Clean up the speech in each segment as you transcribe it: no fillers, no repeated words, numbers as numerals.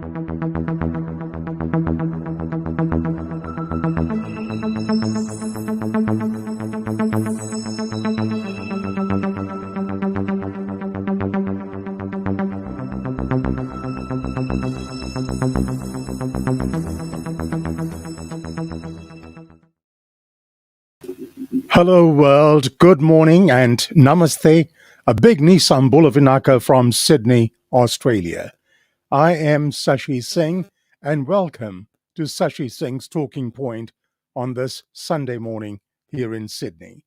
Hello world, good morning and namaste. A big Nissan Bulavinaka from Sydney, Australia. I am Sashi Singh and welcome to Sashi Singh's Talking Point on this Sunday morning here in Sydney.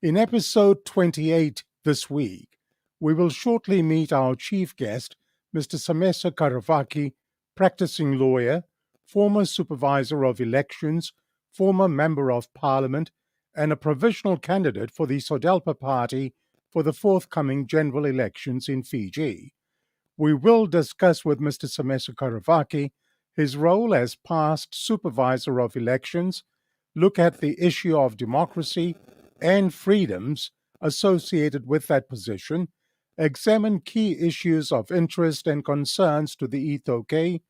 In episode 28 this week, we will shortly meet our chief guest, Mr. Semesa Karavaki, practicing lawyer, former supervisor of elections, former member of parliament, and a provisional candidate for the Sodelpa party for the forthcoming general elections in Fiji. We will discuss with Mr. Semesa Karavaki his role as past supervisor of elections, look at the issue of democracy and freedoms associated with that position, examine key issues of interest and concerns to the Ethno,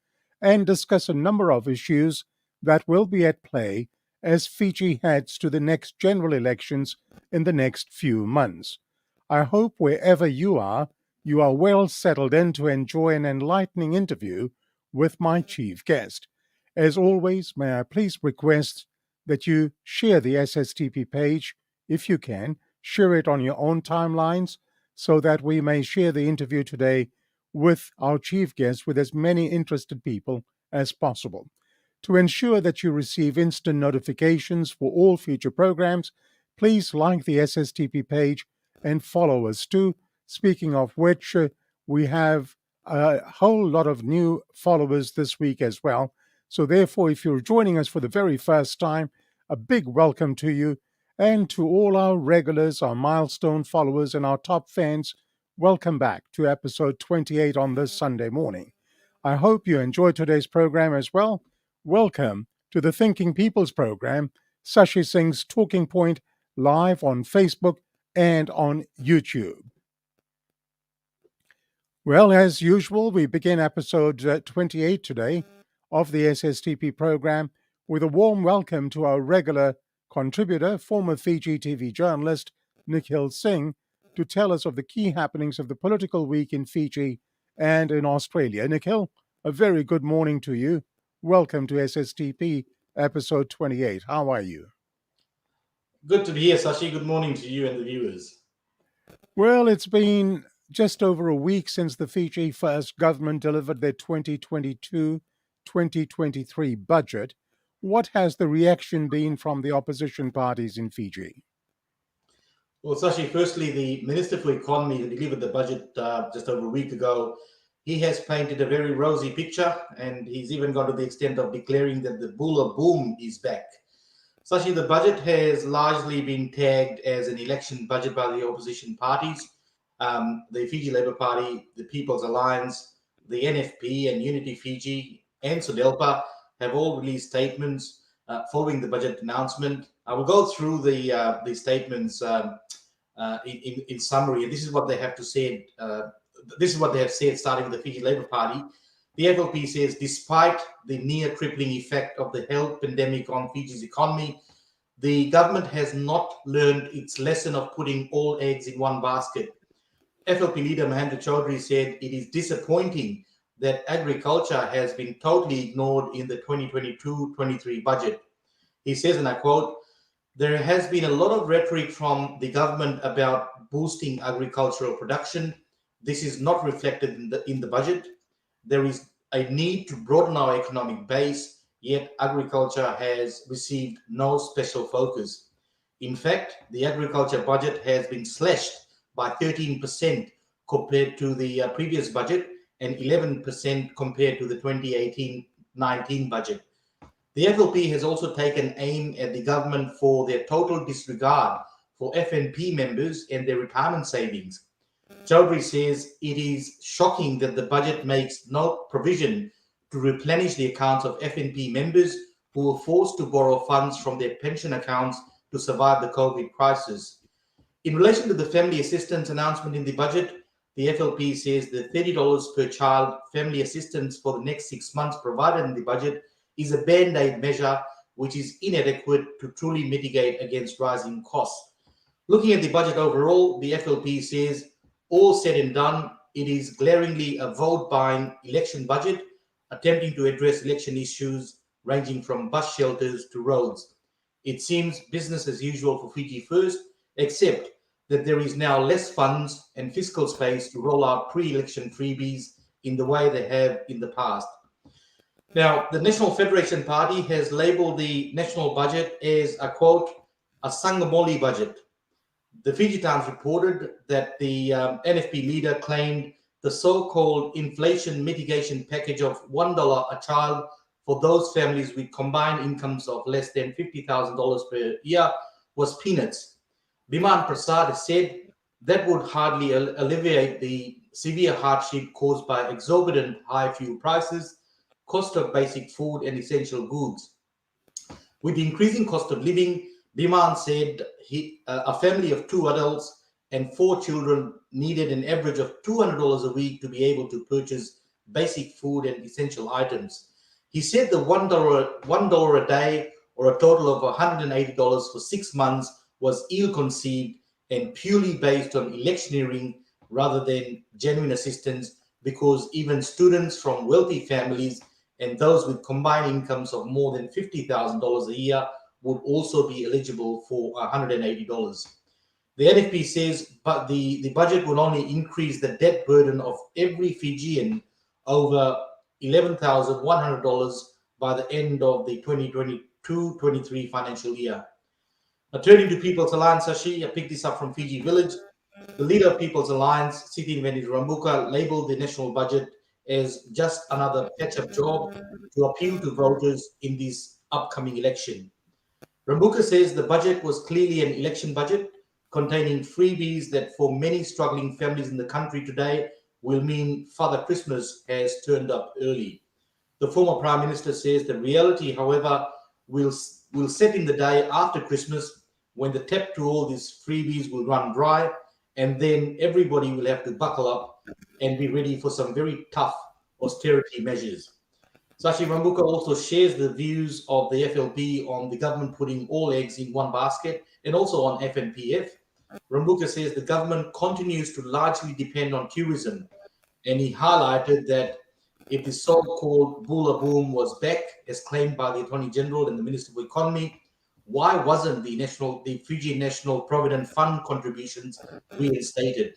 and discuss a number of issues that will be at play as Fiji heads to the next general elections in the next few months. I hope wherever you are well settled in to enjoy an enlightening interview with my chief guest. As always, may I please request that you share the SSTP page, if you can, share it on your own timelines so that we may share the interview today with our chief guest with as many interested people as possible. To ensure that you receive instant notifications for all future programs, please like the SSTP page and follow us too. Speaking of which, we have a whole lot of new followers this week as well. So therefore, if you're joining us for the very first time, a big welcome to you. And to all our regulars, our milestone followers, and our top fans, welcome back to episode 28 on this Sunday morning. I hope you enjoyed today's program as well. Welcome to the Thinking People's program, Sashi Singh's Talking Point, live on Facebook and on YouTube. Well, as usual, we begin episode 28 today of the SSTP program with a warm welcome to our regular contributor, former Fiji TV journalist Nikhil Singh, to tell us of the key happenings of the political week in Fiji and in Australia. Nikhil, a very good morning to you. Welcome to SSTP episode 28. How are you? Good to be here, Sashi. Good morning to you and the viewers. Well, it's been just over a week since the Fiji First government delivered their 2022-2023 budget. What has the reaction been from the opposition parties in Fiji? Well, Sashi, firstly, the Minister for Economy who delivered the budget just over a week ago, he has painted a very rosy picture, and he's even gone to the extent of declaring that the Bula boom is back. Sashi, the budget has largely been tagged as an election budget by the opposition parties. The Fiji Labour Party, the People's Alliance, the NFP and Unity Fiji and Sodelpa have all released statements following the budget announcement. I will go through the statements in summary, and this is what they have to say. This is what they have said, starting with the Fiji Labour Party. The FLP says, despite the near crippling effect of the health pandemic on Fiji's economy, the government has not learned its lesson of putting all eggs in one basket. FLP leader Mahendra Chaudhry said it is disappointing that agriculture has been totally ignored in the 2022-23 budget. He says, and I quote, "There has been a lot of rhetoric from the government about boosting agricultural production. This is not reflected in the budget. There is a need to broaden our economic base, yet agriculture has received no special focus. In fact, the agriculture budget has been slashed by 13% compared to the previous budget and 11% compared to the 2018-19 budget. The FLP has also taken aim at the government for their total disregard for FNP members and their retirement savings. Chaudhry says it is shocking that the budget makes no provision to replenish the accounts of FNP members who were forced to borrow funds from their pension accounts to survive the COVID crisis. In relation to the family assistance announcement in the budget, the FLP says the $30 per child family assistance for the next 6 months provided in the budget is a band-aid measure which is inadequate to truly mitigate against rising costs. Looking at the budget overall, the FLP says, all said and done, it is glaringly a vote-buying election budget, attempting to address election issues ranging from bus shelters to roads. It seems business as usual for Fiji First, except that there is now less funds and fiscal space to roll out pre-election freebies in the way they have in the past. Now, the National Federation Party has labelled the national budget as a, quote, a Sangamoli budget. The Fiji Times reported that the NFP leader claimed the so-called inflation mitigation package of $1 a child for those families with combined incomes of less than $50,000 per year was peanuts. Biman Prasad said that would hardly alleviate the severe hardship caused by exorbitant high fuel prices, cost of basic food and essential goods. With the increasing cost of living, Biman said a family of 2 adults and 4 children needed an average of $200 a week to be able to purchase basic food and essential items. He said the $1 a day or a total of $180 for 6 months was ill-conceived and purely based on electioneering rather than genuine assistance, because even students from wealthy families and those with combined incomes of more than $50,000 a year would also be eligible for $180. The NFP says but the budget will only increase the debt burden of every Fijian over $11,100 by the end of the 2022-23 financial year. Now, turning to People's Alliance, Sashi, I picked this up from Fiji Village. The leader of People's Alliance, Siti Nvendi Rambuka, labelled the national budget as just another catch-up job to appeal to voters in this upcoming election. Rambuka says the budget was clearly an election budget containing freebies that for many struggling families in the country today will mean Father Christmas has turned up early. The former Prime Minister says the reality, however, will set in the day after Christmas, when the tap to all these freebies will run dry, and then everybody will have to buckle up and be ready for some very tough austerity measures. Sashi Rambuka also shares the views of the FLP on the government putting all eggs in one basket and also on FNPF. Rambuka says the government continues to largely depend on tourism, and he highlighted that if the so-called Bula boom was back, as claimed by the Attorney General and the Minister for Economy, why wasn't the Fiji National Provident Fund contributions reinstated?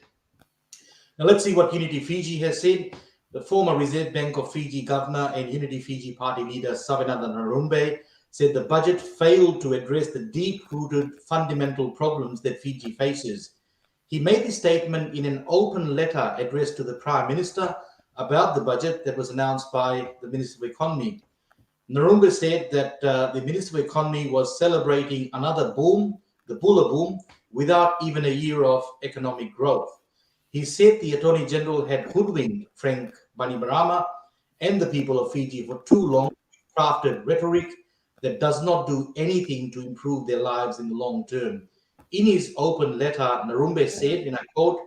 Now let's see what Unity Fiji has said. The former Reserve Bank of Fiji Governor and Unity Fiji Party leader Savinathan Narumbe said the budget failed to address the deep-rooted fundamental problems that Fiji faces. He made this statement in an open letter addressed to the Prime Minister about the budget that was announced by the Minister of Economy. Narumbe said that the Minister of Economy was celebrating another boom, the Bula boom, without even a year of economic growth. He said the Attorney General had hoodwinked Frank Bainimarama and the people of Fiji for too long, crafted rhetoric that does not do anything to improve their lives in the long term. In his open letter, Narumbe said, and I quote,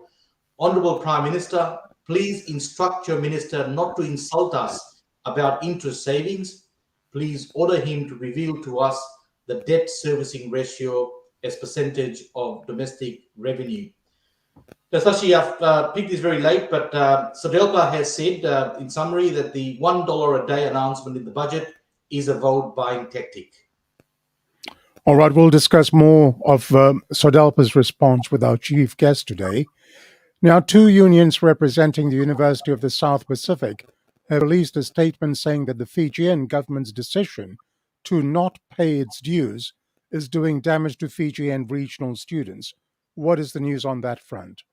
"Honourable Prime Minister, please instruct your minister not to insult us about interest savings. Please order him to reveal to us the debt servicing ratio as percentage of domestic revenue." Sashi, I've picked this very late, but Sodelpa has said, in summary, that the $1 a day announcement in the budget is a vote-buying tactic. All right, we'll discuss more of Sodelpa's response with our chief guest today. Now, 2 unions representing the University of the South Pacific have released a statement saying that the Fijian government's decision to not pay its dues is doing damage to Fiji and regional students. What is the news on that front?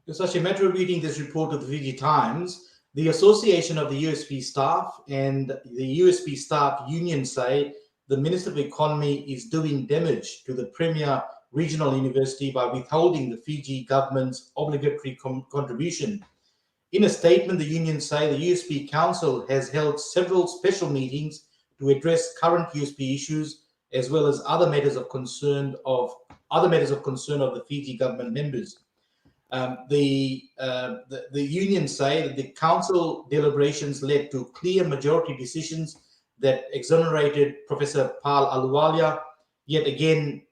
Sashi, after reading this report of the Fiji Times, the Association of the USP Staff and the USP Staff Union say the Minister of Economy is doing damage to the premier regional university by withholding the Fiji government's obligatory contribution. In a statement, the unions say the USP Council has held several special meetings to address current USP issues, as well as other matters of concern of the Fiji government members. The unions say that the council deliberations led to clear majority decisions that exonerated Professor Pal Aluwalia, yet again,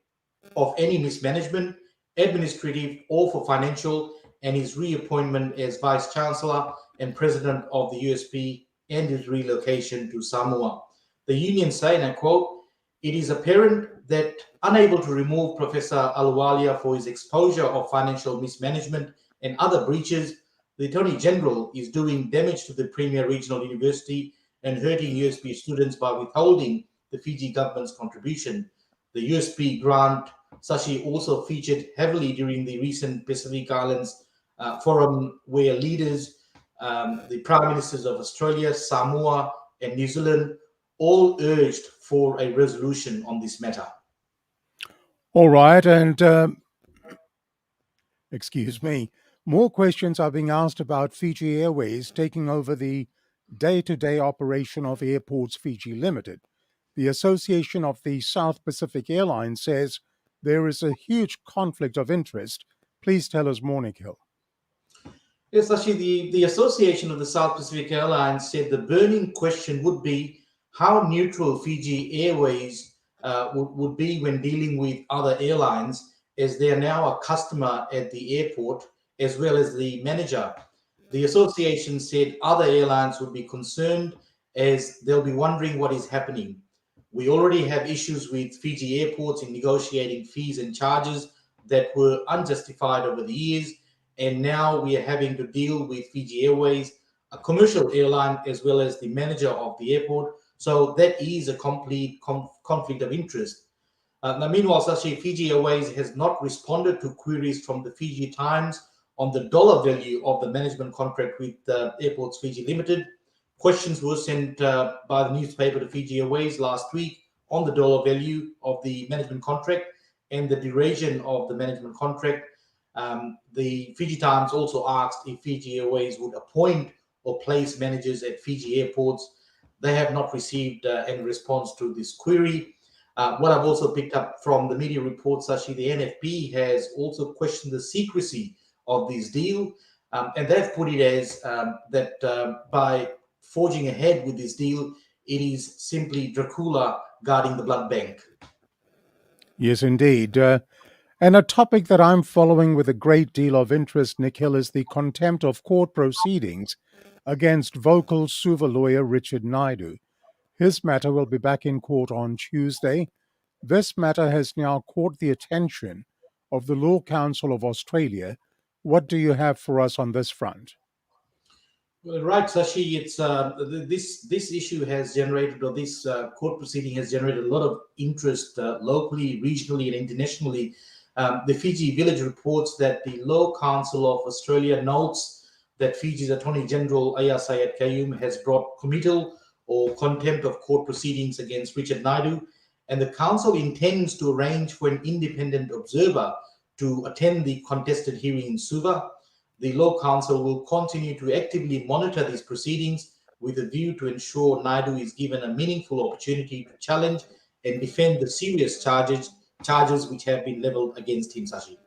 of any mismanagement, administrative or for financial, and his reappointment as Vice Chancellor and President of the USP and his relocation to Samoa. The union say, and I quote, "It is apparent that unable to remove Professor Aluwalia for his exposure of financial mismanagement and other breaches, the Attorney General is doing damage to the Premier Regional University and hurting USP students by withholding the Fiji government's contribution. The USP grant Sashi also featured heavily during the recent Pacific Islands forum, where leaders, the Prime Ministers of Australia, Samoa, and New Zealand all urged for a resolution on this matter." All right, and excuse me, more questions are being asked about Fiji Airways taking over the day-to-day operation of Airports Fiji Limited. The Association of the South Pacific Airlines says there is a huge conflict of interest. Please tell us more, Nikhil. Yes, actually, the Association of the South Pacific Airlines said the burning question would be how neutral Fiji Airways would be when dealing with other airlines, as they are now a customer at the airport as well as the manager. The association said other airlines would be concerned as they'll be wondering what is happening. We already have issues with Fiji airports in negotiating fees and charges that were unjustified over the years, and now we are having to deal with Fiji Airways, a commercial airline, as well as the manager of the airport. So that is a complete conflict of interest. Now, meanwhile, Sashi, Fiji Airways has not responded to queries from the Fiji Times on the dollar value of the management contract with Airports Fiji Limited. Questions were sent by the newspaper to Fiji Airways last week on the dollar value of the management contract and the duration of the management contract. The Fiji Times also asked if Fiji Airways would appoint or place managers at Fiji airports. They have not received any response to this query. What I've also picked up from the media reports, Sashi, the NFP has also questioned the secrecy of this deal, and they've put it as that by forging ahead with this deal, it is simply Dracula guarding the blood bank. Yes, indeed. And a topic that I'm following with a great deal of interest, Nikhil, is the contempt of court proceedings against vocal Suva lawyer Richard Naidu. His matter will be back in court on Tuesday. This matter has now caught the attention of the Law Council of Australia. What do you have for us on this front? Well, right, Sashi. It's this issue has generated, or this court proceeding has generated a lot of interest locally, regionally, and internationally. The Fiji Village reports that the Law Council of Australia notes that Fiji's Attorney General Ayar Sayed Qayyum has brought committal or contempt of court proceedings against Richard Naidu, and the council intends to arrange for an independent observer to attend the contested hearing in Suva. The Law Council will continue to actively monitor these proceedings with a view to ensure Naidu is given a meaningful opportunity to challenge and defend the serious charges which have been leveled against him, Sashi.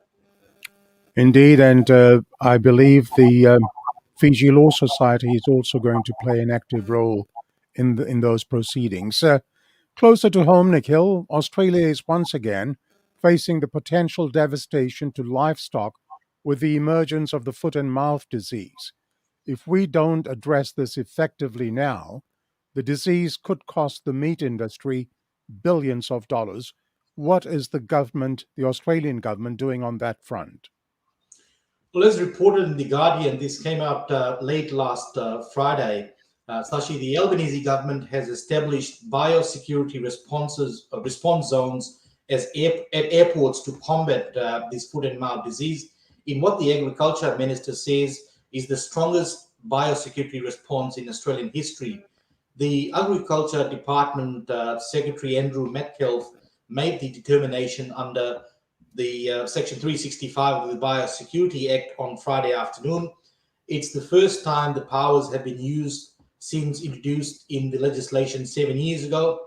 Indeed, and I believe the Fiji Law Society is also going to play an active role in those proceedings. Closer to home, Nikhil, Australia is once again facing the potential devastation to livestock with the emergence of the foot and mouth disease. If we don't address this effectively now, the disease could cost the meat industry billions of dollars. What is the government, the Australian government, doing on that front? Well, as reported in The Guardian, this came out late last Friday. Sashi, the Albanese government has established biosecurity response zones at airports to combat this foot and mouth disease in what the Agriculture Minister says is the strongest biosecurity response in Australian history. The Agriculture Department Secretary Andrew Metcalfe made the determination under the Section 365 of the Biosecurity Act on Friday afternoon. It's the first time the powers have been used since introduced in the legislation 7 years ago.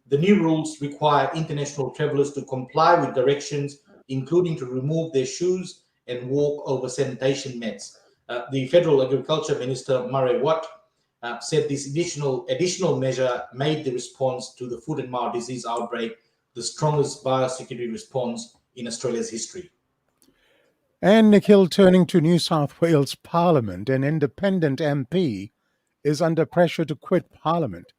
The new rules require international travelers to comply with directions, including to remove their shoes and walk over sanitation mats. The Federal Agriculture Minister, Murray Watt, said this additional measure made the response to the foot and mouth disease outbreak the strongest biosecurity response in Australia's history. And Nikhil, turning to New South Wales Parliament, an independent MP is under pressure to quit Parliament.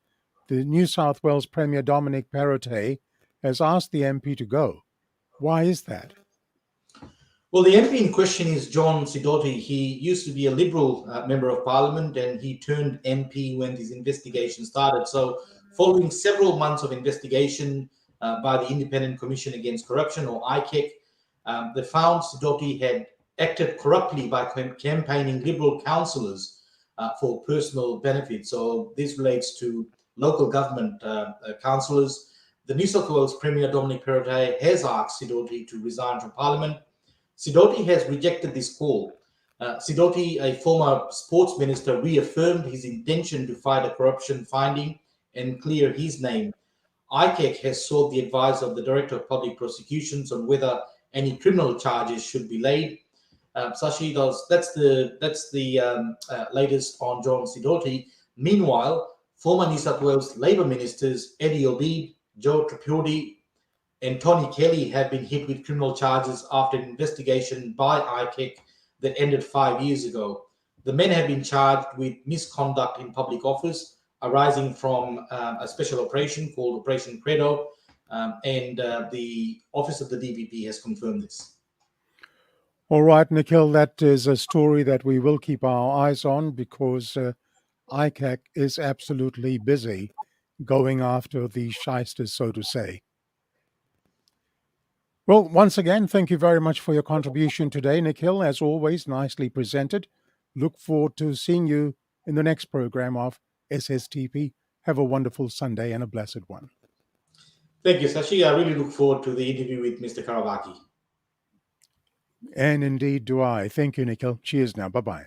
The New South Wales Premier Dominic Perrottet has asked the MP to go. Why is that? Well, the MP in question is John Sidoti. He used to be a Liberal member of Parliament, and he turned MP when his investigation started. So, following several months of investigation by the Independent Commission Against Corruption, or ICAC, they found Sidoti had acted corruptly by campaigning Liberal councillors for personal benefit. So, this relates to local government councillors. The New South Wales Premier Dominic Perrottet has asked Sidoti to resign from Parliament. Sidoti has rejected this call. Sidoti, a former sports minister, reaffirmed his intention to fight a corruption finding and clear his name. ICAC has sought the advice of the Director of Public Prosecutions on whether any criminal charges should be laid. Sashi, that's the latest on John Sidoti. Meanwhile, former New South Wales Labor ministers Eddie Obeid, Joe Tripodi, and Tony Kelly have been hit with criminal charges after an investigation by ICAC that ended 5 years ago. The men have been charged with misconduct in public office arising from a special operation called Operation Credo, and the Office of the DPP has confirmed this. All right, Nikhil, that is a story that we will keep our eyes on because ICAC is absolutely busy going after the shysters, so to say. Well, once again, thank you very much for your contribution today, Nikhil. As always, nicely presented. Look forward to seeing you in the next program of SSTP. Have a wonderful Sunday and a blessed one. Thank you, Sashi. I really look forward to the interview with Mr. Karavaki. And indeed do I. Thank you, Nikhil. Cheers now. Bye-bye.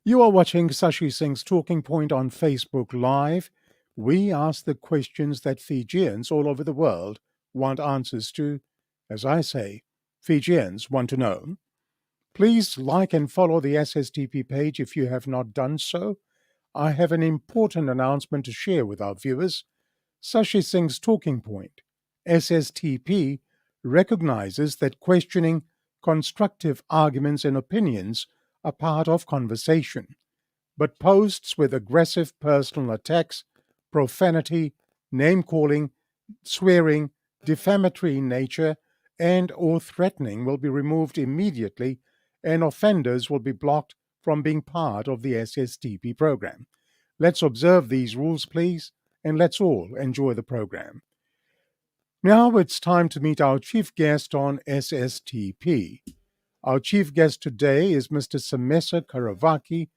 You are watching Sashi Singh's Talking Point on Facebook Live. We ask the questions that Fijians all over the world want answers to. As I say, Fijians want to know. Please like and follow the SSTP page if you have not done so. I have an important announcement to share with our viewers. Sashi Singh's Talking Point, SSTP, recognizes that questioning constructive arguments and opinions are part of conversation, but posts with aggressive personal attacks, profanity, name-calling, swearing, defamatory in nature, and or threatening will be removed immediately, and offenders will be blocked from being part of the SSTP program. Let's observe these rules, please, and let's all enjoy the program. Now it's time to meet our chief guest on SSTP. Our chief guest today is Mr. Semesa Karavaki,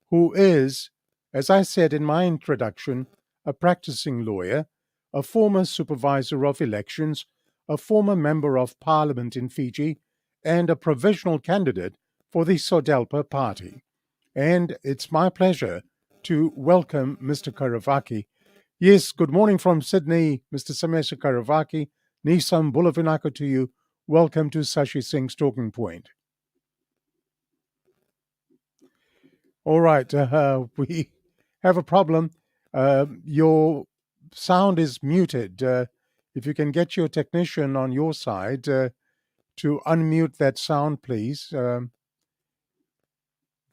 who is, as I said in my introduction, a practicing lawyer, a former supervisor of elections, a former member of parliament in Fiji, and a provisional candidate for the Sodelpa party. And it's my pleasure to welcome Mr. Karavaki. Yes, good morning from Sydney, Mr. Semesa Karavaki. Nisam Bulavinaka to you. Welcome to Sashi Singh's Talking Point. All right, we have a problem. Your sound is muted. If you can get your technician on your side to unmute that sound, please.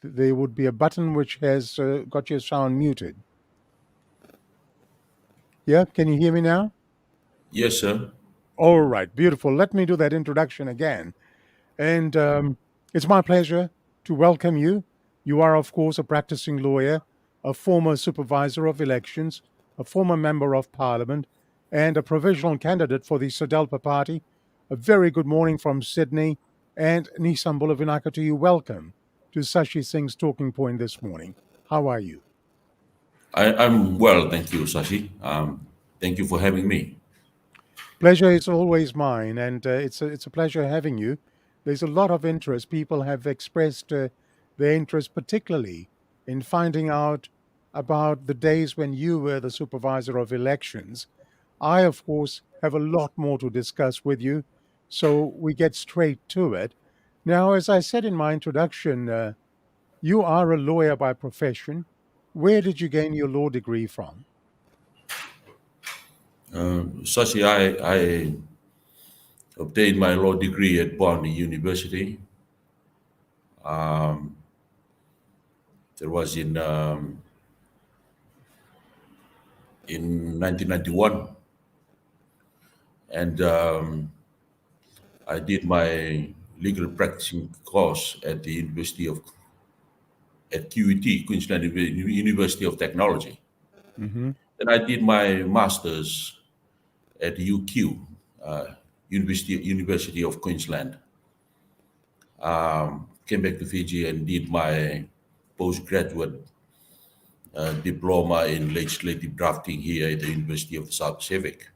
There would be a button which has got your sound muted. Yeah, can you hear me now? Yes, sir. All right, beautiful. Let me do that introduction again. And it's my pleasure to welcome you. You are, of course, a practicing lawyer, a former supervisor of elections, a former member of parliament, and a provisional candidate for the Sodelpa party. A very good morning from Sydney. And Nisam Bulavinaka to you. Welcome to Sashi Singh's Talking Point this morning. How are you? I'm well, thank you, Sashi. Thank you for having me. Pleasure is always mine, and it's a pleasure having you. There's a lot of interest. People have expressed their interest, particularly in finding out about the days when you were the supervisor of elections. I, of course, have a lot more to discuss with you. So we get straight to it. Now, as I said in my introduction, you are a lawyer by profession. Where did you gain your law degree from? Sashi, I obtained my law degree at Bondi University. There was in 1991, and I did my legal practicing course at the University of at QUT, Queensland University of Technology. Hmm. Then I did my master's at UQ, University of Queensland. Came back to Fiji and did my postgraduate diploma in legislative drafting here at the University of the South Pacific.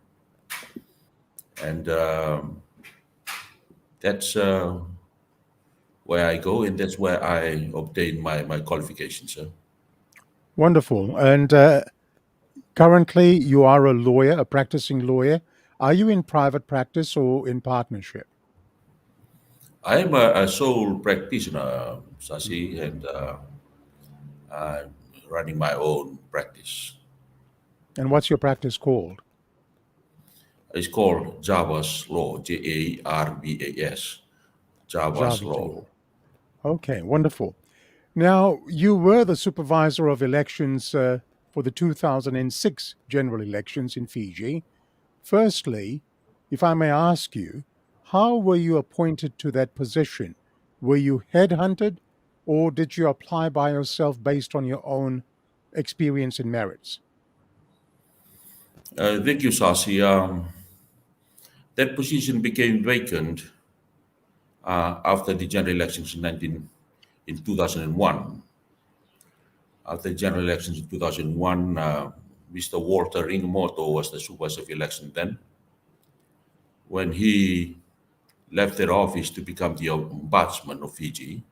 And that's where I go, and that's where I obtain my qualifications. Wonderful. And currently, you are a lawyer, a practicing lawyer. Are you in private practice or in partnership? I am a sole practitioner, Sasi, Mhm. and I'm running my own practice. And what's your practice called? It's called Java's Law, Jarbas, Java's Java's Law. Law. Okay, wonderful. Now, you were the supervisor of elections for the 2006 general elections in Fiji. Firstly, if I may ask you, how were you appointed to that position? Were you headhunted or did you apply by yourself based on your own experience and merits? Thank you, Sasi. That position became vacant after the general elections in 2001. After the general elections in 2001, Mr. Walter Ringamoto was the supervisor of election then. When he left that office to become the ombudsman of Fiji,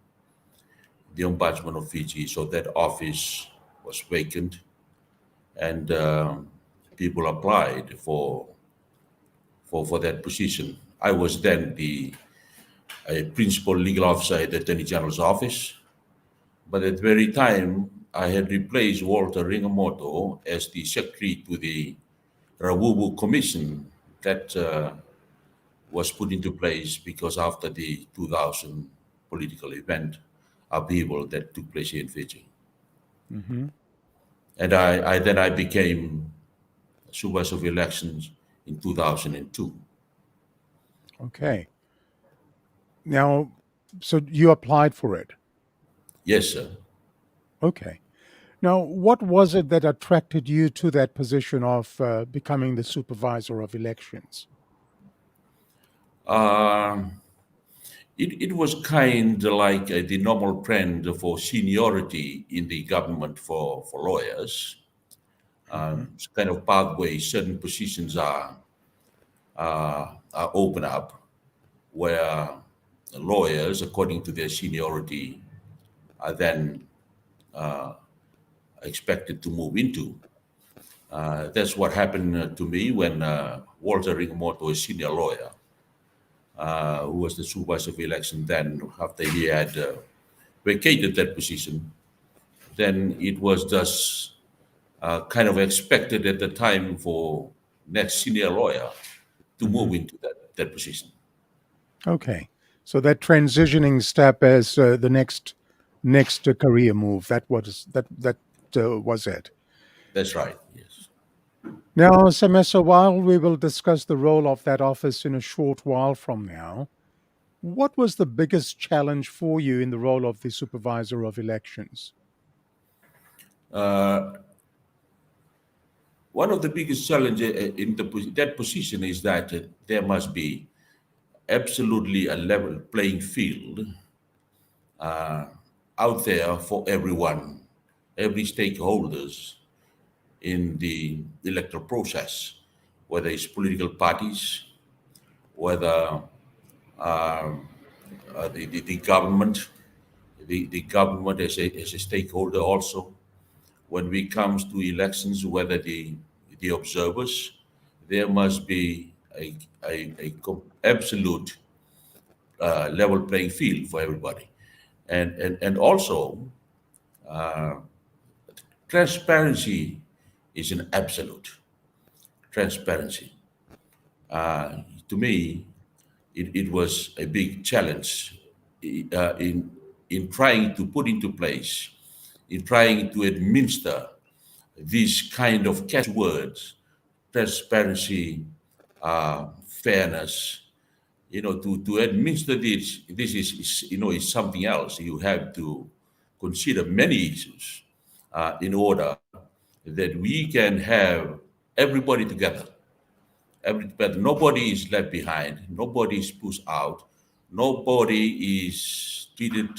so that office was vacant, and people applied for that position. I was then the principal legal officer at the Attorney General's office, but at the very time I had replaced Walter Ringamoto as the secretary to the Rawubu Commission that was put into place because after the 2000 political event upheaval that took place here in Fiji. Hmm. And I became supervisor of elections in 2002. Okay. Now, so you applied for it. Yes, sir. Okay. Now, what was it that attracted you to that position of becoming the supervisor of elections? Um, it was kind of like the normal trend for seniority in the government for lawyers. Hmm. It's kind of pathway, certain positions are open up where lawyers, according to their seniority, are then expected to move into. That's what happened to me when Walter Ringamoto, a senior lawyer, who was the supervisor of election then, after he had vacated that position, then it was just kind of expected at the time for next senior lawyer to Hmm. move into that position. Okay. So that transitioning step as the next career move, that was it. That's right. Yes. Now, Semesa, while we will discuss the role of that office in a short while from now, what was the biggest challenge for you in the role of the supervisor of elections? Uh, One of the biggest challenges in that position is that there must be absolutely a level playing field out there for everyone, every stakeholders in the electoral process, whether it's political parties, whether the government, the government as a stakeholder also. When it comes to elections, whether the observers, there must be absolute level playing field for everybody, and also transparency is an absolute transparency. To me, it was a big challenge in trying to put into place, in trying to administer these kind of catchwords, transparency, fairness. To administer this is something else. You have to consider many issues in order that we can have everybody together. But nobody is left behind. Nobody is pushed out. Nobody is treated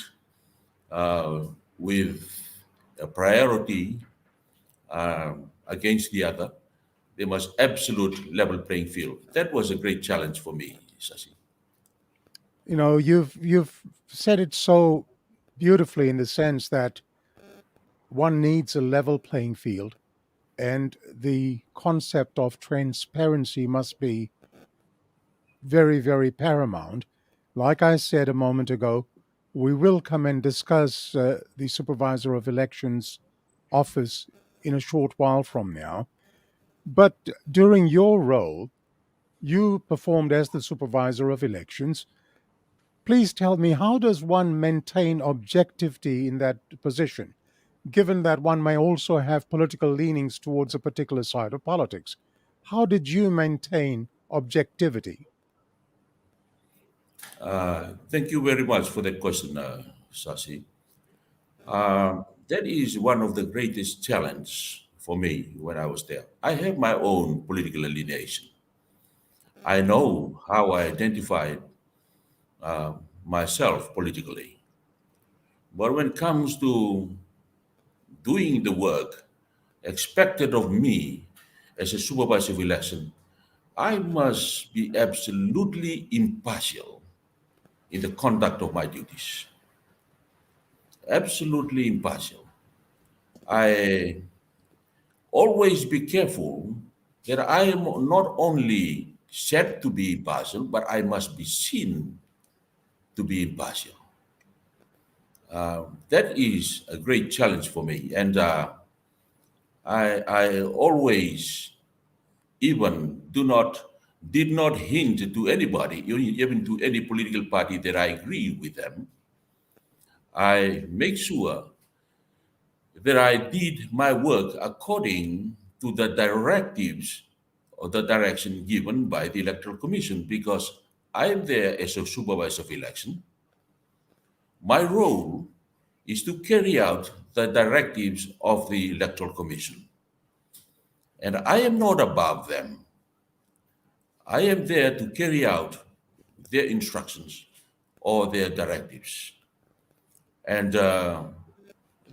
with a priority against the other. There must absolute level playing field. That was a great challenge for me, Sasi. You've said it so beautifully in the sense that one needs a level playing field, and the concept of transparency must be very, very paramount. Like I said a moment ago, we will come and discuss the Supervisor of Elections office in a short while from now. But during your role, you performed as the Supervisor of Elections. Please tell me, how does one maintain objectivity in that position, given that one may also have political leanings towards a particular side of politics? How did you maintain objectivity? Thank you very much for that question, Sasi. That is one of the greatest challenge for me when I was there. I have my own political alienation. I know how I identified myself politically. But when it comes to doing the work expected of me as a supervisor of election, I must be absolutely impartial in the conduct of my duties. Absolutely impartial. I always be careful that I am not only said to be impartial, but I must be seen to be impartial. That is a great challenge for me, and I always even did not hint to anybody, even to any political party, that I agree with them. I make sure that I did my work according to the directives or the direction given by the Electoral Commission, because I am there as a supervisor of election. My role is to carry out the directives of the Electoral Commission. And I am not above them. I am there to carry out their instructions or their directives. And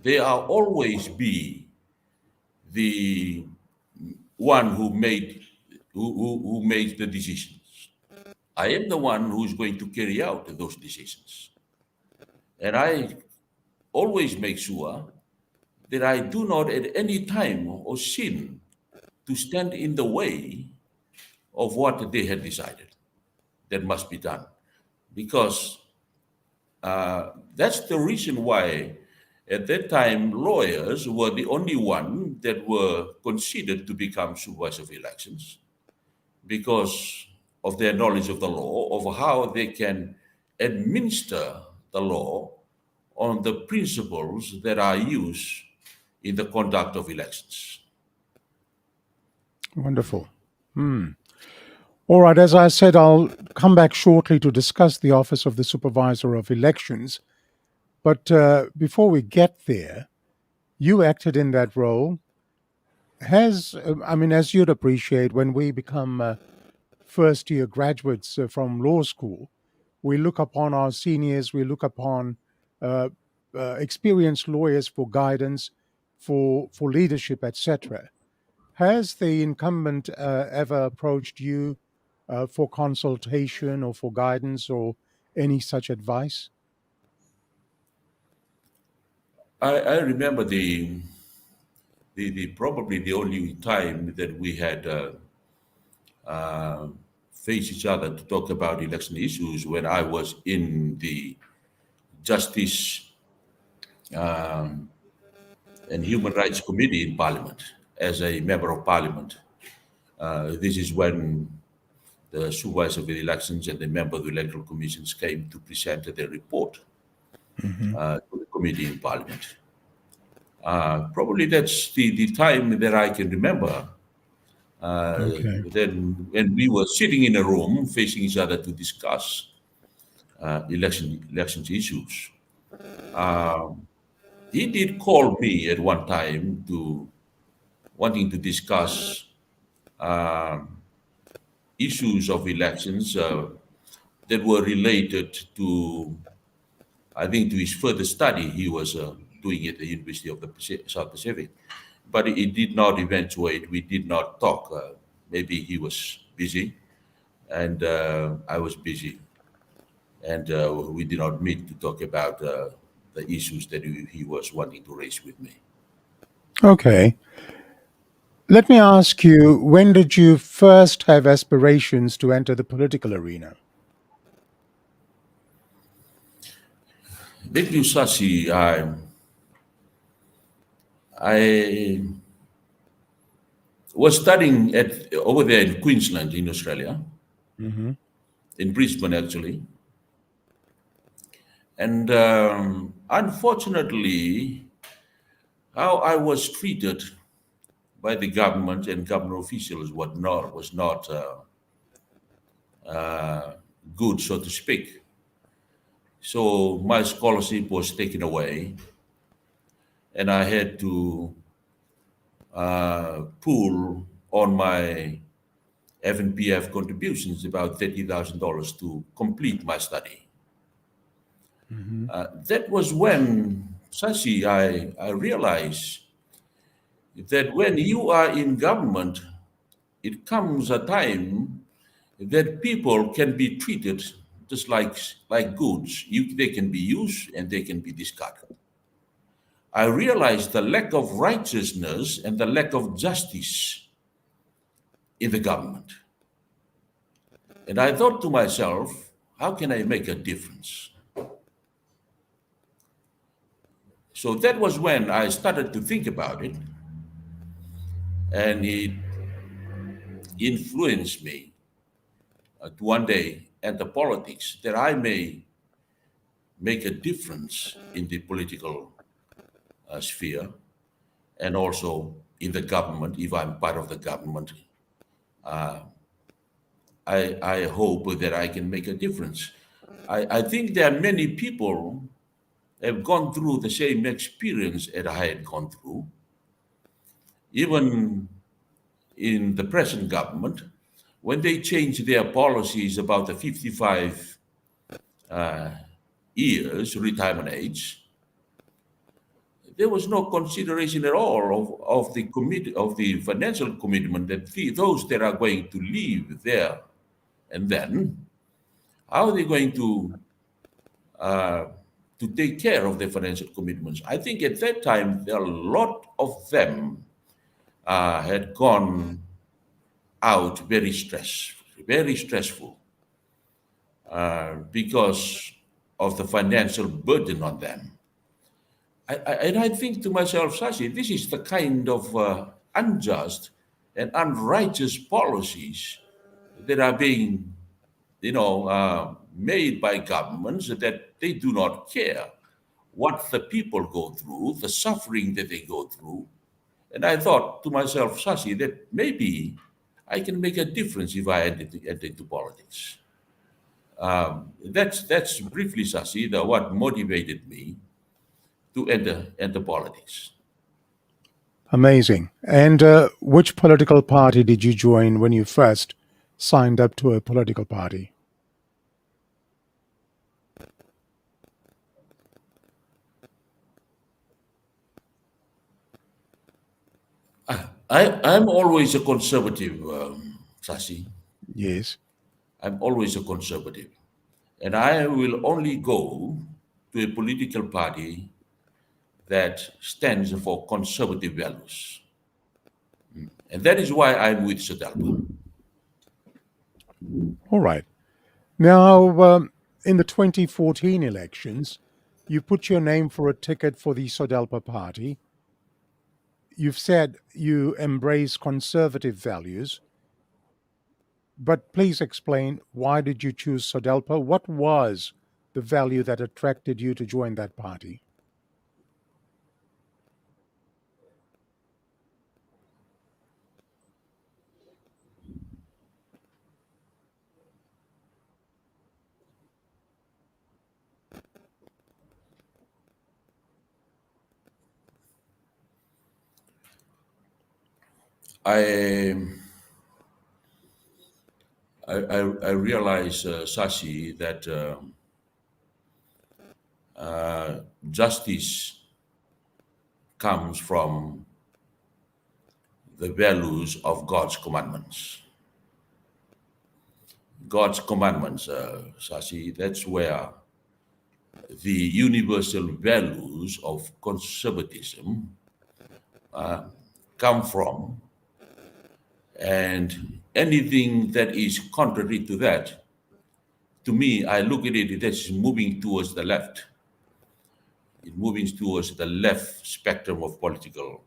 they are always be the one who makes the decisions. I am the one who's going to carry out those decisions. And I always make sure that I do not at any time or sin to stand in the way of what they had decided that must be done. Because that's the reason why at that time lawyers were the only one that were considered to become supervisor of elections, because of their knowledge of the law, of how they can administer the law on the principles that are used in the conduct of elections. Wonderful. All right, as I said, I'll come back shortly to discuss the office of the Supervisor of Elections. But before we get there, you acted in that role. As you'd appreciate, when we become first-year graduates from law school, we look upon our seniors, we look upon experienced lawyers for guidance, for leadership, etc. Has the incumbent ever approached you for consultation or for guidance or any such advice? I remember the probably the only time that we had face each other to talk about election issues when I was in the Justice and Human Rights Committee in Parliament as a member of Parliament. This is when the Supervisor of the Elections and the member of the Electoral Commissions came to present their report to the committee in Parliament. Probably that's the time that I can remember. Okay. Then when we were sitting in a room facing each other to discuss elections issues. He did call me at one time to wanting to discuss issues of elections that were related to, I think, to his further study he was doing at the University of the South Pacific. But it did not eventuate. We did not talk. Maybe he was busy and I was busy. And we did not meet to talk about the issues that he was wanting to raise with me. Okay. Let me ask you, when did you first have aspirations to enter the political arena? Thank you, Sasi. I was studying over there in Queensland, in Australia, in Brisbane, actually. And unfortunately, how I was treated by the government and government officials was not good, so to speak. So my scholarship was taken away, and I had to pool on my FNPF contributions about $30,000 to complete my study. That was when, Sasi, I realized that when you are in government, it comes a time that people can be treated just like goods. They can be used and they can be discarded. I realized the lack of righteousness and the lack of justice in the government. And I thought to myself, how can I make a difference? So that was when I started to think about it, and it influenced me to one day enter politics, that I may make a difference in the political sphere and also in the government. If I'm part of the government, I hope that I can make a difference. I think there are many people have gone through the same experience that I had gone through. Even in the present government, when they changed their policies about the 55 years retirement age, there was no consideration at all of the financial commitment that those that are going to live there and then, how are they going to take care of their financial commitments? I think at that time, a lot of them had gone out very stressful because of the financial burden on them. And I think to myself, Sasi, this is the kind of unjust and unrighteous policies that are being, made by governments, that they do not care what the people go through, the suffering that they go through. And I thought to myself, Sasi, that maybe I can make a difference if I enter into politics. That's briefly, Sasi, what motivated me to enter politics. Amazing. And which political party did you join when you first signed up to a political party? I'm always a conservative, Sasi. Yes. I'm always a conservative. And I will only go to a political party that stands for conservative values. And that is why I'm with Sodelpa. All right. Now, in the 2014 elections, you put your name for a ticket for the Sodelpa party. You've said you embrace conservative values, but please explain, why did you choose Sodelpa? What was the value that attracted you to join that party? I I realize, Sashi, that justice comes from the values of God's commandments. God's commandments, Sashi, that's where the universal values of conservatism come from, and anything that is contrary to that, to me, I look at it as moving towards the left. It moving towards the left spectrum of political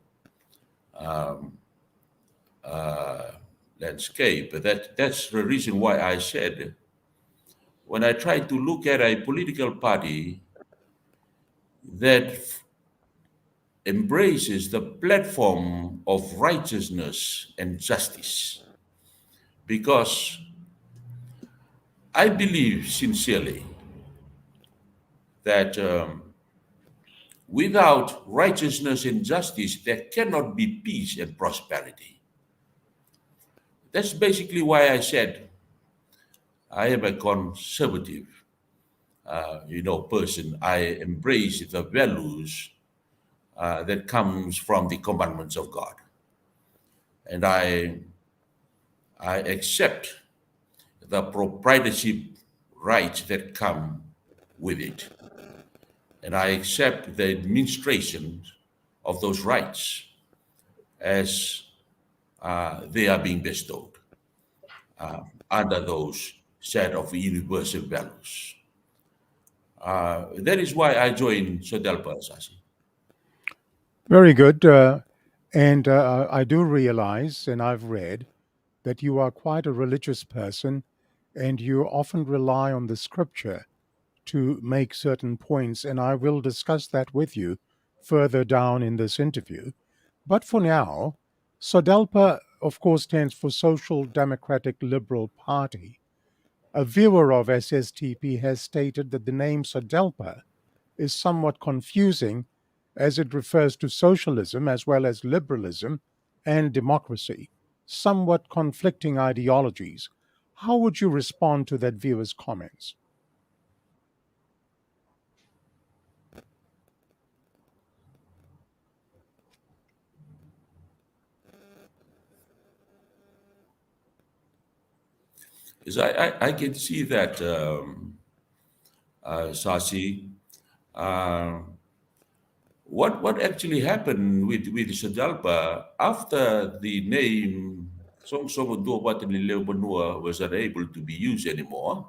landscape. That's the reason why I said, when I try to look at a political party that embraces the platform of righteousness and justice, because I believe sincerely that without righteousness and justice, there cannot be peace and prosperity. That's basically why I said I am a conservative, person. I embrace the values that comes from the commandments of God, and I accept the proprietorship rights that come with it, and I accept the administration of those rights as they are being bestowed under those set of universal values. That is why I joined Sodelpa, Sasi. Very good. And I do realize, and I've read, that you are quite a religious person and you often rely on the scripture to make certain points. And I will discuss that with you further down in this interview. But for now, SODELPA, of course, stands for Social Democratic Liberal Party. A viewer of SSTP has stated that the name SODELPA is somewhat confusing as it refers to socialism as well as liberalism and democracy, somewhat conflicting ideologies. How would you respond to that viewer's comments? Yes, I can see that, Sasi. Uh, what actually happened with Sodelpa after the name Song Song Dua Patanileo Banua was unable to be used anymore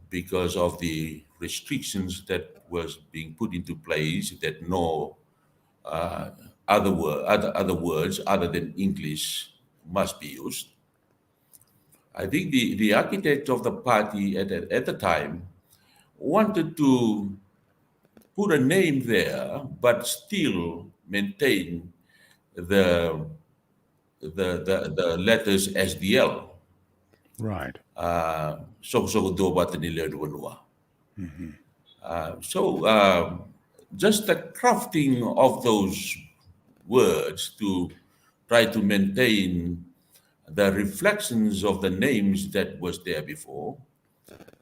because of the restrictions that was being put into place, that no other words other than English must be used. I think the architect of the party at the time wanted to put a name there, but still maintain the the letters SDL. Right. So do ba nila dua. So just the crafting of those words to try to maintain the reflections of the names that was there before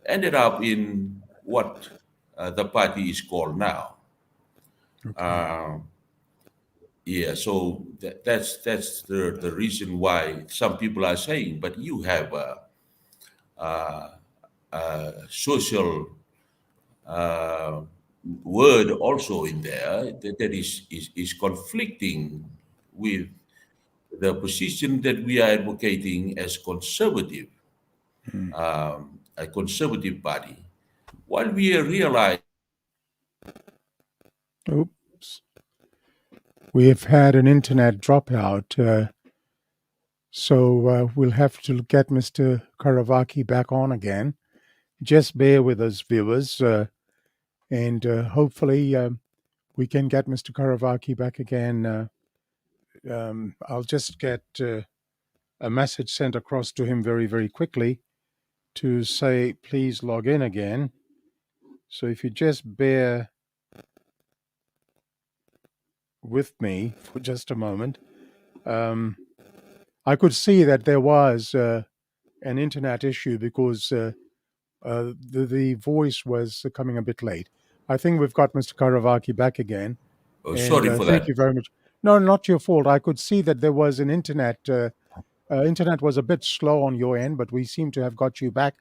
ended up in what the party is called now. Okay. Yeah, so that's the reason why some people are saying, but you have a social word also in there that is conflicting with the position that we are advocating as conservative, a conservative party, while we realize Oops. We have had an internet dropout, so we'll have to get Mr. Karavaki back on again. Just bear with us, viewers, and hopefully we can get Mr. Karavaki back again. I'll just get a message sent across to him very, very quickly to say, please log in again. So if you just bear with me for just a moment. I could see that there was an internet issue because the voice was coming a bit late. I think we've got Mr. Karavaki back again. sorry for Thank that. you very much. No, not your fault. I could see that there was an internet. Internet was a bit slow on your end, but we seem to have got you back.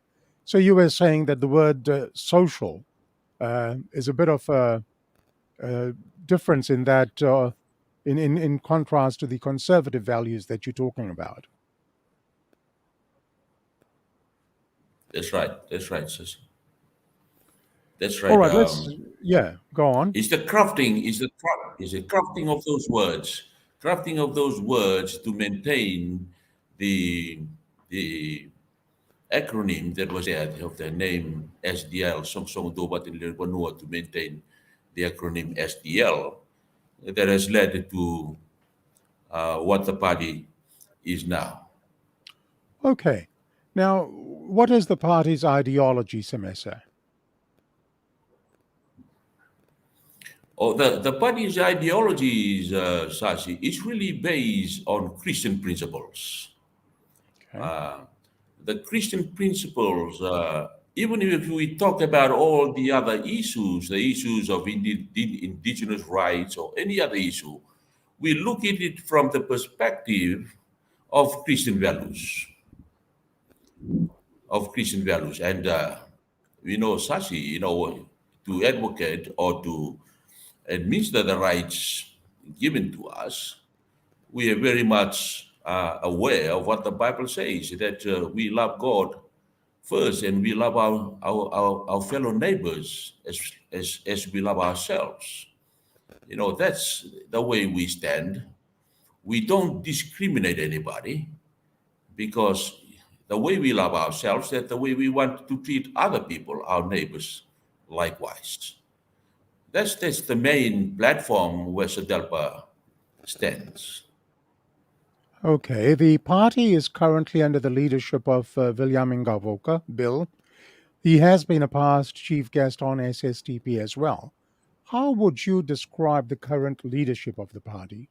So you were saying that the word social is a bit of a difference in that, in contrast to the conservative values that you're talking about. That's right. That's right, sis. That's right. All right, go on. It's the crafting, of those words, to maintain the acronym that was there of the name SDL, to maintain the acronym SDL, that has led to what the party is now. Okay. Now, what is the party's ideology, Semesa? Oh, the party's ideology is, Sashi, is really based on Christian principles. Okay. The Christian principles, even if we talk about all the other issues, the issues of indigenous rights or any other issue, we look at it from the perspective of Christian values. And Sashi, to advocate or to administer the rights given to us, we are very much aware of what the Bible says, that we love God first and we love our fellow neighbors as we love ourselves. That's the way we stand. We don't discriminate anybody because the way we love ourselves, that's the way we want to treat other people, our neighbors, likewise. That's the main platform where Sodelpa stands. Okay. The party is currently under the leadership of William Ngavoka, Bill. He has been a past chief guest on SSTP as well. How would you describe the current leadership of the party?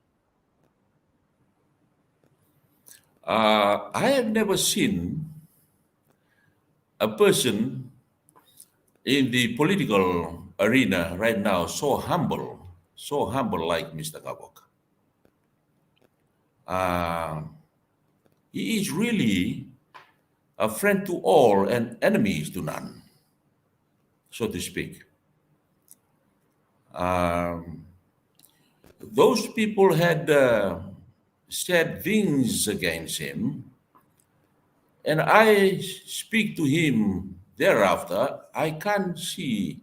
I have never seen a person in the political arena right now so humble like Mr. Ngavoka. He is really a friend to all and enemies to none, so to speak. Those people had said things against him, and I speak to him thereafter. I can't see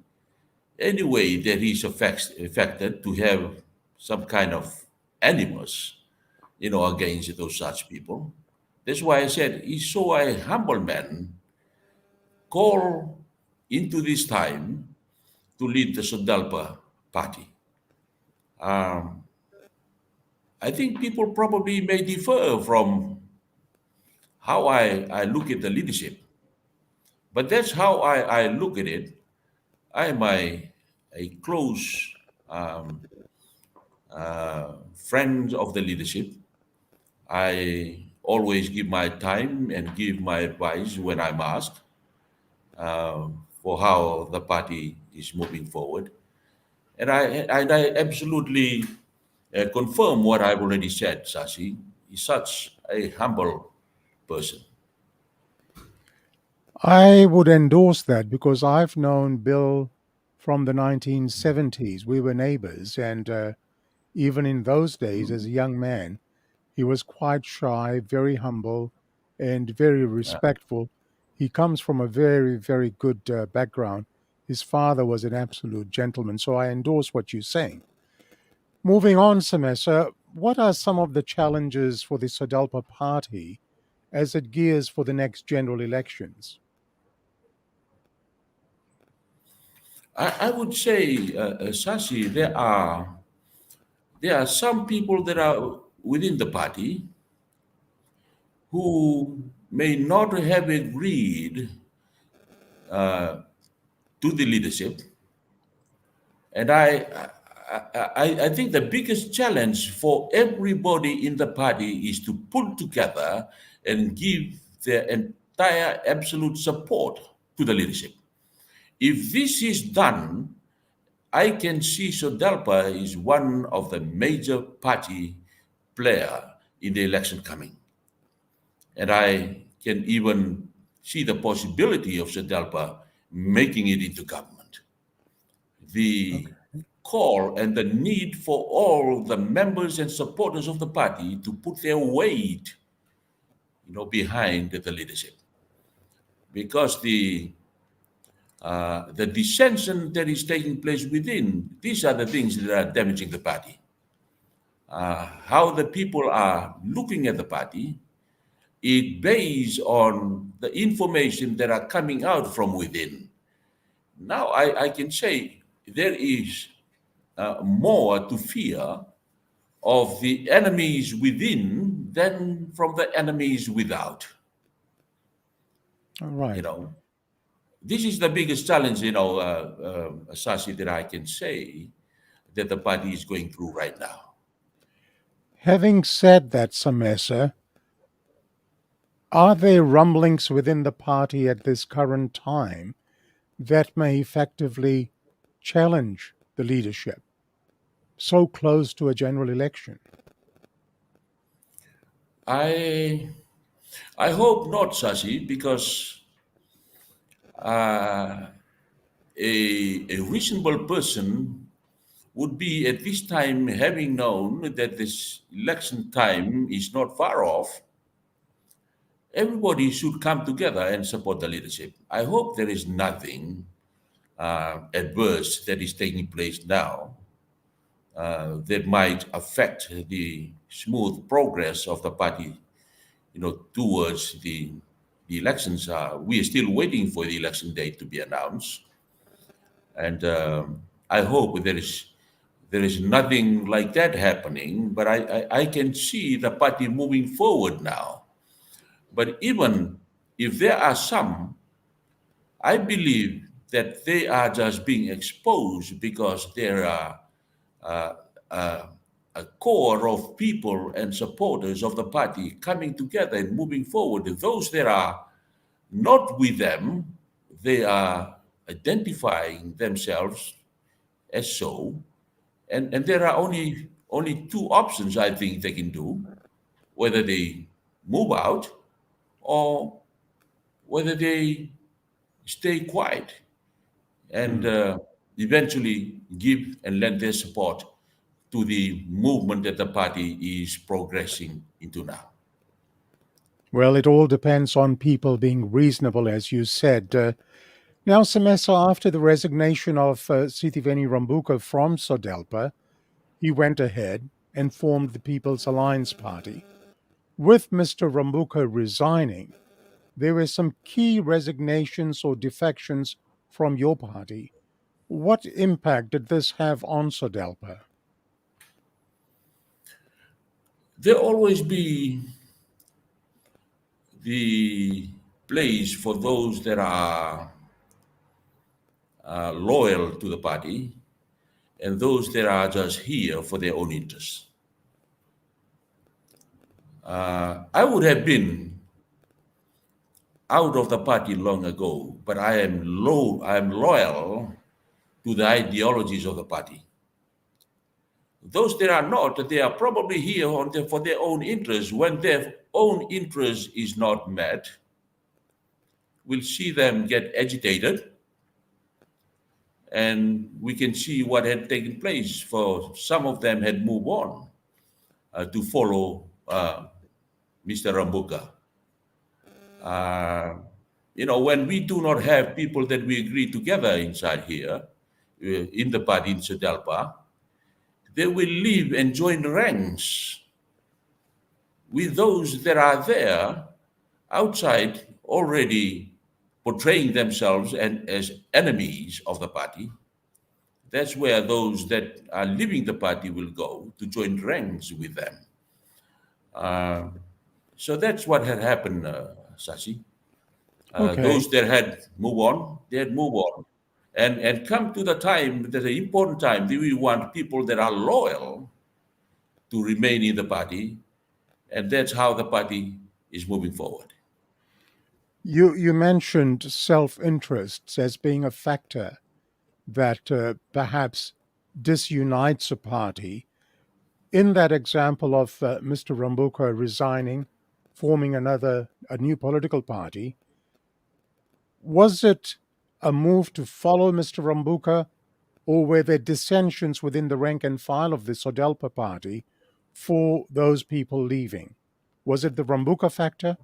any way that he's affected to have some kind of animus, against those such people. That's why I said he's so a humble man, called into this time to lead the Sodelpa party. I think people probably may differ from how I look at the leadership, but that's how I look at it. I am a close friend of the leadership. I always give my time and give my advice when I'm asked for how the party is moving forward. And I absolutely confirm what I've already said, Sashi. He's such a humble person. I would endorse that because I've known Bill from the 1970s. We were neighbors, and even in those days, as a young man, He was quite shy, very humble, and very respectful. He comes from a very, very good background. His father was an absolute gentleman, so I endorse what you're saying. Moving on, Semesa, what are some of the challenges for the Sodelpa party as it gears for the next general elections? I would say, Sashi, there are some people that are within the party who may not have agreed to the leadership, and I think the biggest challenge for everybody in the party is to pull together and give their entire absolute support to the leadership. If this is done, I can see Sodelpa is one of the major party player in the election coming. And I can even see the possibility of Sodelpa making it into government. The call and the need for all the members and supporters of the party to put their weight, behind the leadership, because the dissension that is taking place within, these are the things that are damaging the party. How the people are looking at the party, it based on the information that are coming out from within. Now I can say there is more to fear of the enemies within than from the enemies without. All right. This is the biggest challenge, Sashi, that I can say that the party is going through right now. Having said that, Semesa, are there rumblings within the party at this current time that may effectively challenge the leadership so close to a general election? I hope not, Sashi, because a reasonable person would be at this time, having known that this election time is not far off, everybody should come together and support the leadership. I hope there is nothing adverse that is taking place now that might affect the smooth progress of the party, towards the elections. We are still waiting for the election date to be announced, and I hope there is nothing like that happening. But I can see the party moving forward now. But even if there are some, I believe that they are just being exposed because there are a core of people and supporters of the party coming together and moving forward. Those that are not with them, they are identifying themselves as so. And there are only two options I think they can do, whether they move out or whether they stay quiet and eventually give and lend their support to the movement that the party is progressing into now. Well, it all depends on people being reasonable, as you said. Now, Semesa, after the resignation of Sitiveni Rambuka from Sodelpa, he went ahead and formed the People's Alliance Party. With Mr. Rambuka resigning, there were some key resignations or defections from your party. What impact did this have on Sodelpa? There always be the place for those that are loyal to the party and those that are just here for their own interests. I would have been out of the party long ago, but I am loyal to the ideologies of the party. Those that are not, they are probably here for their own interests. When their own interest is not met, we'll see them get agitated, and we can see what had taken place. For some of them had moved on to follow Mr. Rambuka. When we do not have people that we agree together inside here, in the party in Sodelpa, they will leave and join ranks with those that are there outside already portraying themselves as enemies of the party. That's where those that are leaving the party will go to join ranks with them. So that's what had happened, Sashi. Okay. Those that had moved on, they had moved on. And come to the time, there's an important time, that we want people that are loyal to remain in the party, and that's how the party is moving forward. You mentioned self-interests as being a factor that perhaps disunites a party. In that example of Mr. Rambuka resigning, forming a new political party, was it a move to follow Mr. Rambuka, or were there dissensions within the rank and file of the Sodelpa party for those people leaving? Was it the Rambuka factor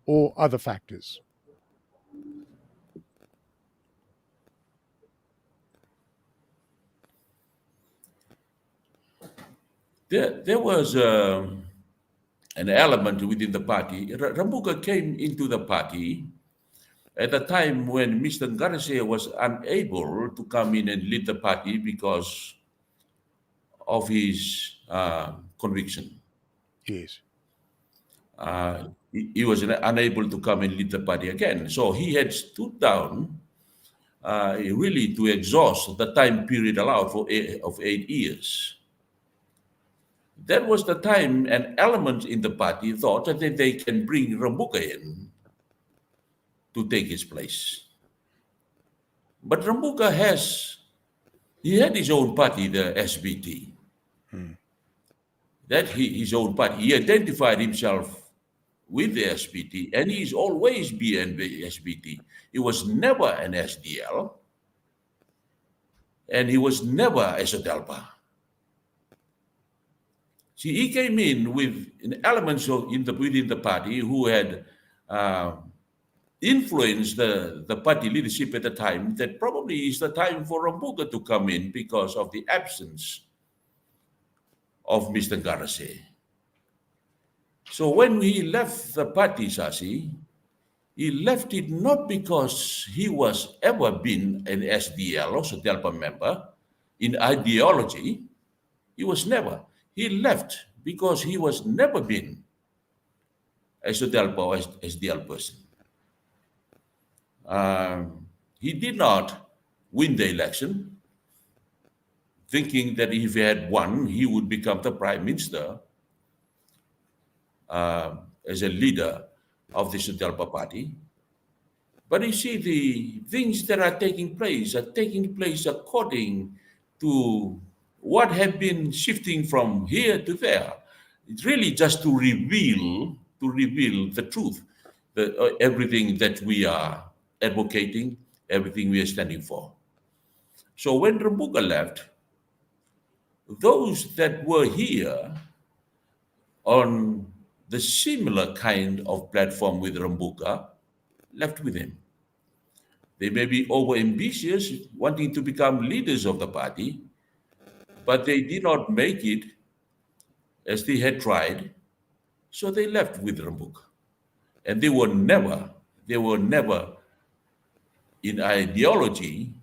or other factors? There was an element within the party. Rambuka came into the party at a time when Mr. Garcia was unable to come in and lead the party because of his conviction. Yes. He was unable to come and lead the party again. So he had stood down really to exhaust the time period allowed of 8 years. That was the time an element in the party thought that they can bring Rambuka in to take his place. But Rambuka he had his own party, the SBT. His own party. He identified himself with the SBT, and he's always been the SBT. He was never an SDL, and he was never a Sodelpa. See, he came in with elements within the party who had influenced the party leadership at the time that probably is the time for Rambuka to come in because of the absence of Mr. Garase. So when he left the party, Sasi, he left it not because he was ever been an SDL or Sodelpa member in ideology. He was never. He left because he was never been a Sodelpa or SDL person. He did not win the election, thinking that if he had won, he would become the prime minister as a leader of the Sodelpa party. But you see, the things that are taking place according to what have been shifting from here to there. It's really just to reveal the truth, everything that we are advocating, everything we are standing for. So when Rambuka left, those that were here on the similar kind of platform with Rambuka left with him. They may be over-ambitious, wanting to become leaders of the party, but they did not make it as they had tried, so they left with Rambuka. And they were never in ideology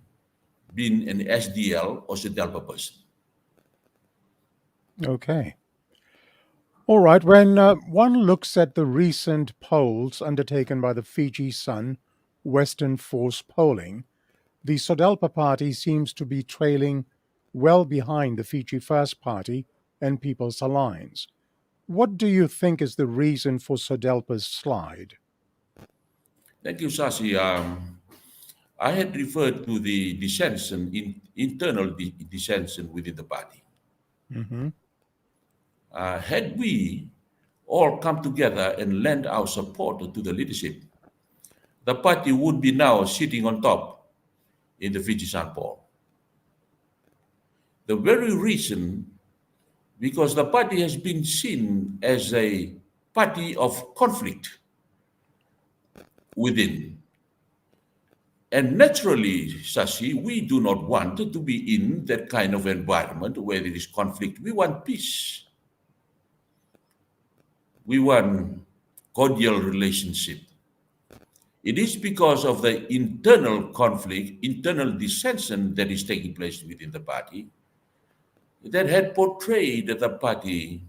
being an SDL or Sodelpa person. Okay. All right. When one looks at the recent polls undertaken by the Fiji Sun Western Force polling, the Sodelpa party seems to be trailing well behind the Fiji First party and People's Alliance. What do you think is the reason for Sodelpa's slide? Thank you, Sasi. I had referred to the dissension, internal dissension within the party. Mm-hmm. Had we all come together and lend our support to the leadership, the party would be now sitting on top in the Fiji Sun poll. The very reason because the party has been seen as a party of conflict within. And naturally, Shashi, we do not want to be in that kind of environment where there is conflict. We want peace. We want cordial relationship. It is because of the internal conflict, internal dissension that is taking place within the party that had portrayed the party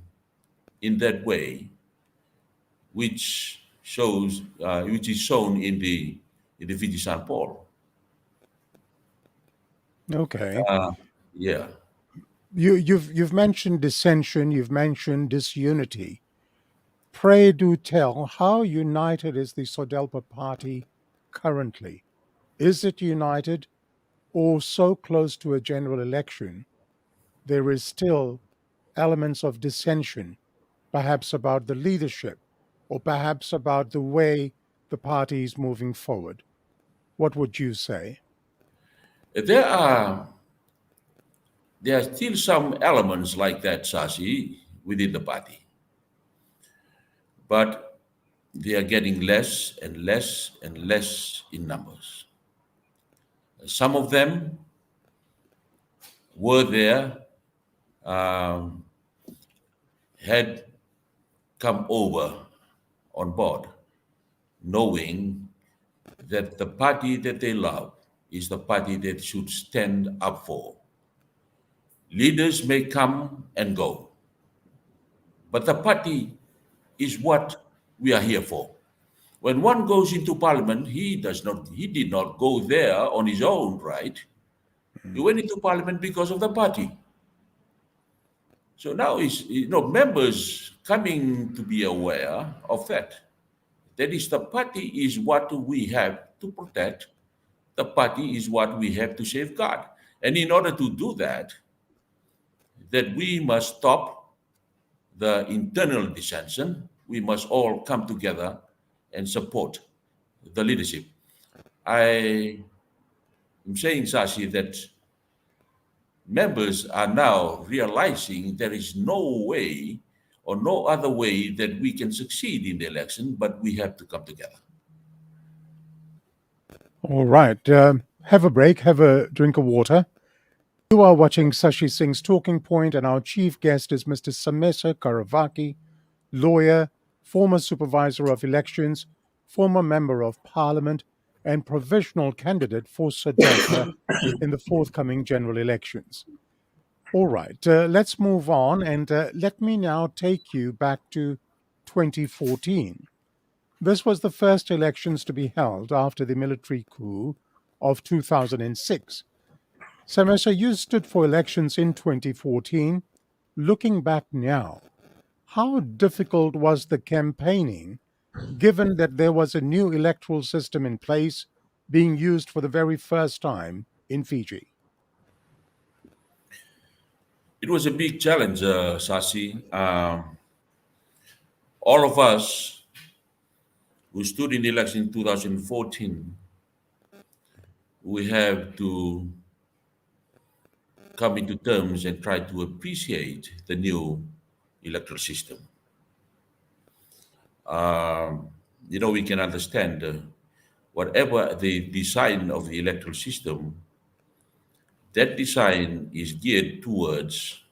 in that way, which is shown in the Fiji Sun poll. Okay. Yeah. You've mentioned dissension, you've mentioned disunity. Pray do tell, how united is the Sodelpa party currently? Is it united, or so close to a general election there is still elements of dissension, perhaps about the leadership, or perhaps about the way the party is moving forward? What would you say? There are still some elements like that, Shashi, within the party. But they are getting less and less and less in numbers. Some of them were there, had come over on board, knowing that the party that they love is the party that should stand up for. Leaders may come and go, but the party is what we are here for. When one goes into parliament, he did not go there on his own, right? He went into parliament because of the party. So now members coming to be aware of that. That is, the party is what we have to protect. The party is what we have to safeguard. And in order to do that we must stop the internal dissension. We must all come together and support the leadership. I am saying, Shashi, that members are now realizing there is no way or no other way that we can succeed in the election, but we have to come together. All right. Have a break, have a drink of water. You are watching Sashi Singh's Talking Point, and our chief guest is Mr. Semesa Karavaki, lawyer, former supervisor of elections, former member of parliament, and provisional candidate for Sodelpa in the forthcoming general elections. All right, let's move on, and let me now take you back to 2014. This was the first elections to be held after the military coup of 2006. Semesa, you stood for elections in 2014. Looking back now, how difficult was the campaigning, given that there was a new electoral system in place being used for the very first time in Fiji? It was a big challenge, Sasi. All of us who stood in the election in 2014, we have to come into terms and try to appreciate the new electoral system. We can understand whatever the design of the electoral system, that design is geared towards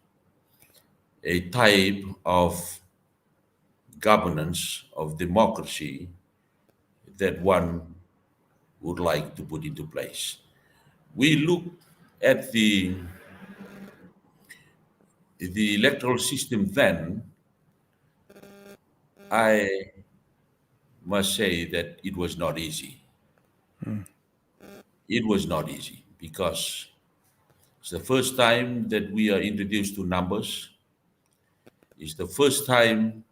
a type of governance, of democracy that one would like to put into place. We look at the electoral system then. I must say that it was not easy. It was not easy because it's the first time that we are introduced to numbers. It's the first time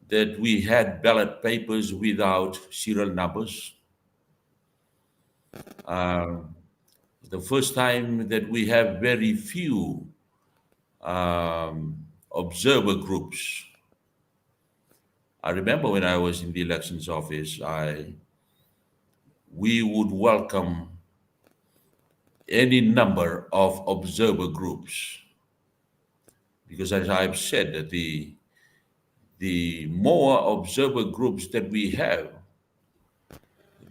that we had ballot papers without serial numbers. The first time that we have very few observer groups. I remember when I was in the elections office, we would welcome any number of observer groups because as I've said, that the more observer groups that we have,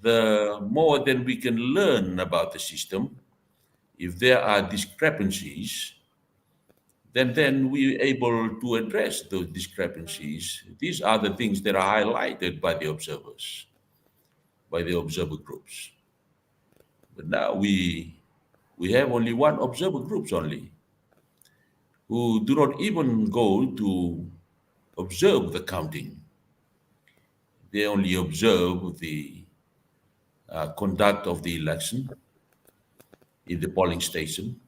the more then we can learn about the system. If there are discrepancies, then we're able to address those discrepancies. These are the things that are highlighted by the observers, by the observer groups. But now we have only one observer groups only, who do not even go to observe the counting. They only observe the conduct of the election in the polling station,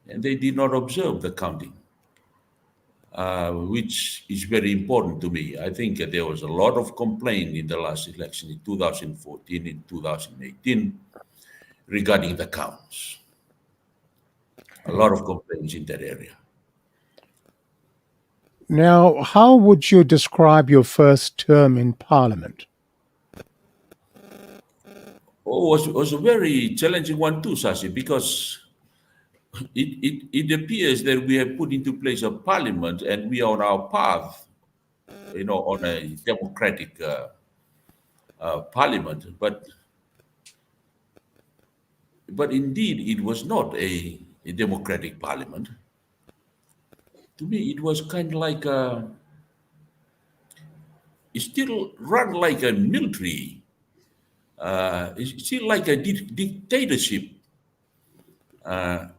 and they did not observe the counting, which is very important to me. I think there was a lot of complaint in the last election in 2014, in 2018, regarding the counts. A lot of complaints in that area. Now, how would you describe your first term in Parliament? Oh, was a very challenging one too, Sasi, because it appears that we have put into place a parliament and we are on our path, on a democratic parliament. But indeed, it was not a democratic parliament. To me, it was kind of like it still run like a military. It's still like a dictatorship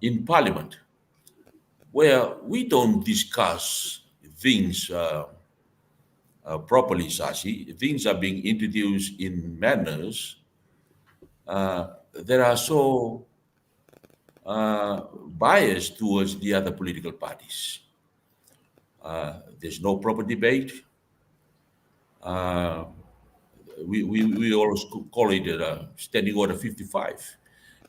in parliament, where we don't discuss things properly, Sashi. Things are being introduced in manners that are so biased towards the other political parties. There's no proper debate. We always call it Standing Order 55.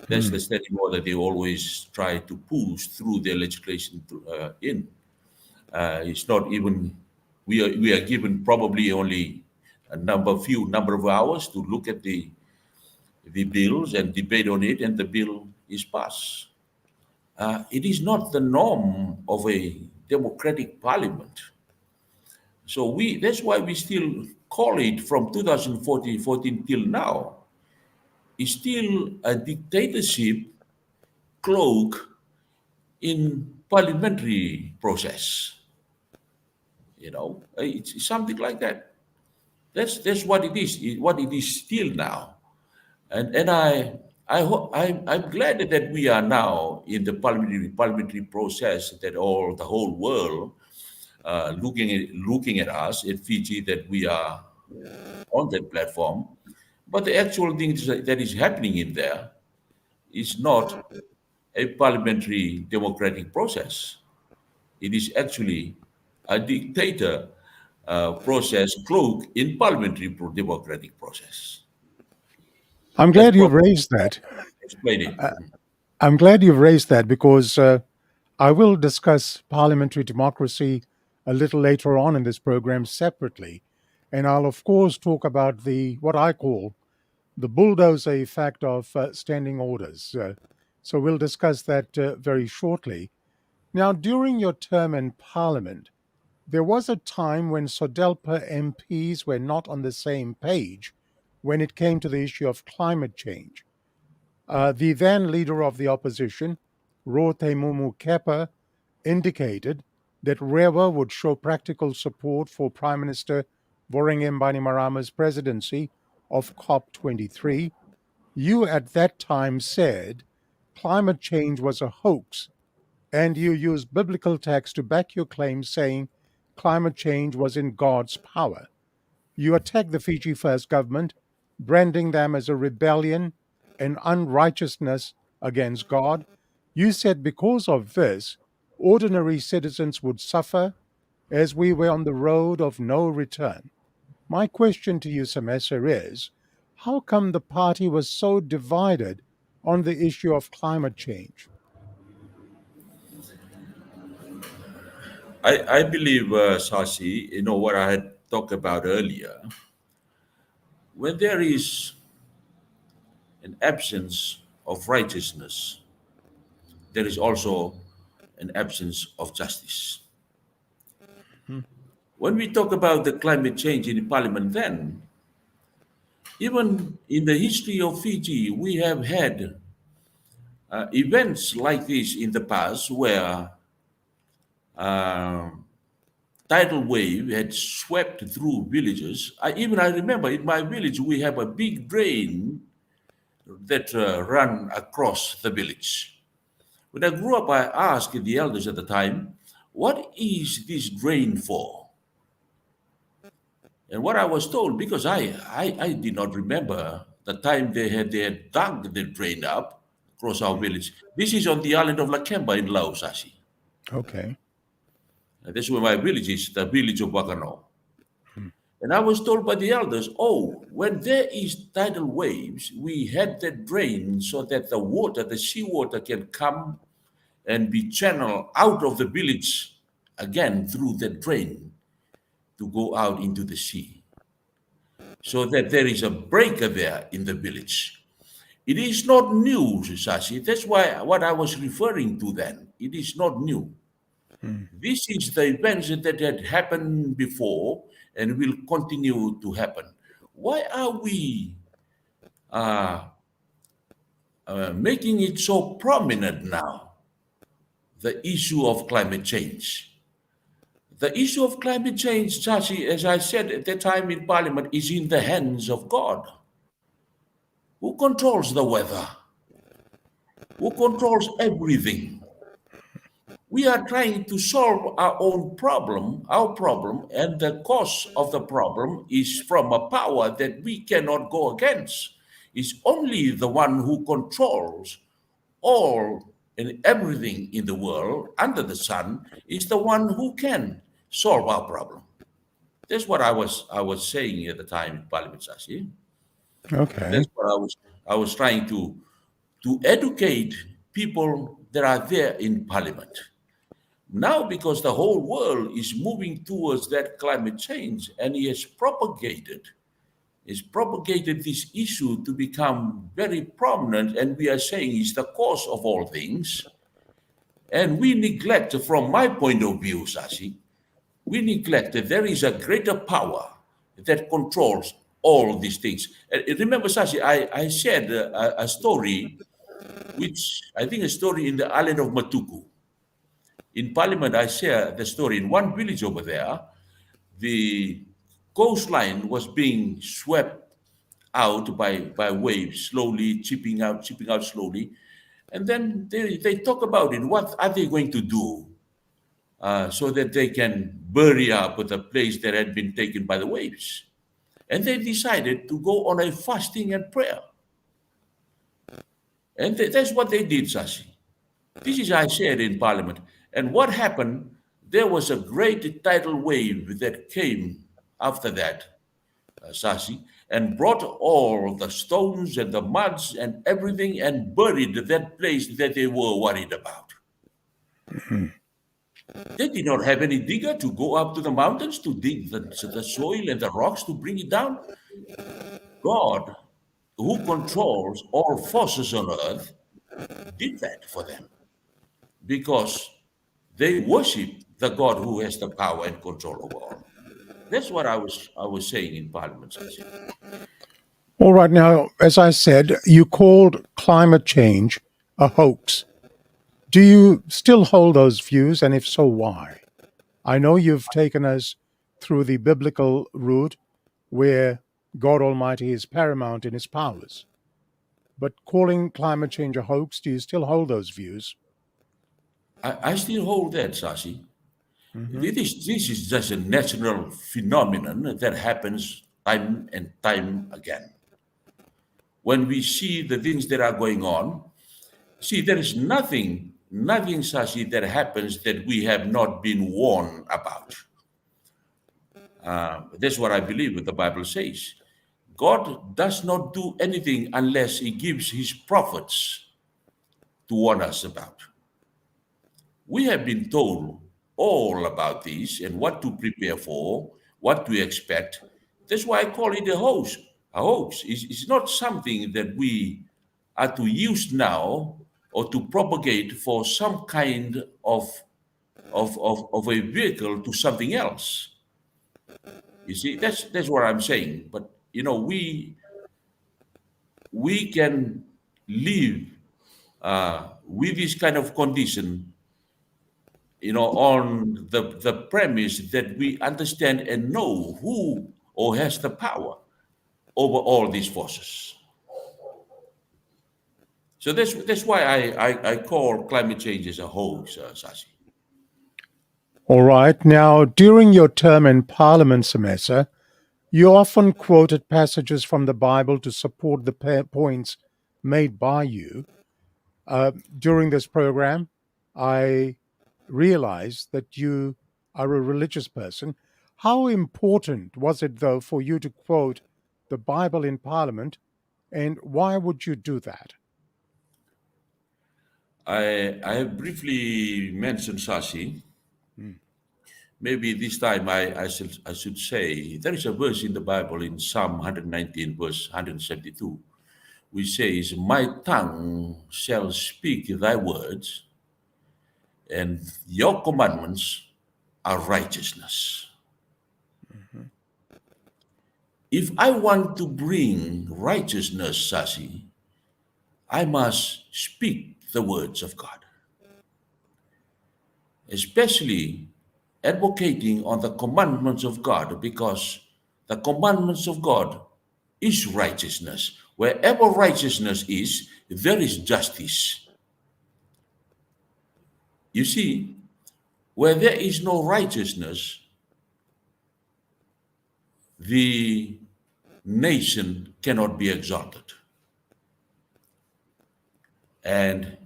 That's the standing order they always try to push through their legislation in. It's not even, we are given probably only few number of hours to look at the bills and debate on it, and the bill is passed. It is not the norm of a democratic parliament. So that's why we still call it from 2014 till now. It's still a dictatorship cloak in parliamentary process. It's something like that. That's what it is. What it is still now, and I'm glad that we are now in the parliamentary process, that the whole world looking at us at Fiji, that we are on that platform. But the actual thing that is happening in there is not a parliamentary democratic process. It is actually a dictator process cloaked in parliamentary democratic process. I'm That's glad you've probably raised that. explain it. I'm glad you've raised that because I will discuss parliamentary democracy a little later on in this program separately. And I'll, of course, talk about what I call the bulldozer effect of standing orders. So we'll discuss that very shortly. Now, during your term in Parliament, there was a time when Sodelpa MPs were not on the same page when it came to the issue of climate change. The then leader of the opposition, Mumu Kepa, indicated that Rewa would show practical support for Prime Minister Voreqe Bainimarama's presidency of COP23. You at that time said climate change was a hoax, and you used biblical text to back your claim, saying climate change was in God's power. You attacked the Fiji First government, branding them as a rebellion and unrighteousness against God. You said because of this, ordinary citizens would suffer as we were on the road of no return. My question to you, Semesa, is how come the party was so divided on the issue of climate change? I believe, Sasi, what I had talked about earlier, when there is an absence of righteousness, there is also and absence of justice. When we talk about the climate change in the Parliament, then, even in the history of Fiji, we have had events like this in the past where uh, tidal wave had swept through villages. I remember in my village we have a big drain that run across the village. When I grew up, I asked the elders at the time, "What is this drain for?" And what I was told, because I did not remember the time they had dug the drain up across our village. This is on the island of Lakemba in Laos, Sashi. Okay. And that's where my village is, the village of Wakano. And I was told by the elders, oh, when there is tidal waves, we had that drain so that the water, the seawater can come and be channeled out of the village again through the drain to go out into the sea. So that there is a breaker there in the village. It is not new, Sashi. That's why what I was referring to then. It is not new. This is the events that had happened before and will continue to happen. Why are we making it so prominent now, the issue of climate change? The issue of climate change, Sashi, as I said at the time in Parliament, is in the hands of God. Who controls the weather? Who controls everything? We are trying to solve our own problem, and the cause of the problem is from a power that we cannot go against. It's only the one who controls all and everything in the world under the sun is the one who can solve our problem. That's what I was saying at the time in Parliament, Sashi. Okay. That's what I was trying to educate people that are there in Parliament. Now, because the whole world is moving towards that climate change, and he has propagated this issue to become very prominent, and we are saying it's the cause of all things. And we neglect, from my point of view, Sashi, we neglect that there is a greater power that controls all these things. Remember, Sashi, I shared a story, which I think a story in the island of Matuku. In Parliament, I share the story. In one village over there, the coastline was being swept out by waves, slowly chipping out slowly. And then they talk about it. What are they going to do so that they can bury up the place that had been taken by the waves? And they decided to go on a fasting and prayer. And that's what they did, Sashi. This is I shared in Parliament. And what happened, there was a great tidal wave that came after that, Sashi, and brought all the stones and the muds and everything and buried that place that they were worried about. They did not have any digger to go up to the mountains to dig the soil and the rocks to bring it down. God, who controls all forces on earth, did that for them because they worship the God who has the power and control over all. That's what I was saying in Parliament. All right. Now, as I said, you called climate change a hoax. Do you still hold those views? And if so, why? I know you've taken us through the biblical route where God Almighty is paramount in his powers. But calling climate change a hoax, do you still hold those views? I still hold that, Sashi. This is just a natural phenomenon that happens time and time again. When we see the things that are going on, see, there is nothing, Sashi, that happens that we have not been warned about. That's what I believe what the Bible says. God does not do anything unless he gives his prophets to warn us about. We have been told all about this and what to prepare for, what to expect. That's why I call it a hoax. A hoax is not something that we are to use now or to propagate for some kind of a vehicle to something else. You see, that's what I'm saying. But we can live with this kind of condition, on the premise that we understand and know who or has the power over all these forces. So that's why I call climate change as a hoax, Sasi. All right. Now, during your term in Parliament, Semesa, you often quoted passages from the Bible to support the points made by you. During this program, I realized that you are a religious person. How important was it, though, for you to quote the Bible in Parliament, and why would you do that? I have briefly mentioned Sasi. Mm. Maybe this time I should say there is a verse in the Bible in Psalm 119, verse 172, which says, "My tongue shall speak thy words, and your commandments are righteousness." Mhm. If I want to bring righteousness, Sasi, I must speak the words of God, especially advocating on the commandments of God, because the commandments of God is righteousness. Wherever righteousness is, there is justice. You see, where there is no righteousness, the nation cannot be exalted. And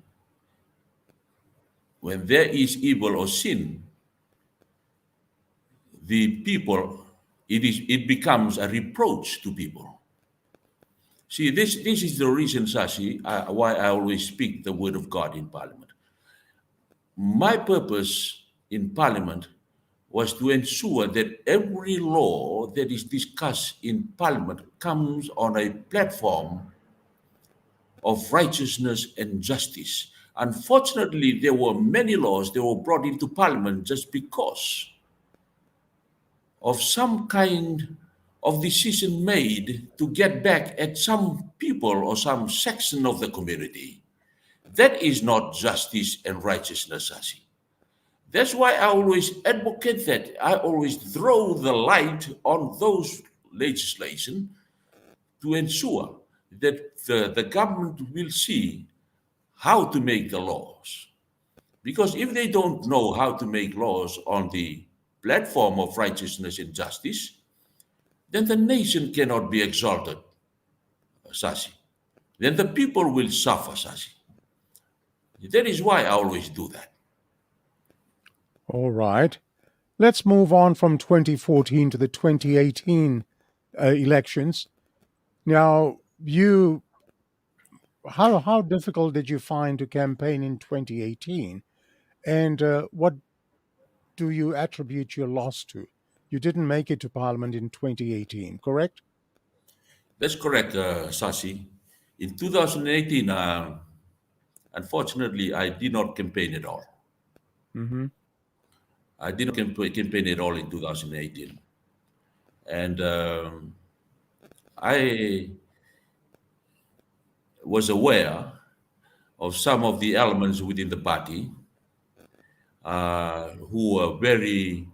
when there is evil or sin, the people, it becomes a reproach to people. See, this is the reason, Sasi, why I always speak the word of God in Parliament. My purpose in Parliament was to ensure that every law that is discussed in Parliament comes on a platform of righteousness and justice. Unfortunately, there were many laws that were brought into Parliament just because of some kind of decision made to get back at some people or some section of the community. That is not justice and righteousness, Sasi. That's why I always advocate that. I always throw the light on those legislation to ensure that the government will see how to make the laws. Because if they don't know how to make laws on the platform of righteousness and justice, then the nation cannot be exalted, Sasi. Then the people will suffer, Sasi. That is why I always do that. All right. Let's move on from 2014 to the 2018 elections. Now, how difficult did you find to campaign in 2018, and what do you attribute your loss to? You didn't make it to Parliament in 2018, correct? That's correct, Sasi. In 2018, unfortunately, I did not campaign at all. Mm-hmm. I did not campaign at all in 2018. And I was aware of some of the elements within the party who were very,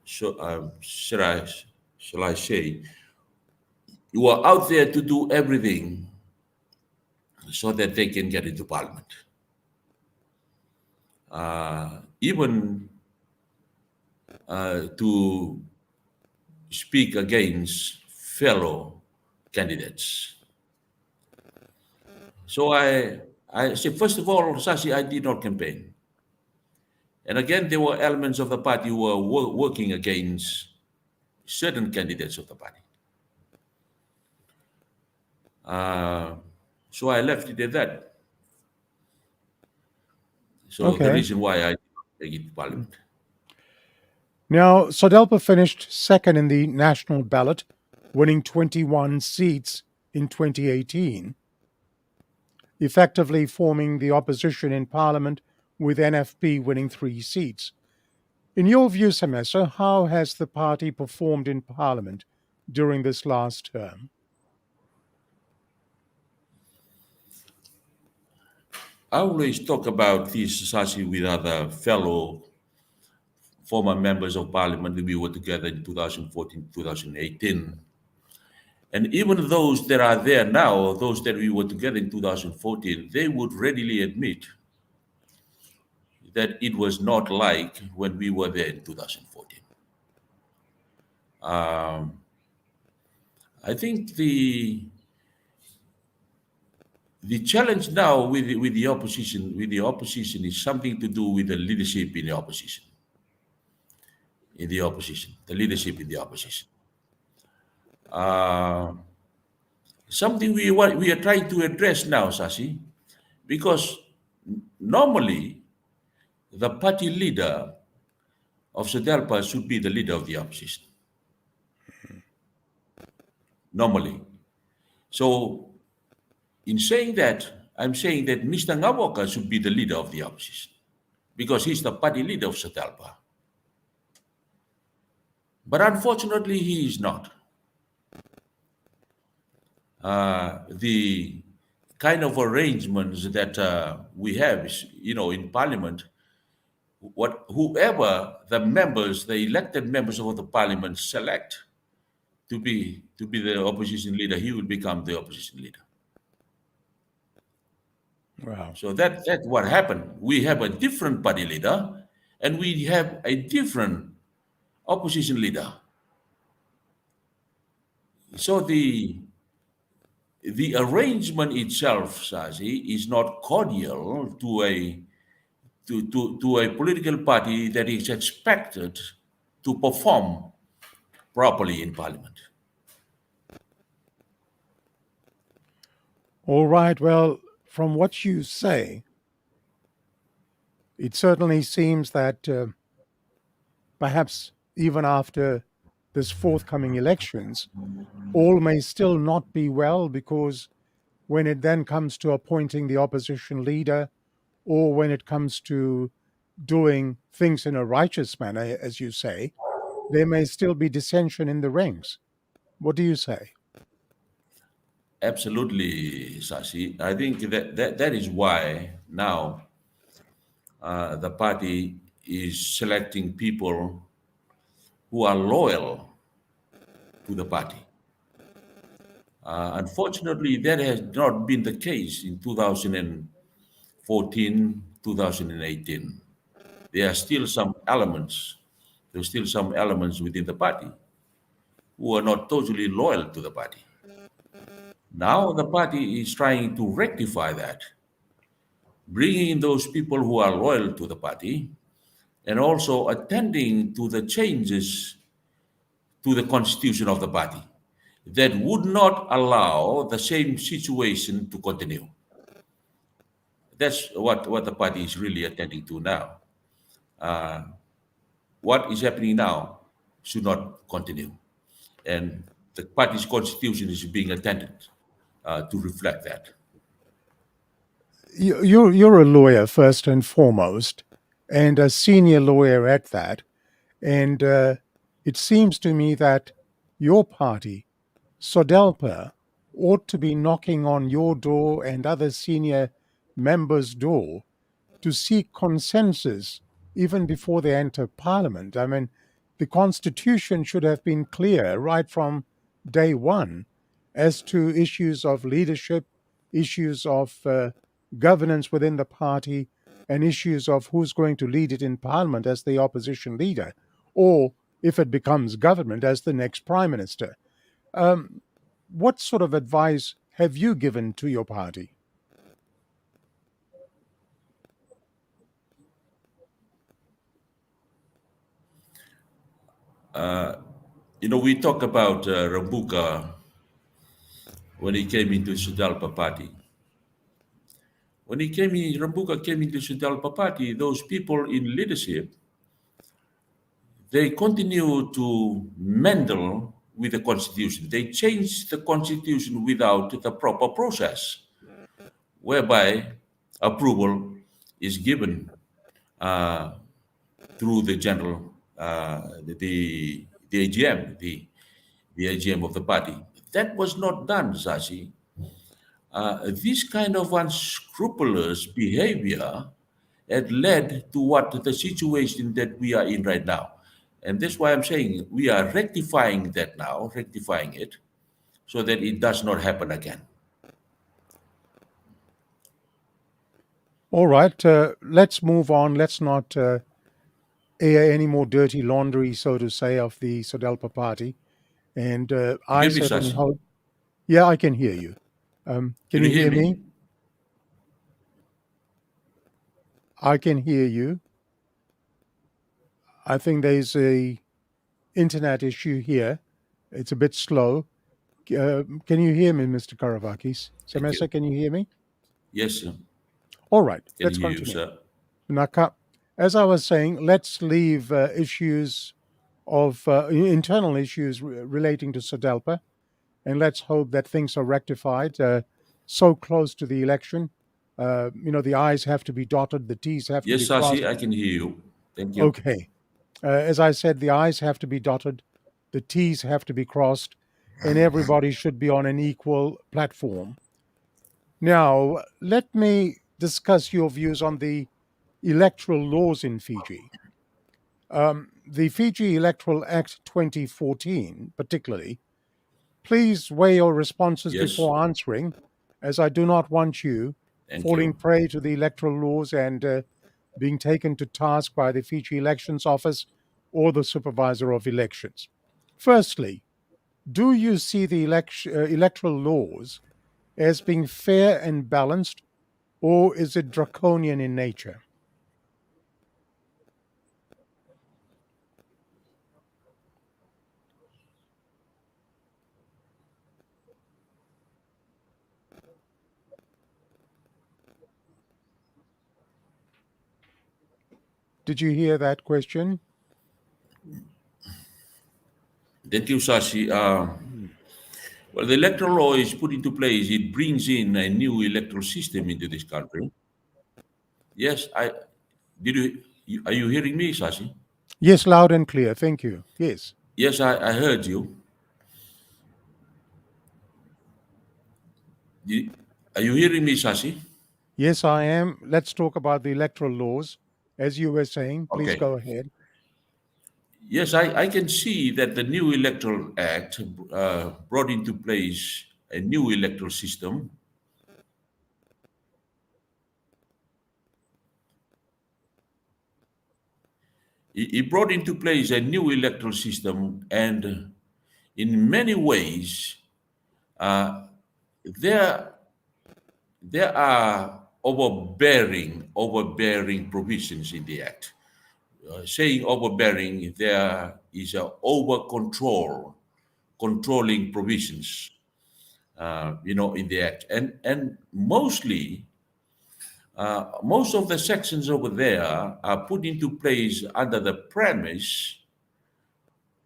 shall I say, who are out there to do everything so that they can get into Parliament. Even to speak against fellow candidates. So I say, first of all, Sasi, I did not campaign. And again, there were elements of the party who were working against certain candidates of the party. So I left it at that. So the Okay. reason why I did not make it to Parliament. Now, Sodelpa finished second in the national ballot, winning 21 seats in 2018. effectively forming the opposition in Parliament, with NFP winning 3 seats. In your view, Semesa, how has the party performed in Parliament during this last term? I always talk about this, Sashi, with other fellow former members of Parliament. We were together in 2014, 2018. And even those that are there now, or those that we were together in 2014, they would readily admit that it was not like when we were there in 2014. I think the challenge now with the opposition is something to do with the leadership in the opposition. The leadership in the opposition. Something we are trying to address now, Sashi, because normally the party leader of Sodelpa should be the leader of the opposition. Normally. So in saying that, I'm saying that Mr. Ngawoka should be the leader of the opposition because he's the party leader of Sodelpa. But unfortunately, he is not. The kind of arrangements that we have, in Parliament, whoever the elected members of the Parliament select to be the opposition leader, he will become the opposition leader. Wow. So that's what happened. We have a different party leader, and we have a different opposition leader. So the arrangement itself, Sashi, is not cordial to a political party that is expected to perform properly in Parliament. All right. Well, from what you say, it certainly seems that perhaps even after this forthcoming elections, all may still not be well, because when it then comes to appointing the opposition leader, or when it comes to doing things in a righteous manner, as you say, there may still be dissension in the ranks. What do you say? Absolutely, Sashi. I think that is why now the party is selecting people who are loyal to the party. Unfortunately, that has not been the case in 2014, 2018. There are still some elements. There's still some elements within the party who are not totally loyal to the party. Now the party is trying to rectify that, bringing in those people who are loyal to the party, and also attending to the changes to the constitution of the party that would not allow the same situation to continue. That's what the party is really attending to now. What is happening now should not continue. And the party's constitution is being attended to reflect that. You're a lawyer first and foremost, and a senior lawyer at that. And it seems to me that your party, Sodelpa, ought to be knocking on your door and other senior members' door to seek consensus even before they enter Parliament. I mean, the Constitution should have been clear right from day one as to issues of leadership, issues of governance within the party, and issues of who's going to lead it in Parliament as the opposition leader, or if it becomes government, as the next Prime Minister. What sort of advice have you given to your party? We talk about Rambuka when he came into Sodelpa party. When Rambuka came into Sodelpa party, those people in leadership, they continue to meddle with the constitution. They changed the constitution without the proper process. whereby approval is given through the general, the AGM, the AGM of the party. That was not done, Sashi. This kind of unscrupulous behavior had led to what the situation that we are in right now. And that's why I'm saying we are rectifying that now, rectifying it, so that it does not happen again. All right, let's move on. Let's not air any more dirty laundry, so to say, of the Sodelpa party. And I Hear me, certainly Sashi? hope. Yeah, I can hear you. Can you hear me? I can hear you. I think there's a internet issue here. It's a bit slow. Can you hear me, Mr. Karavaki? Semesa, can you hear me? Yes, sir. All right, Can let's hear you, continue. sir. Naka, as I was saying, let's leave issues of internal issues relating to Sodelpa, and let's hope that things are rectified so close to the election. The I's have to be dotted, the T's have to Yes, be crossed. Sashi, I can hear you. Thank you. Okay. As I said, the I's have to be dotted, the T's have to be crossed, and everybody should be on an equal platform. Now, let me discuss your views on the electoral laws in Fiji. The Fiji Electoral Act 2014, particularly, please weigh your responses Yes. before answering, as I do not want you Thank falling you. prey to the electoral laws and being taken to task by the Fiji Elections Office or the Supervisor of Elections. Firstly, do you see the electoral laws as being fair and balanced, or is it draconian in nature? Did you hear that question? Thank you, Sashi. Well, the electoral law is put into place. It brings in a new electoral system into this country. Yes, are you hearing me, Sashi? Yes, loud and clear. Thank you. Yes. Yes, I heard you. Are you hearing me, Sashi? Yes, I am. Let's talk about the electoral laws. As you were saying, please Okay. go ahead. Yes, I can see that the new Electoral Act brought into place a new electoral system. It brought into place a new electoral system, and in many ways, there are overbearing provisions in the Act. Saying overbearing, there is a controlling provisions, in the Act, and mostly. Most of the sections over there are put into place under the premise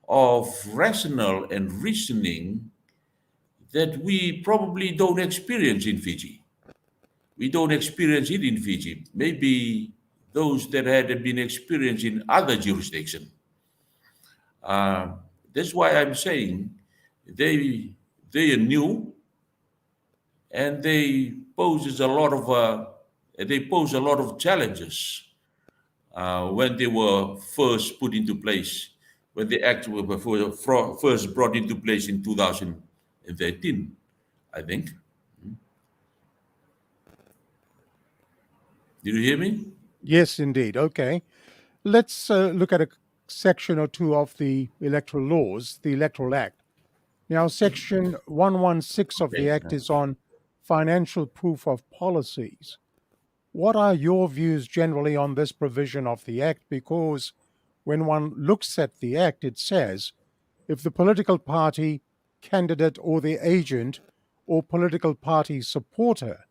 of rational and reasoning that we probably don't experience in Fiji. We don't experience it in Fiji. Maybe those that had been experienced in other jurisdictions. That's why I'm saying they are new and they pose a lot of challenges when they were first put into place, when the act were first brought into place in 2013, I think. Did you hear me? Yes, indeed. Okay. Let's look at a section or two of the electoral laws, the Electoral Act. Now, Section 116 of the Okay. Act is on financial proof of policies. What are your views generally on this provision of the Act? Because when one looks at the Act, it says if the political party, candidate, or the agent or political party supporter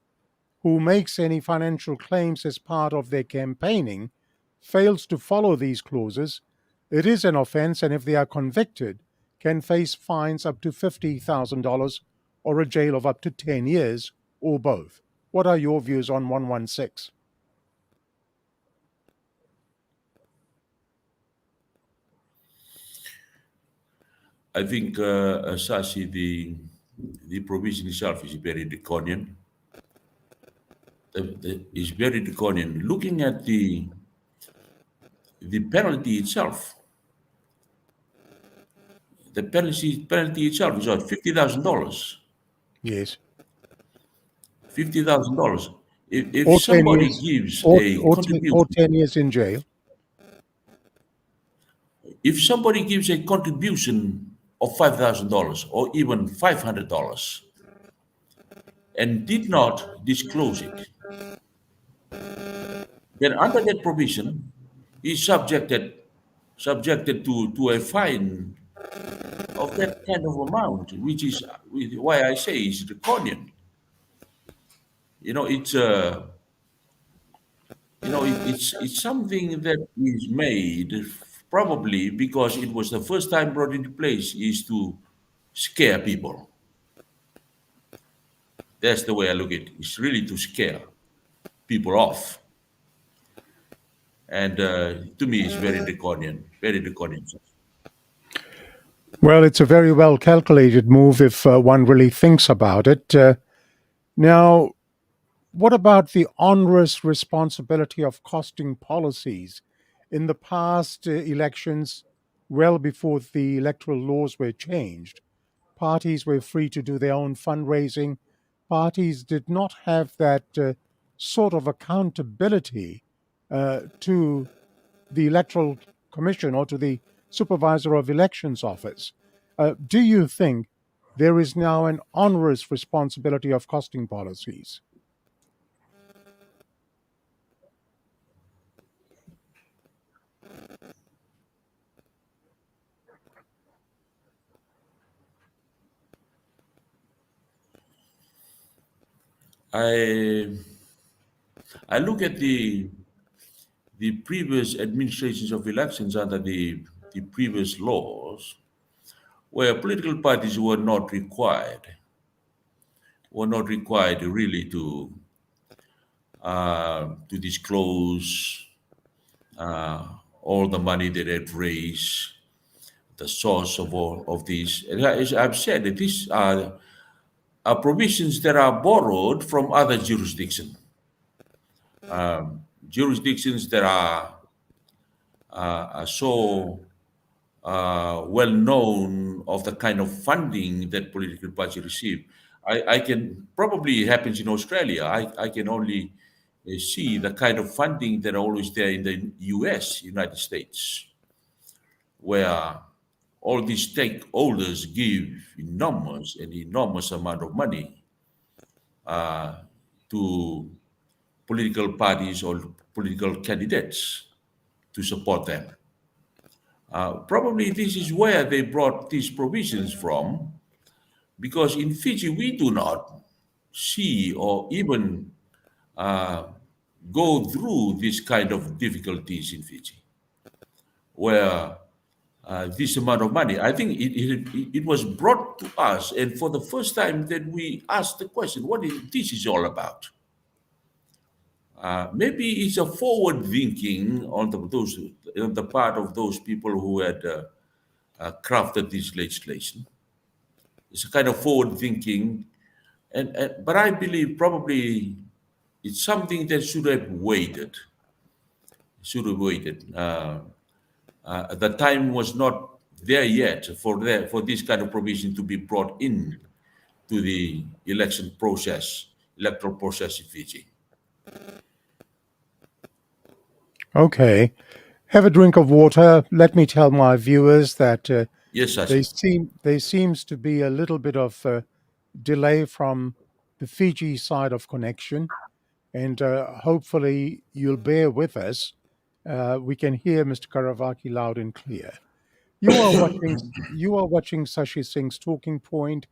who makes any financial claims as part of their campaigning fails to follow these clauses, it is an offense, and if they are convicted, can face fines up to $50,000 or a jail of up to 10 years, or both. What are your views on 116? I think, Sashi, the provision itself is very draconian. Is very draconian. Looking at the penalty itself, the penalty itself is what, $50,000. Yes. $50,000. If Or 10 somebody years, gives or, a or, or contribution, 10 years in jail. if somebody gives a contribution of $5,000 or even $500 and did not disclose it, then under that provision, is subjected to a fine of that kind of amount, which is why I say it's draconian. You know, it's something that is made probably because it was the first time brought into place is to scare people. That's the way I look at it. It's really to scare people off. And to me, it's very draconian, very draconian. Well, it's a very well calculated move if one really thinks about it. Now, what about the onerous responsibility of costing policies? In the past elections, well before the electoral laws were changed, parties were free to do their own fundraising. Parties did not have that sort of accountability to the Electoral Commission or to the Supervisor of Elections office. Do you think there is now an onerous responsibility of costing policies? I look at the previous administrations of elections under the previous laws, where political parties were not required really to disclose all the money that they'd raised, the source of all of these. And as I've said, that these are provisions that are borrowed from other jurisdictions. Jurisdictions that are so well known of the kind of funding that political parties receive. I can probably happens in Australia. I can only see the kind of funding that are always there in the US, United States, where all these stakeholders give enormous amount of money to political parties or political candidates to support them. Probably this is where they brought these provisions from, because in Fiji we do not see or even go through this kind of difficulties in Fiji, where this amount of money, I think it was brought to us, and for the first time that we asked the question, what is this is all about? Maybe it's a forward thinking on the part of those people who had crafted this legislation. It's a kind of forward thinking, but I believe probably it's something that should have waited. Should have waited. The time was not there yet for this kind of provision to be brought in to the electoral process in Fiji. Okay. Have a drink of water. Let me tell my viewers that Yes, Sashi. there seems to be a little bit of delay from the Fiji side of connection, and hopefully you'll bear with us. We can hear Mr. Karavaki loud and clear. You are watching Sashi Singh's Talking Point,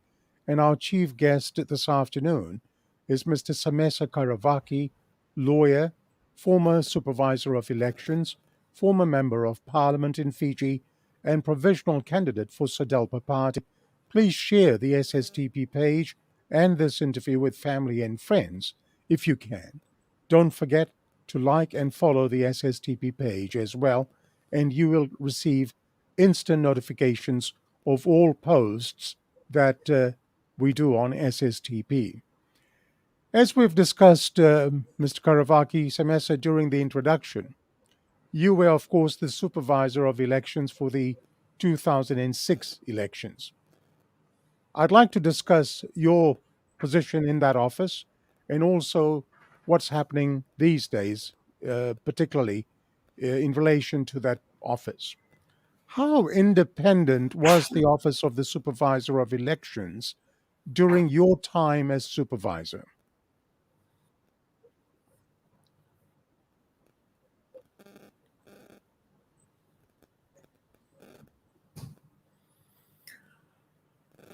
and our chief guest this afternoon is Mr. Semesa Karavaki, lawyer, former supervisor of elections, former member of parliament in Fiji, and provisional candidate for Sodelpa Party. Please share the SSTP page and this interview with family and friends if you can. Don't forget to like and follow the SSTP page as well, and you will receive instant notifications of all posts that we do on SSTP. As we've discussed, Mr. Karavaki, Semesa, during the introduction, you were, of course, the supervisor of elections for the 2006 elections. I'd like to discuss your position in that office and also what's happening these days, particularly in relation to that office. How independent was the office of the supervisor of elections during your time as supervisor?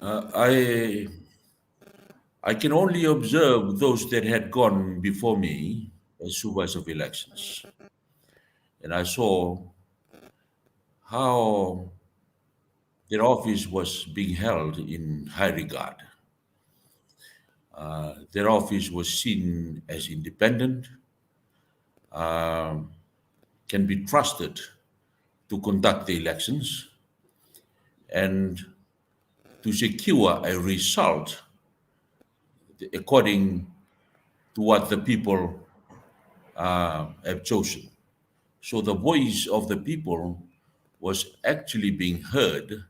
I can only observe those that had gone before me as supervisor of elections, and I saw how their office was being held in high regard. Their office was seen as independent, can be trusted to conduct the elections, and to secure a result according to what the people have chosen. So the voice of the people was actually being heard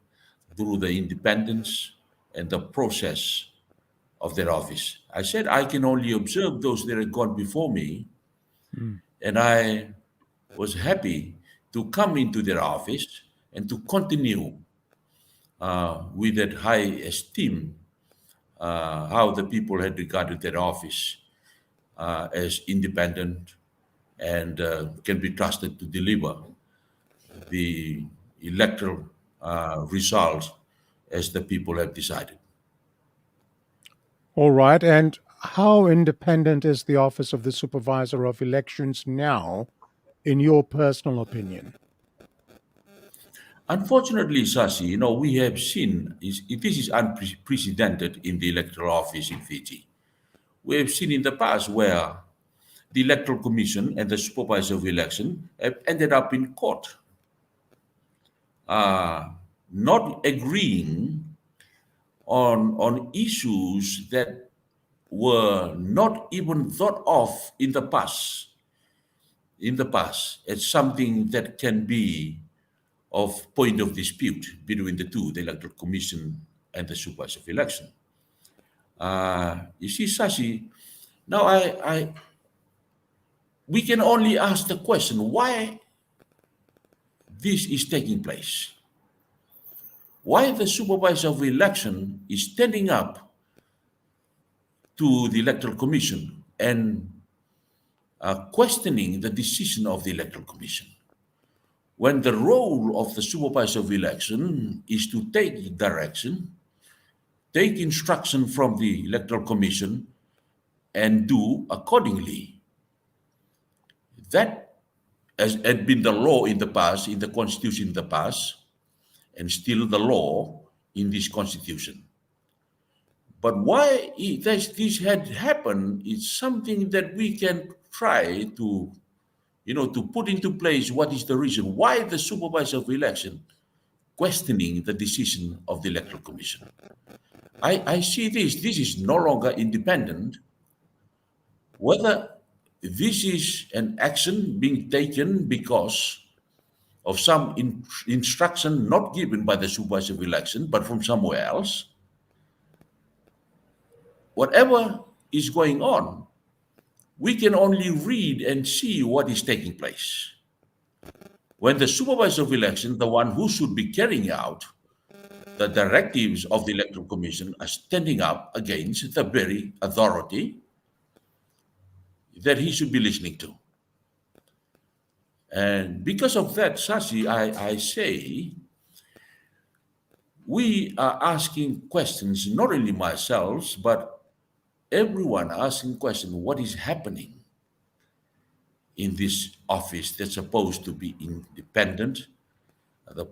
through the independence and the process of their office. I said I can only observe those that had gone before me, and I was happy to come into their office and to continue with that high esteem, how the people had regarded their office as independent and can be trusted to deliver the electoral result as the people have decided. All right. And how independent is the office of the supervisor of elections now, in your personal opinion? Unfortunately, Sasi, we have seen this is unprecedented in the electoral office in Fiji. We have seen in the past where the Electoral Commission and the Supervisor of Election have ended up in court, not agreeing on issues that were not even thought of in the past. As something that can be of point of dispute between the two, the Electoral Commission and the Supervisor of Election. You see, Sashi, now we can only ask the question why this is taking place. Why the Supervisor of Election is standing up to the Electoral Commission and questioning the decision of the Electoral Commission, when the role of the Supervisor of Election is to take direction, take instruction from the Electoral Commission, and do accordingly. That had been the law in the past, in the Constitution in the past, and still the law in this Constitution. But why this had happened is something that we can try to put into place. What is the reason why the Supervisor of Election questioning the decision of the Electoral Commission? I see this is no longer independent. Whether this is an action being taken because of some instruction not given by the Supervisor of Election, but from somewhere else, whatever is going on, we can only read and see what is taking place. When the Supervisor of Election, the one who should be carrying out the directives of the Electoral Commission, are standing up against the very authority that he should be listening to. And because of that, Sasi, I say, we are asking questions, not only myself, but everyone asking questions, what is happening in this office that's supposed to be independent, the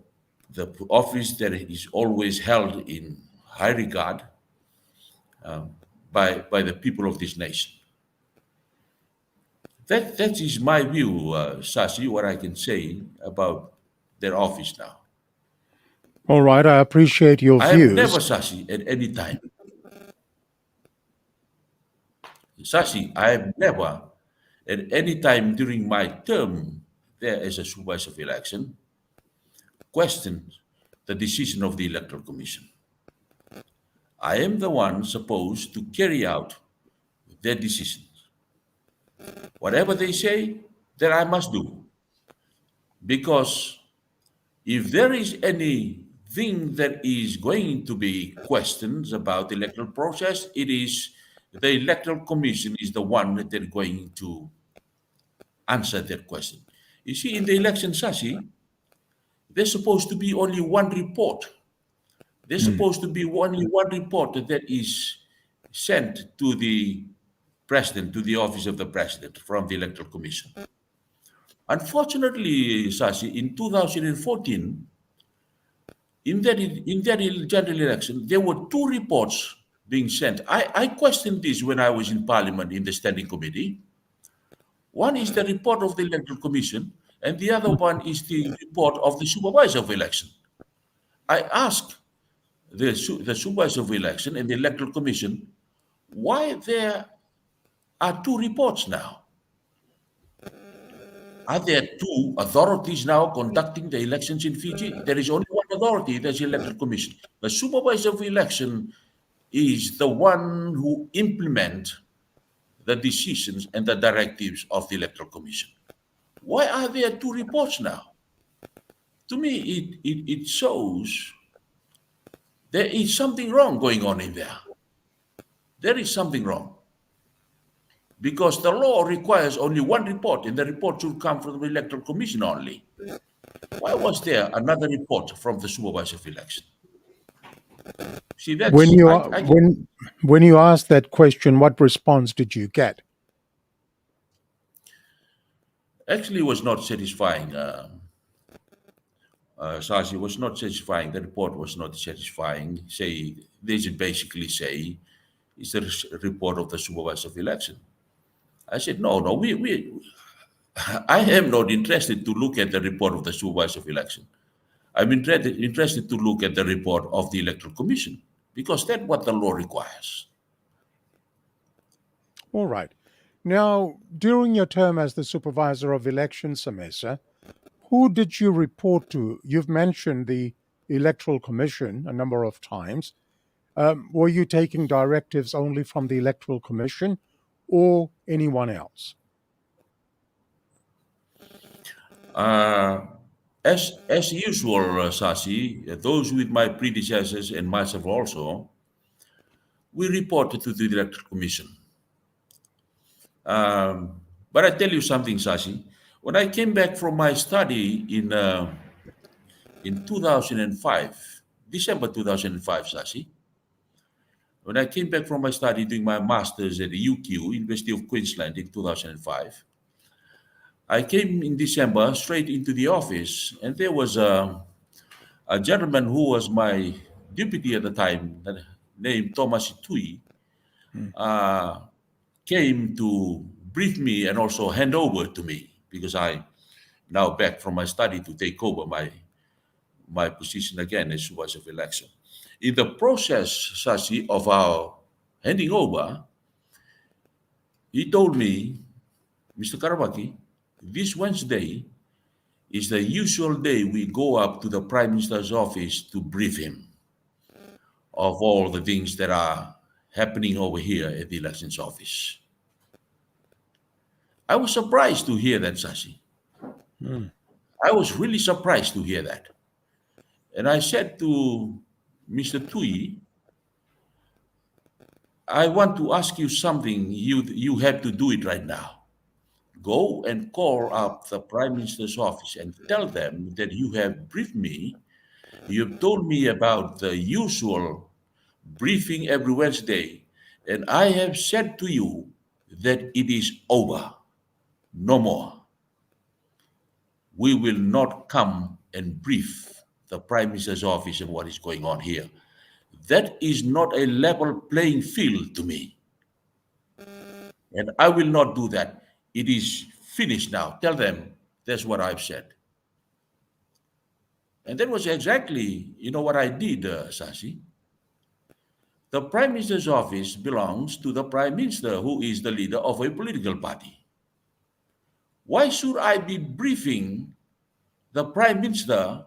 office that is always held in high regard by the people of this nation. That is my view, Sasi, what I can say about their office now. All right, I appreciate your I have views. never, Sasi, at any time. Sasi, I have never, at any time during my term there as a supervisor of election, questioned the decision of the Electoral Commission. I am the one supposed to carry out their decisions. Whatever they say, that I must do. Because if there is anything that is going to be questions about the electoral process, it is the Electoral Commission is the one that they're going to answer that question. You see, in the election, Sasi, there's supposed to be only one report. There's supposed to be only one report that is sent to the president, to the office of the president from the Electoral Commission. Unfortunately, Sasi, in 2014, in that general election, there were two reports being sent. I questioned this when I was in Parliament in the Standing Committee. One is the report of the Electoral Commission, and the other one is the report of the Supervisor of Election. I asked the Supervisor of Election and the Electoral Commission why there are two reports now. Are there two authorities now conducting the elections in Fiji? There is only one authority, that's the Electoral Commission. The Supervisor of Election is the one who implements the decisions and the directives of the Electoral Commission. Why are there two reports now? To me, it shows there is something wrong going on in there. There is something wrong. Because the law requires only one report, and the report should come from the Electoral Commission only. Why was there another report from the Supervisor of Election? See, that's When you asked that question, what response did you get? actually was not satisfying. Sasi was not satisfying. The report was not satisfying. They should basically say, it's a report of the Supervisor of Election. I said, no, I am not interested to look at the report of the Supervisor of Election. I'm interested to look at the report of the Electoral Commission, because that's what the law requires. All right. Now, during your term as the Supervisor of Elections, Semesa, who did you report to? You've mentioned the Electoral Commission a number of times. Were you taking directives only from the Electoral Commission or anyone else? As usual, Sasi, those with my predecessors and myself also, we reported to the Electoral Commission. But I tell you something, Sasi. When I came back from my study in 2005, December 2005, Sasi, when I came back from my study doing my master's at the UQ, University of Queensland in 2005, I came in December straight into the office, and there was a gentleman who was my deputy at the time, named Thomas Tui, came to brief me and also hand over to me, because I now back from my study to take over my position again as Supervisor of Election. In the process, Sasi, of our handing over, he told me, Mr. Karavaki, this Wednesday is the usual day we go up to the Prime Minister's office to brief him of all the things that are happening over here at the Elections Office. I was surprised to hear that, Sasi. I was really surprised to hear that. And I said to Mr. Tui, I want to ask you something. You have to do it right now. Go and call up the Prime Minister's office and tell them that you have briefed me. You've told me about the usual briefing every Wednesday, and I have said to you that it is over. No more. We will not come and brief the Prime Minister's office on what is going on here. That is not a level playing field to me. And I will not do that. it is finished now. Tell them that's what I've said. And that was exactly, what I did, Sasi. The Prime Minister's office belongs to the Prime Minister, who is the leader of a political party. Why should I be briefing the Prime Minister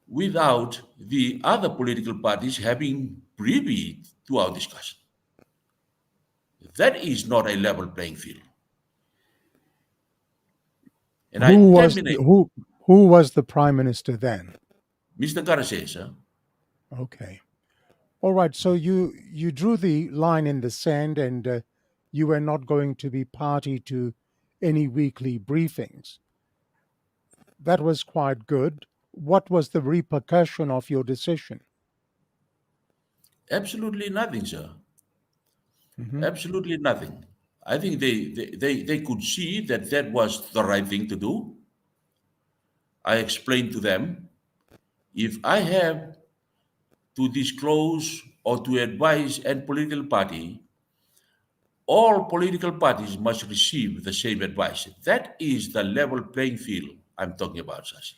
without the other political parties having privy to our discussion? That is not a level playing field. And I terminate, Who was the Prime Minister then? Mr. Karasesa. Okay. All right. So you drew the line in the sand, and you were not going to be party to any weekly briefings. That was quite good. What was the repercussion of your decision? Absolutely nothing, sir. Absolutely nothing. I think they could see that that was the right thing to do. I explained to them, if I have to disclose or to advise a political party, all political parties must receive the same advice. That is the level playing field I'm talking about, Sasi.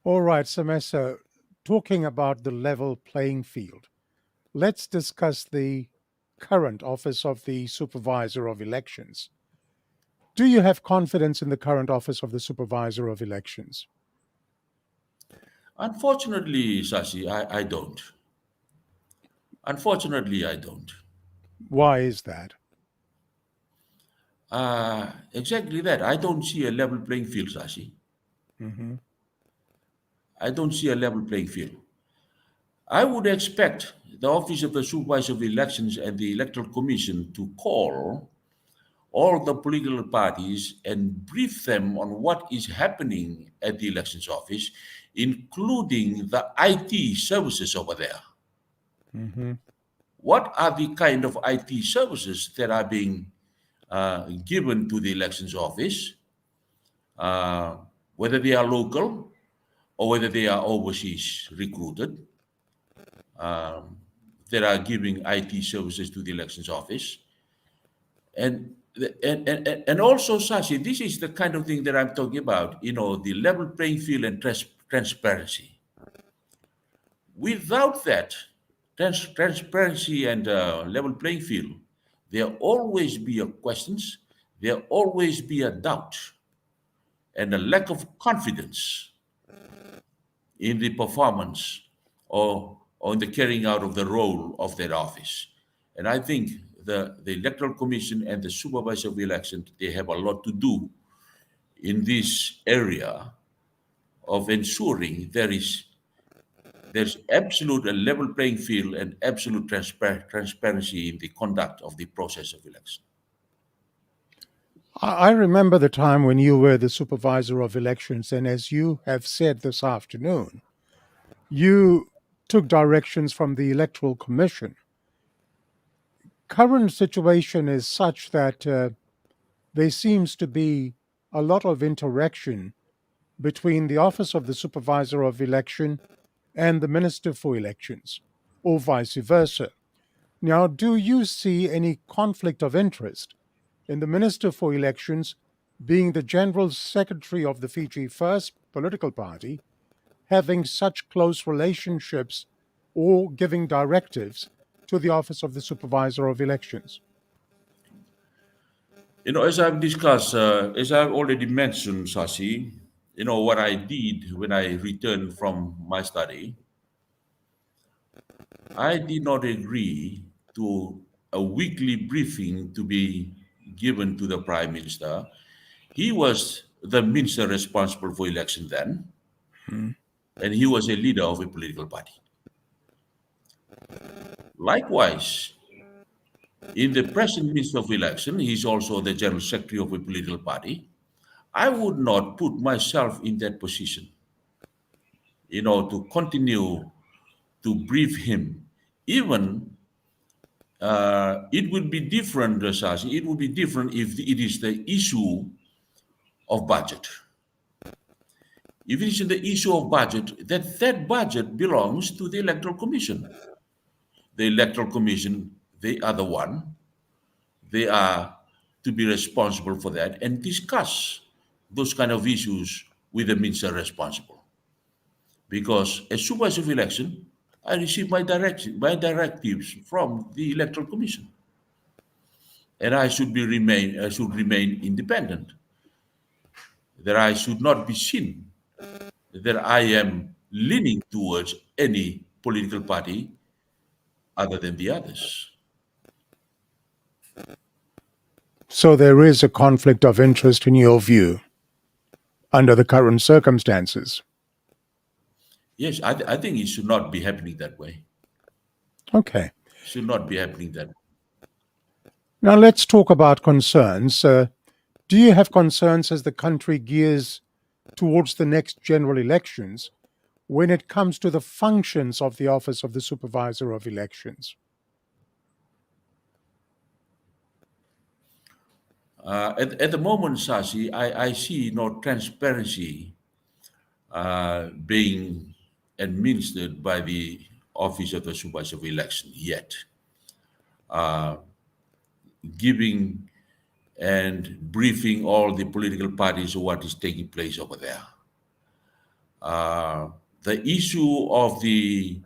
All right, Semesa, talking about the level playing field, let's discuss the current office of the Supervisor of Elections. Do you have confidence in the current office of the Supervisor of Elections? Unfortunately, Sasi, I don't. Unfortunately, I don't. Why is that? Exactly that. I don't see a level playing field, Sasi. I don't see a level playing field. I would expect the Office of the Supervisor of Elections and the Electoral Commission to call all the political parties and brief them on what is happening at the elections office, including the IT services over there. What are the kind of IT services that are being given to the elections office, whether they are local or whether they are overseas recruited, that are giving IT services to the elections office. And also, Sashi, this is the kind of thing that I'm talking about, the level playing field and transparency. Without that transparency and level playing field, there'll always be a questions, there'll always be a doubt and a lack of confidence in the performance or in the carrying out of the role of that office. And I think the Electoral Commission and the Supervisor of Elections, they have a lot to do in this area of ensuring there's absolute level playing field and absolute transparency in the conduct of the process of election. I remember the time when you were the Supervisor of Elections, and as you have said this afternoon, you took directions from the Electoral Commission. Current situation is such that there seems to be a lot of interaction between the Office of the Supervisor of Election and the Minister for Elections, or vice versa. Now, do you see any conflict of interest in the Minister for Elections being the General Secretary of the Fiji First political party, having such close relationships or giving directives to the Office of the Supervisor of Elections? As I've discussed, as I've already mentioned, Sasi, what I did when I returned from my study, I did not agree to a weekly briefing to be given to the Prime Minister. He was the minister responsible for election then, and he was a leader of a political party. Likewise, in the present Minister of Election, he's also the General Secretary of a political party. I would not put myself in that position, to continue to brief him. Even it would be different, Sasi. It would be different if it is the issue of budget. If it is the issue of budget, that budget belongs to the Electoral Commission. The Electoral Commission, they are the one. They are to be responsible for that and discuss those kind of issues with the minister responsible. Because as supervisor of election, I receive my directives from the Electoral Commission, and I should remain independent. That I should not be seen that I am leaning towards any political party other than the others. So there is a conflict of interest in your view under the current circumstances. Yes, I think it should not be happening that way. Okay. It should not be happening that way. Now let's talk about concerns. Do you have concerns as the country gears towards the next general elections when it comes to the functions of the Office of the Supervisor of Elections? At the moment, Sasi, I see no transparency being administered by the Office of the Supervisor of Election yet. Giving and briefing all the political parties of what is taking place over there. The issue of the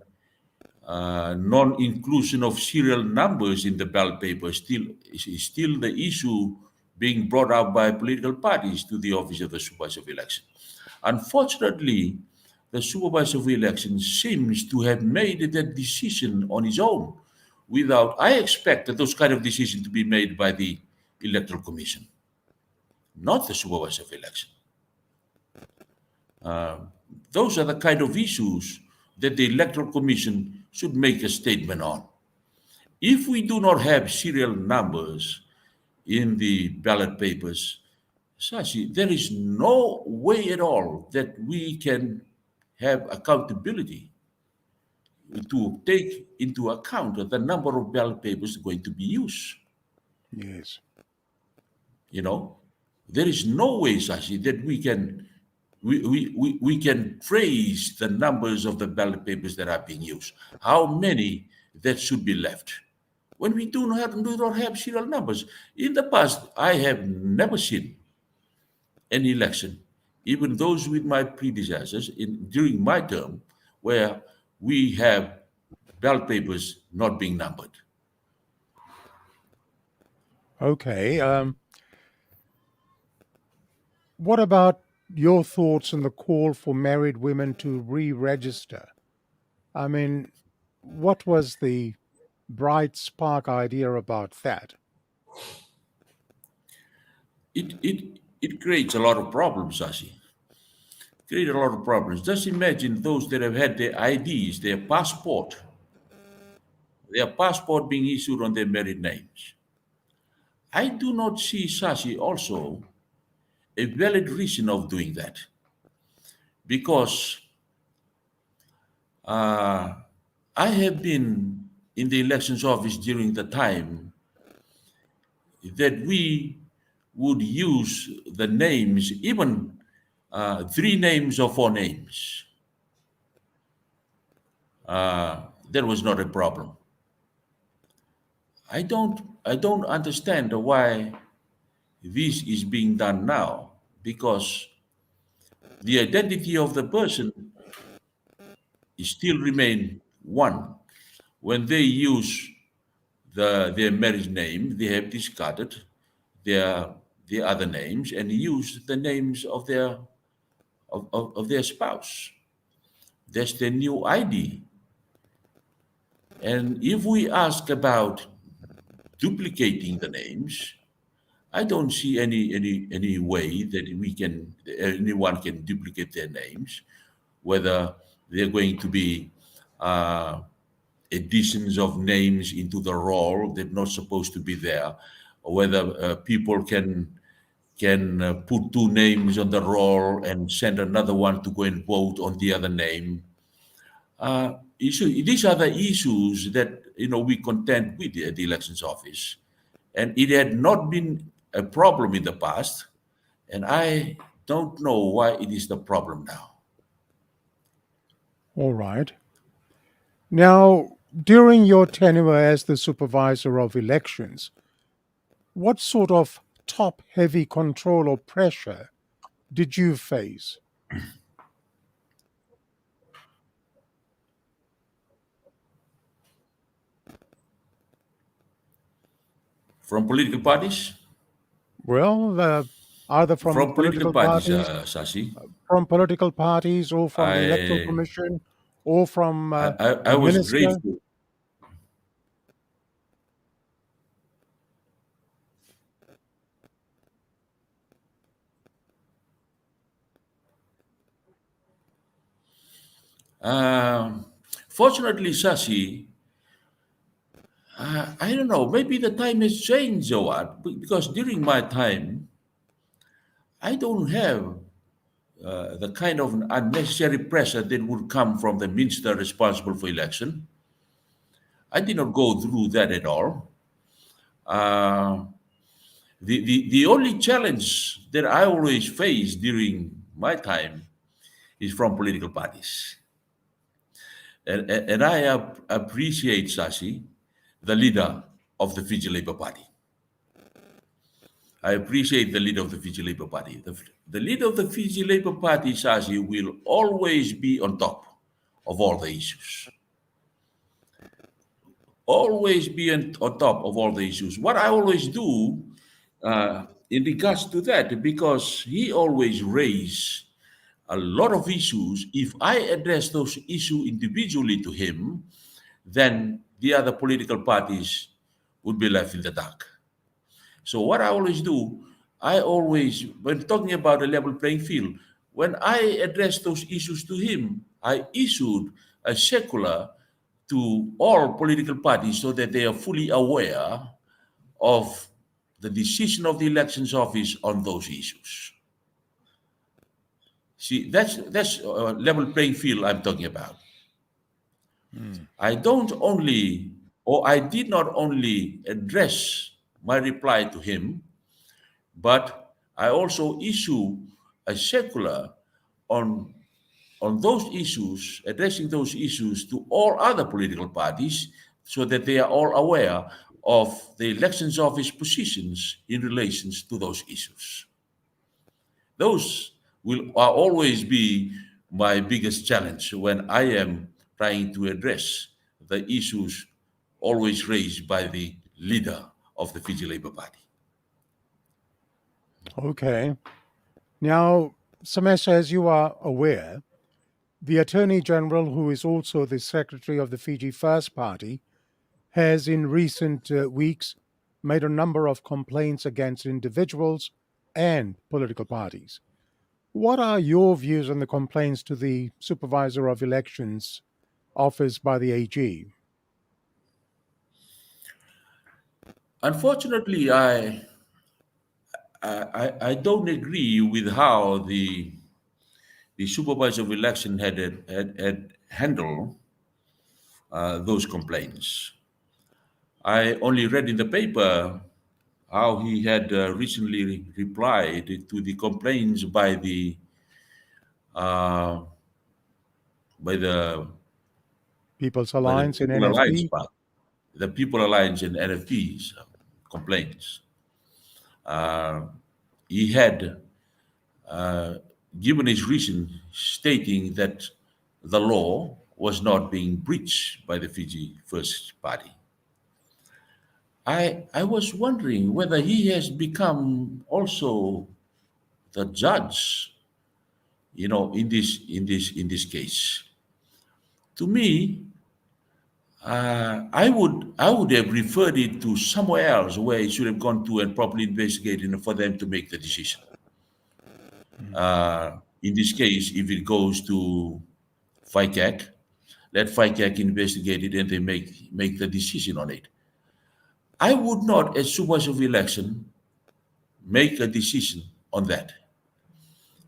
non-inclusion of serial numbers in the ballot paper is still the issue being brought up by political parties to the Office of the Supervisor of Election. Unfortunately, the Supervisor of Election seems to have made that decision on his own without, I expect that those kind of decisions to be made by the Electoral Commission, not the Supervisor of Election. Those are the kind of issues that the Electoral Commission should make a statement on. If we do not have serial numbers in the ballot papers, Sashi, there is no way at all that we can have accountability to take into account the number of ballot papers going to be used. Yes. You know, there is no way, Sashi, that we can trace the numbers of the ballot papers that are being used. How many that should be left? When we do not have serial numbers. In the past, I have never seen an election, even those with my predecessors during my term, where we have ballot papers not being numbered. Okay. What about your thoughts on the call for married women to re-register? I mean, what was the bright spark idea about that? It creates a lot of problems, Sashi. Create a lot of problems. Just imagine those that have had their IDs, their passport being issued on their married names. I do not see, Sashi, also a valid reason of doing that, because I have been in the elections office during the time that we would use the names, even 3 names or 4 names. There was not a problem. I don't understand why this is being done now, because the identity of the person still remain one. When they use their marriage name, they have discarded the other names and use the names of their spouse. That's their new ID. And if we ask about duplicating the names, I don't see any way that anyone can duplicate their names, whether they're going to be additions of names into the roll that not supposed to be there, or whether people can put 2 names on the roll and send another one to go and vote on the other name. These are the issues that we contend with at the elections office, and it had not been a problem in the past, and I don't know why it is the problem now. All right. Now, during your tenure as the Supervisor of Elections, what sort of top-heavy control or pressure did you face? From political parties? Well, either From political parties, Sashi. from political parties, or from the Electoral I, Commission, or from I a was minister? grateful. Fortunately, Sashi, I don't know, maybe the time has changed or what, because during my time, I don't have the kind of unnecessary pressure that would come from the minister responsible for election. I did not go through that at all. Uh, the only challenge that I always face during my time is from political parties. And I appreciate, Sashi, the leader of the Fiji Labour Party. I appreciate the leader of the Fiji Labour Party. The leader of the Fiji Labour Party, Sashi, will always be on top of all the issues. Always be on top of all the issues. What I always do in regards to that, because he always raise a lot of issues, if I address those issues individually to him, then the other political parties would be left in the dark. So what I always do, I always, when talking about a level playing field, when I address those issues to him, I issued a circular to all political parties so that they are fully aware of the decision of the elections office on those issues. See, that's level playing field I'm talking about. I don't only, or I did not only address my reply to him, but I also issue a circular on those issues, addressing those issues to all other political parties so that they are all aware of the elections office positions in relation to those issues. Those will always be my biggest challenge when I am trying to address the issues always raised by the leader of the Fiji Labour Party. Okay. Now, Semesa, as you are aware, the Attorney General, who is also the Secretary of the Fiji First Party, has in recent weeks made a number of complaints against individuals and political parties. What are your views on the complaints to the Supervisor of Elections office by the AG? Unfortunately, I don't agree with how the Supervisor of Election had handled those complaints. I only read in the paper how he had recently replied to the complaints by the uh, People's by the Alliance and People Alliance NFP? part, the People Alliance and NFP's complaints. He had given his reason stating that the law was not being breached by the Fiji First Party. I was wondering whether he has become also the judge, in this case. To me, I would have referred it to somewhere else where it should have gone to and properly investigated for them to make the decision. In this case, if it goes to FICAC, let FICAC investigate it and they make the decision on it. I would not, as supervisor of election, make a decision on that,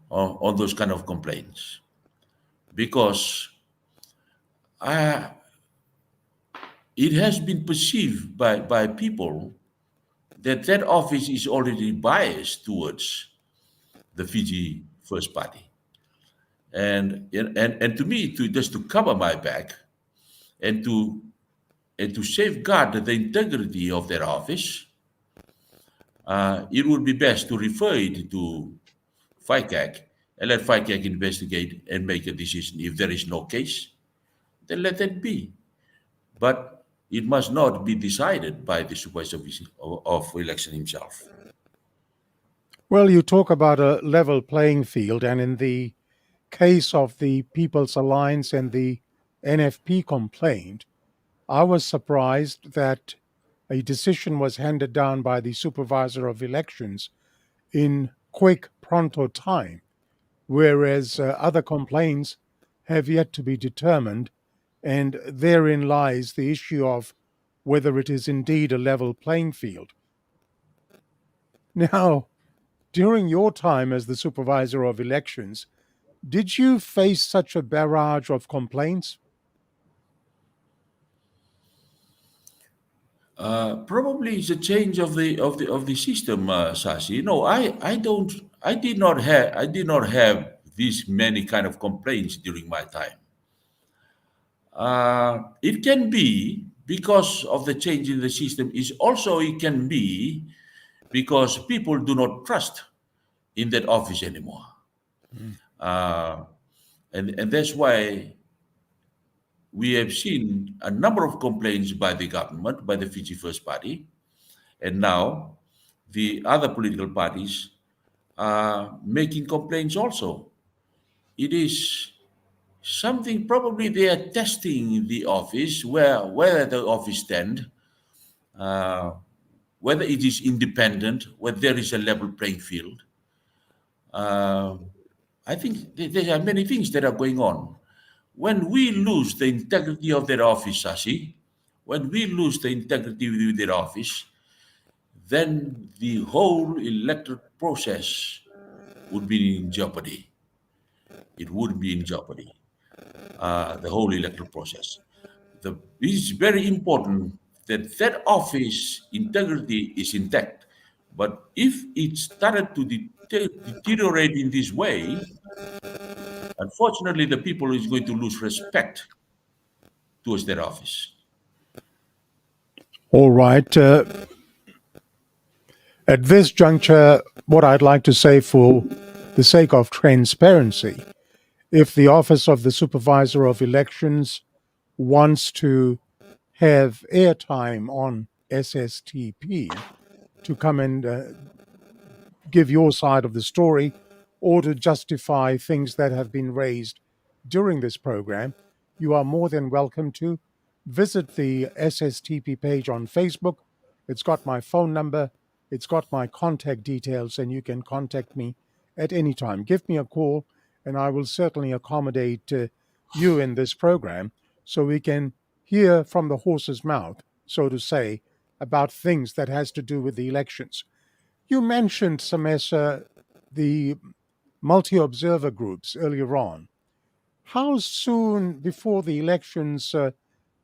on those kind of complaints, because it has been perceived by people that office is already biased towards the Fiji First Party. And to me, just to cover my back and to safeguard the integrity of their office, it would be best to refer it to FICAC and let FICAC investigate and make a decision. If there is no case, then let that be. But it must not be decided by the supervisor of election himself. Well, you talk about a level playing field, and in the case of the People's Alliance and the NFP complaint, I was surprised that a decision was handed down by the Supervisor of Elections in quick, pronto time, whereas other complaints have yet to be determined, and therein lies the issue of whether it is indeed a level playing field. Now, during your time as the Supervisor of Elections, did you face such a barrage of complaints? Probably it's a change of the system, Sasi. No, I did not have these many kind of complaints during my time. It can be because of the change in the system. Is also it can be because people do not trust in that office anymore, uh, and that's why we have seen a number of complaints by the government, by the Fiji First Party, and now the other political parties are making complaints also. It is something probably they are testing the office, whether the office stand, uh, whether it is independent, whether there is a level playing field. Uh, I think there are many things that are going on. When we lose the integrity of that office, Sasi, when we lose the integrity with that office, then the whole electoral process would be in jeopardy. It would be in jeopardy, the whole electoral process. It is very important that that office integrity is intact. But if it started to deteriorate in this way, unfortunately, the people is going to lose respect towards their office. All right. At this juncture, what I'd like to say for the sake of transparency, if the Office of the Supervisor of Elections wants to have airtime on SSTP to come and give your side of the story or to justify things that have been raised during this program, you are more than welcome to visit the SSTP page on Facebook. It's got my phone number, it's got my contact details, and you can contact me at any time. Give me a call, and I will certainly accommodate you in this program so we can hear from the horse's mouth, so to say, about things that has to do with the elections. You mentioned, Semesa, the multi-observer groups earlier on. How soon before the elections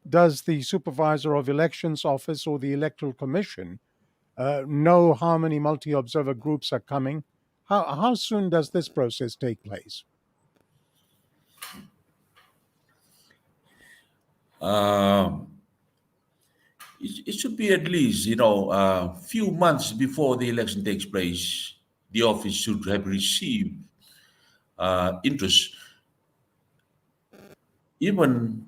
does the Supervisor of Elections Office or the Electoral Commission know how many multi-observer groups are coming? How soon does this process take place? It should be at least, a few months before the election takes place. The office should have received interest. Even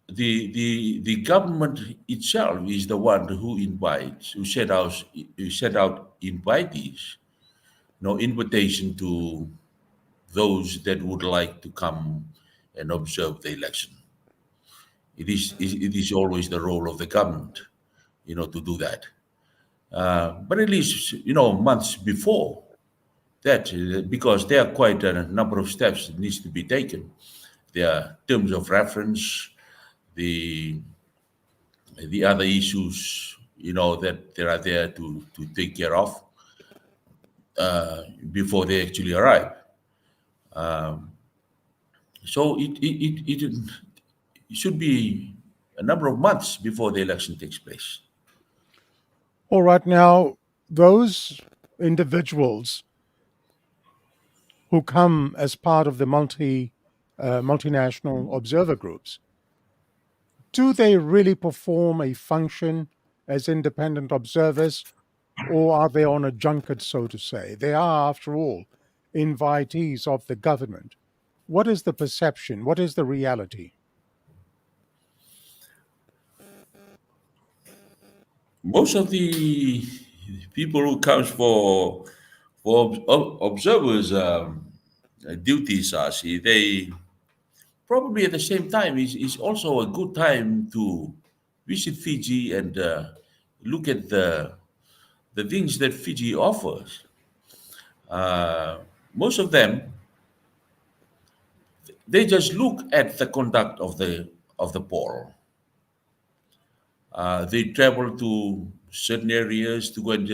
the government itself is the one who invites, who set out invitees, invitation to those that would like to come and observe the election. It is always the role of the government, to do that. But at least, months before that, because there are quite a number of steps that needs to be taken. There are terms of reference, the other issues, that they are there to take care of before they actually arrive. So it should be a number of months before the election takes place. All right, now, those individuals who come as part of the multinational observer groups, do they really perform a function as independent observers, or are they on a junket, so to say? They are, after all, invitees of the government. What is the perception? What is the reality? Most of the people who comes for observers duties, see, they probably at the same time is also a good time to visit Fiji and look at the things that Fiji offers. Uh, Most of them, they just look at the conduct of the poll. They travel to certain areas to go and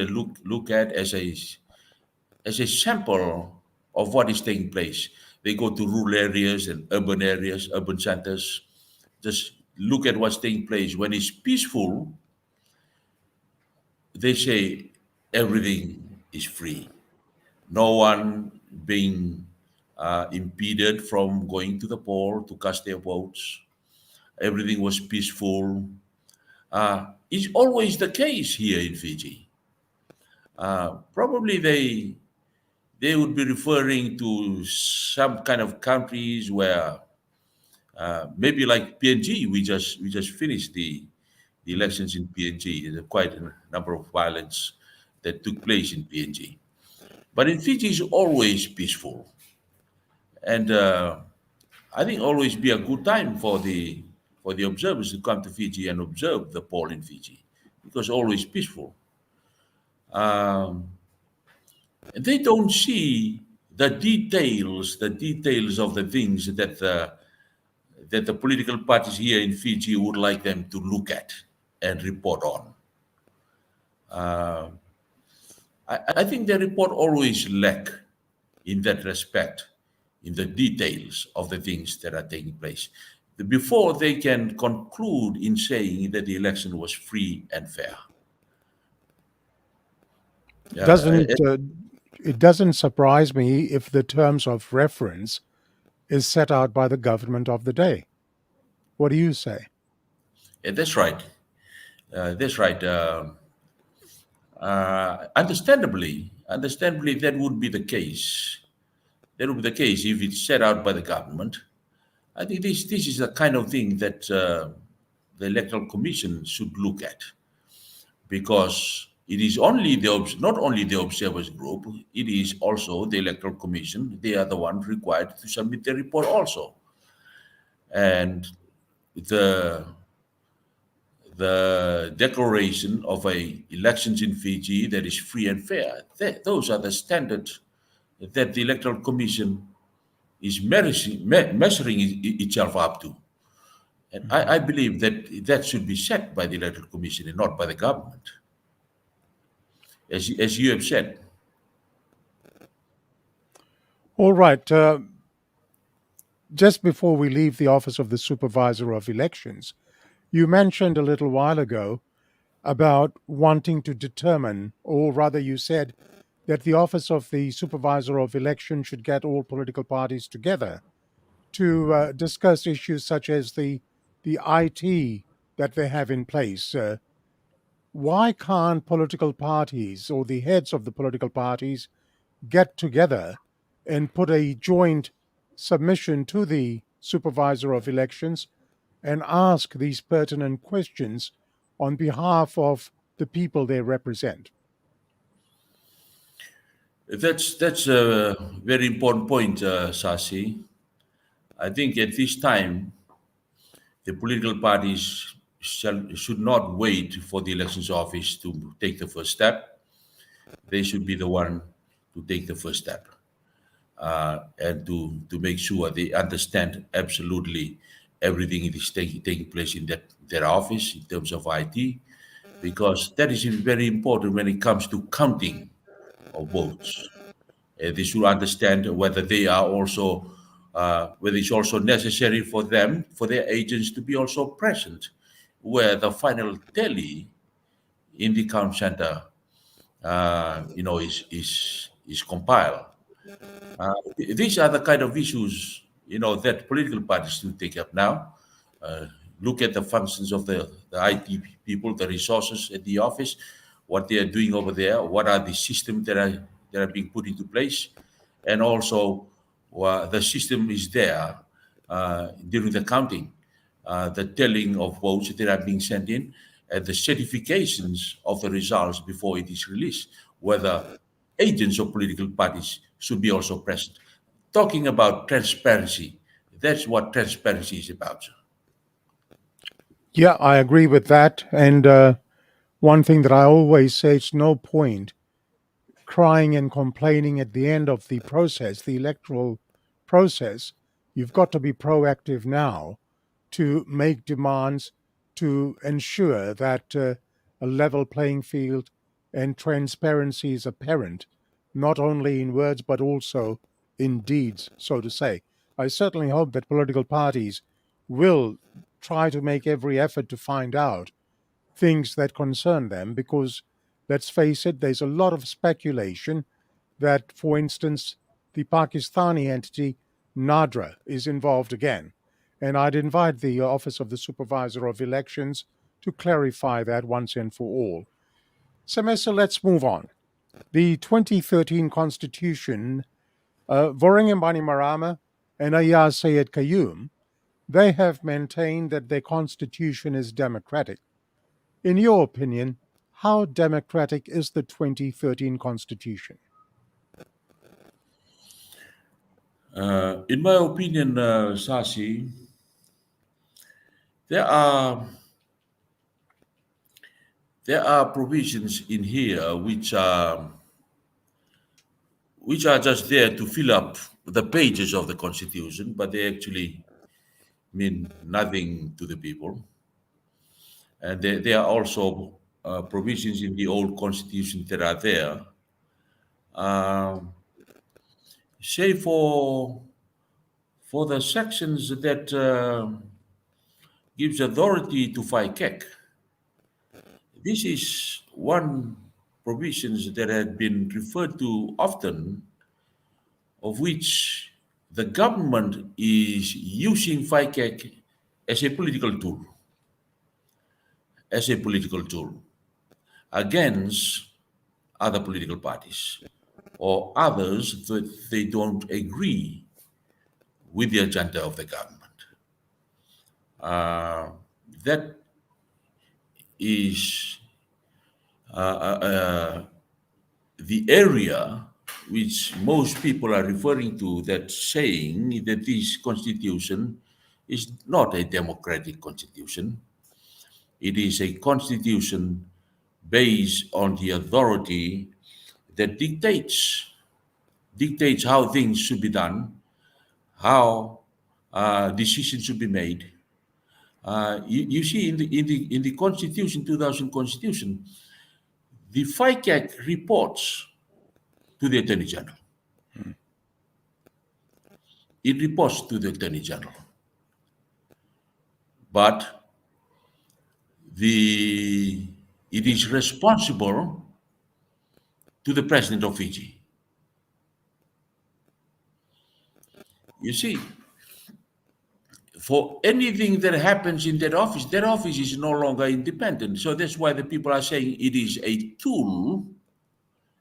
look at as a sample of what is taking place. They go to rural areas, urban centers, just look at what's taking place. When it's peaceful, they say everything is free. No one being impeded from going to the poll to cast their votes. Everything was peaceful. It's always the case here in Fiji. Probably they would be referring to some kind of countries where maybe like PNG. We just finished the elections in PNG. There's quite a number of violence that took place in PNG. But in Fiji, it's always peaceful, and I think always be a good time for the observers to come to Fiji and observe the poll in Fiji, because always peaceful. Um, they don't see the details of the things that the political parties here in Fiji would like them to look at and report on. Uh, I think the report always lack in that respect, in the details of the things that are taking place, before they can conclude in saying that the election was free and fair. Yeah, Doesn't it doesn't surprise me if the terms of reference is set out by the government of the day? What do you say? that's right. That's right. Understandably, that would be the case. That would be the case if it's set out by the government. I think this is the kind of thing that the Electoral Commission should look at, because it is only not only the observers group, it is also the Electoral Commission. They are the ones required to submit the report also, and the the declaration of a elections in Fiji that is free and fair. Those are the standards that the Electoral Commission is measuring itself up to. And I believe that that should be set by the Electoral Commission and not by the government, as you have said. All right. Just before we leave the office of the Supervisor of Elections, you mentioned a little while ago about wanting to determine, or rather, you said that the office of the Supervisor of Election should get all political parties together to discuss issues such as the IT that they have in place. Why can't political parties or the heads of the political parties get together and put a joint submission to the Supervisor of Elections and ask these pertinent questions on behalf of the people they represent? That's a very important point, Sasi. I think at this time, the political parties should not wait for the elections office to take the first step. They should be the one to take the first step, and to make sure they understand absolutely everything that is taking place in their office in terms of IT, because that is very important when it comes to counting of votes. They should understand whether they are also whether it's also necessary for them, for their agents to be also present where the final tally in the count center is compiled. These are the kind of issues that political parties should take up now. Uh, Look at the functions of the IT people, the resources at the office. what they are doing over there, what are the systems that are being put into place, and also the system is there during the counting, the tallying of votes that are being sent in, and the certifications of the results before it is released, whether agents of political parties should be also present. Talking about transparency, that's what transparency is about. Yeah, I agree with that. And one thing that I always say, it's no point crying and complaining at the end of the process, the electoral process. You've got to be proactive now to make demands to ensure that a level playing field and transparency is apparent, not only in words but also in deeds, so to say. I certainly hope that political parties will try to make every effort to find out things that concern them, because let's face it, there's a lot of speculation that, for instance, the Pakistani entity NADRA is involved again. And I'd invite the Office of the Supervisor of Elections to clarify that once and for all. Semesa, let's move on. The 2013 Constitution, Voringambani Marama and Ayaz Sayed Qayyum, they have maintained that their constitution is democratic. In your opinion, how democratic is the 2013 Constitution? In my opinion, Sasi, there are provisions in here which are just there to fill up the pages of the Constitution, but they actually mean nothing to the people. And there are also provisions in the old Constitution that are there, say for the sections that gives authority to FICAC. This is one provisions that had been referred to often, of which the government is using FICAC as a political tool, against other political parties or others that they don't agree with the agenda of the government. That is the area which most people are referring to, that saying that this constitution is not a democratic constitution. It is a constitution based on the authority that dictates how things should be done, how decisions should be made. You see, in the Constitution, 2000 Constitution, the FICAC reports to the Attorney General. It reports to the Attorney General. But it is responsible to the President of Fiji. You see, for anything that happens in that office is no longer independent. So that's why the people are saying it is a tool,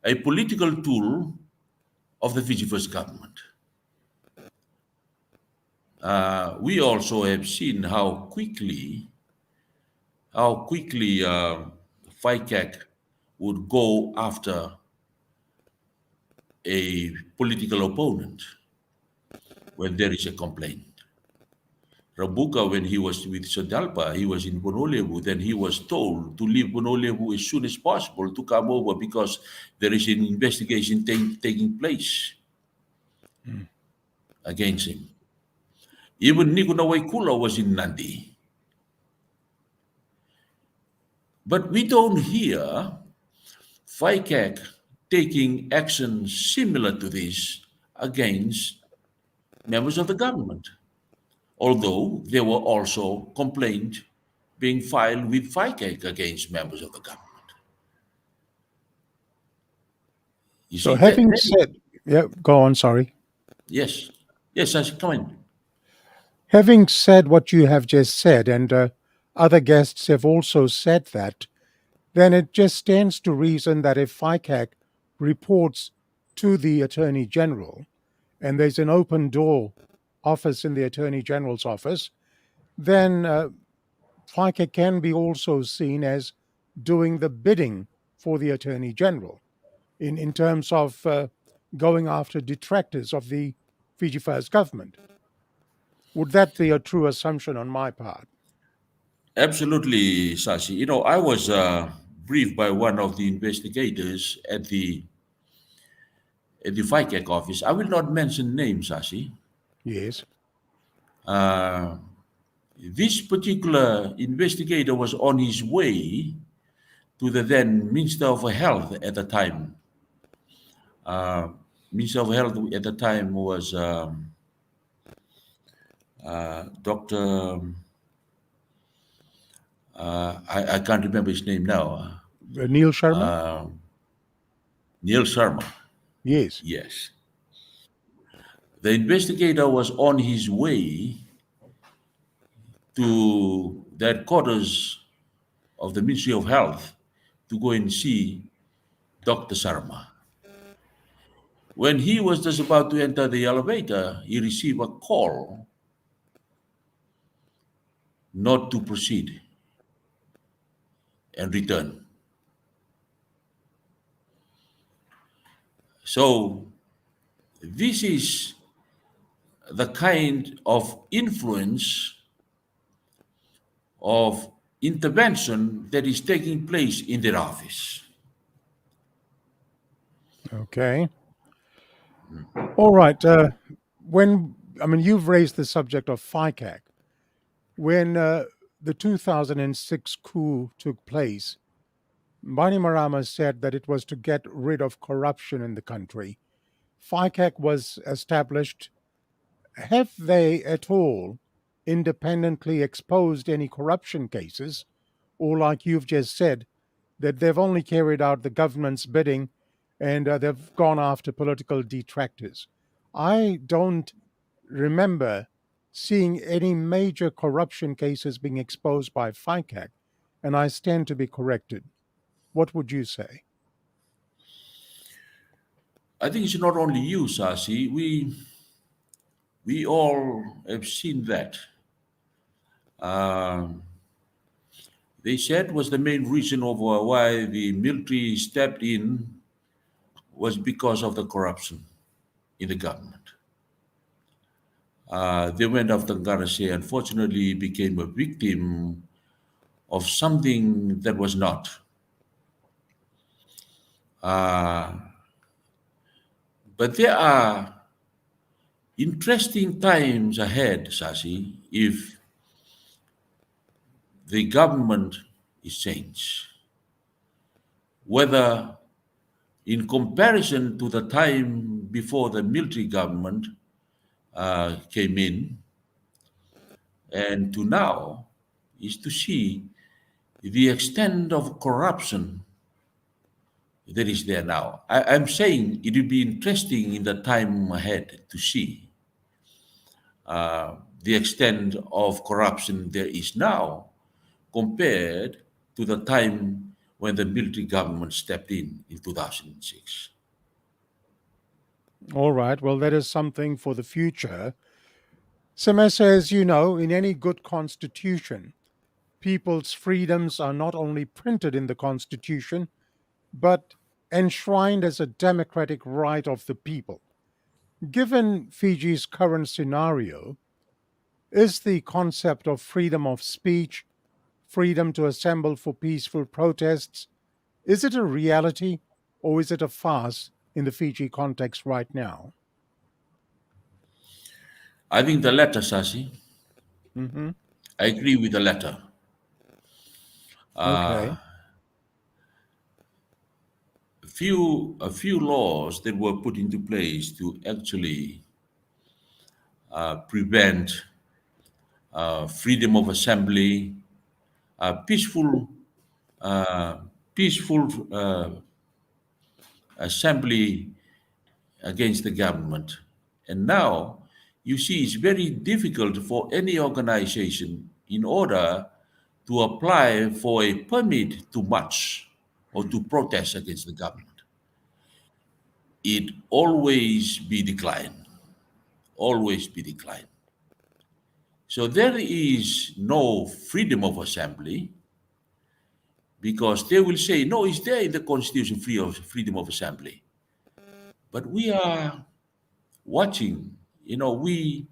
a political tool of the Fiji First government. We also have seen how quickly FICAC would go after a political opponent when there is a complaint. Rabuka, when he was with Sodelpa, he was in Bonolebu, then he was told to leave Bonolebu as soon as possible to come over because there is an investigation taking place against him. Even Nikuna Waikula was in Nandi. But we don't hear FICAC taking action similar to this against members of the government, although there were also complaints being filed with FICAC against members of the government. So having said, yeah, go on, sorry. Yes, come in. Having said what you have just said, and other guests have also said that then it just stands to reason that if FICAC reports to the Attorney General and there's an open door office in the Attorney General's office, then FICAC can be also seen as doing the bidding for the Attorney General in terms of going after detractors of the Fiji First government. Would that be a true assumption on my part? Absolutely, Sashi. You know, I was briefed by one of the investigators at the FICAC office. I will not mention names, Sashi. Yes. This particular investigator was on his way to the then Minister of Health at the time. Minister of Health at the time was Dr. I can't remember his name now. Neil Sharma? Neil Sharma. Yes. Yes. The investigator was on his way to the headquarters of the Ministry of Health to go and see Dr. Sharma. When he was just about to enter the elevator, he received a call not to proceed and return. So this is the kind of influence of intervention that is taking place in their office. Okay. All right. You've raised the subject of FICAC. When the 2006 coup took place, Bainimarama said that it was to get rid of corruption in the country. FICAC was established. Have they at all independently exposed any corruption cases, or like you've just said, that they've only carried out the government's bidding and they've gone after political detractors? I don't remember seeing any major corruption cases being exposed by FICAC, and I stand to be corrected. What would you say? I think it's not only you, Sasi. We all have seen that. They said was the main reason of why the military stepped in was because of the corruption in the government. They went after Garase, unfortunately became a victim of something that was not. But there are interesting times ahead, Sasi, if the government is changed. Whether in comparison to the time before the military government came in and to now, is to see the extent of corruption that is there now. I'm saying it will be interesting in the time ahead to see the extent of corruption there is now compared to the time when the military government stepped in 2006. All right. Well, that is something for the future. Semesa, as you know, in any good constitution, people's freedoms are not only printed in the constitution, but enshrined as a democratic right of the people. Given Fiji's current scenario, is the concept of freedom of speech, freedom to assemble for peaceful protests, is it a reality or is it a farce in the Fiji context right now? I think the latter, Sasi. Mm-hmm. I agree with the latter. Okay. A few laws that were put into place to actually prevent freedom of assembly, peaceful assembly against the government. And now you see it's very difficult for any organization in order to apply for a permit to march or to protest against the government, it always be declined, always be declined. So there is no freedom of assembly because they will say, no, it's there in the Constitution, freedom of assembly. But we are watching, we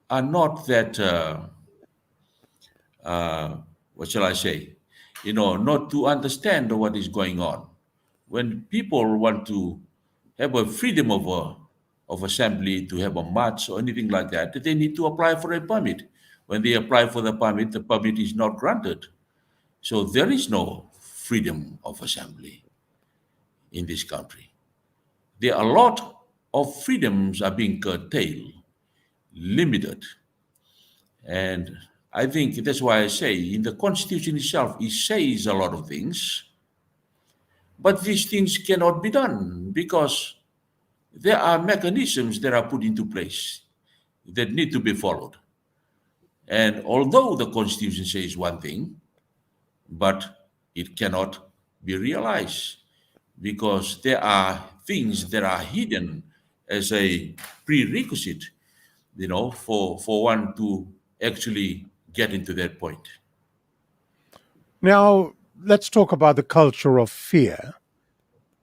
are not that, what shall I say, not to understand what is going on. When people want to have a freedom of assembly, to have a march or anything like that, they need to apply for a permit. When they apply for the permit is not granted. So there is no freedom of assembly in this country. There are a lot of freedoms are being curtailed, limited. And I think that's why I say in the Constitution itself, it says a lot of things, but these things cannot be done because there are mechanisms that are put into place that need to be followed. And although the Constitution says one thing, but it cannot be realized because there are things that are hidden as a prerequisite, for one to actually get into that point. Now, let's talk about the culture of fear.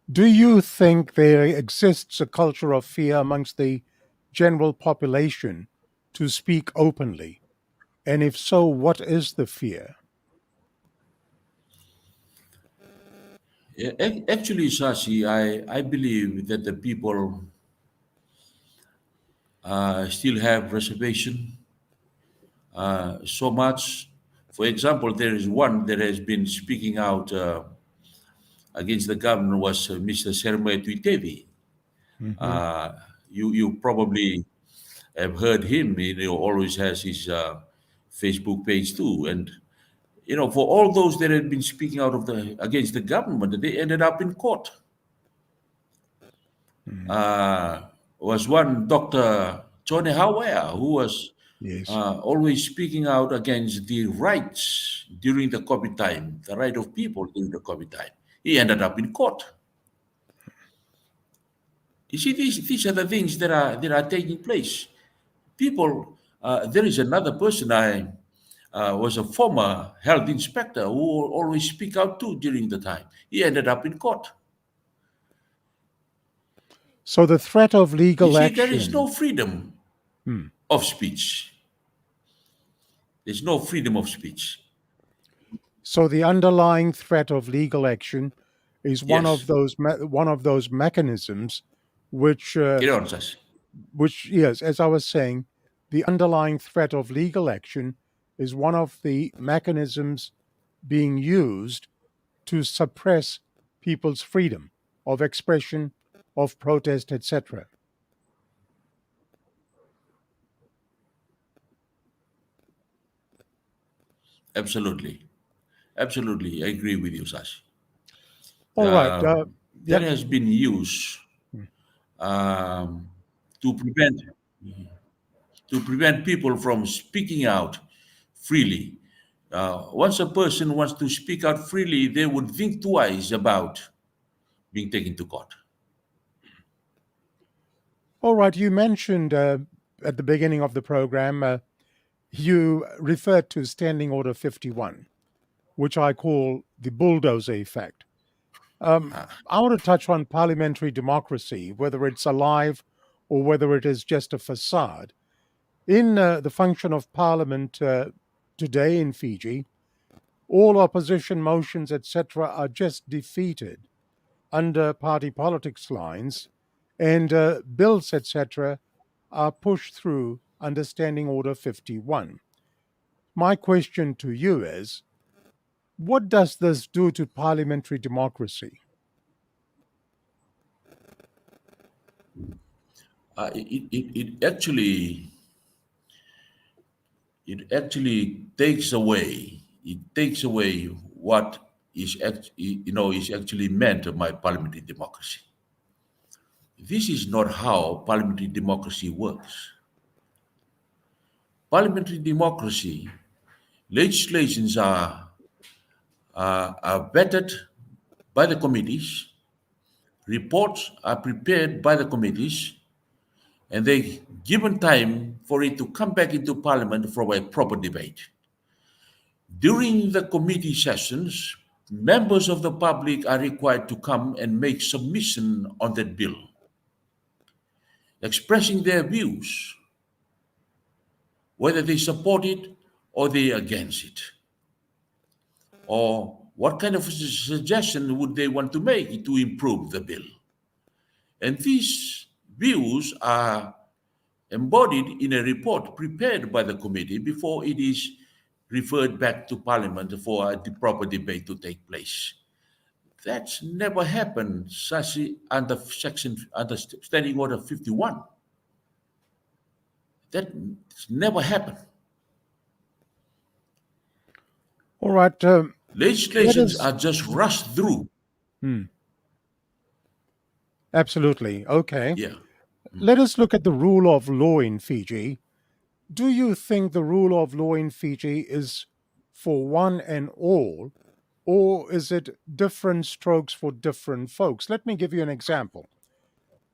Do you think there exists a culture of fear amongst the general population to speak openly? And if so, what is the fear? Actually, Sashi, I believe that the people still have reservation so much. For example, there is one that has been speaking out against the government was Mr. Serme Tuitevi. You probably have heard him. He always has his Facebook page too. And for all those that had been speaking out against the government, they ended up in court. Was one Dr. Johnny Hawea who was Yes. always speaking out against the rights during the COVID time, the right of people during the COVID time. He ended up in court. You see, these are the things that are taking place. People, there is another person I was a former health inspector who always speak out too during the time. He ended up in court. So the threat of legal You see, action. there is no freedom of speech. There's no freedom of speech. So the underlying threat of legal action is one Yes. of those mechanisms which Get on, Sash. yes, as I was saying, the underlying threat of legal action is one of the mechanisms being used to suppress people's freedom of expression, of protest, etc. Absolutely. Absolutely. I agree with you, Sash. All right. That Yep. has been used um, to prevent people from speaking out freely. Once a person wants to speak out freely, they would think twice about being taken to court. All right. You mentioned at the beginning of the program, you referred to Standing Order 51, which I call the bulldozer effect. I want to touch on parliamentary democracy, whether it's alive or whether it is just a facade. In the function of parliament today in Fiji, all opposition motions, etc., are just defeated under party politics lines, and bills, etc., are pushed through under Standing Order 51. My question to you is, what does this do to parliamentary democracy? It actually takes away what is actually meant by parliamentary democracy. This is not how parliamentary democracy works. Parliamentary democracy legislations are vetted by the committees, reports are prepared by the committees, and they given time for it to come back into Parliament for a proper debate. During the committee sessions, members of the public are required to come and make submission on that bill, expressing their views, whether they support it or they are against it, or what kind of suggestion would they want to make to improve the bill. And these views are embodied in a report prepared by the committee before it is referred back to Parliament for a proper debate to take place. That's never happened, Sashi, under Standing Order 51. That's never happened. All right. Legislations are just rushed through. Absolutely. Okay. Yeah. Let us look at the rule of law in Fiji. Do you think the rule of law in Fiji is for one and all, or is it different strokes for different folks? Let me give you an example.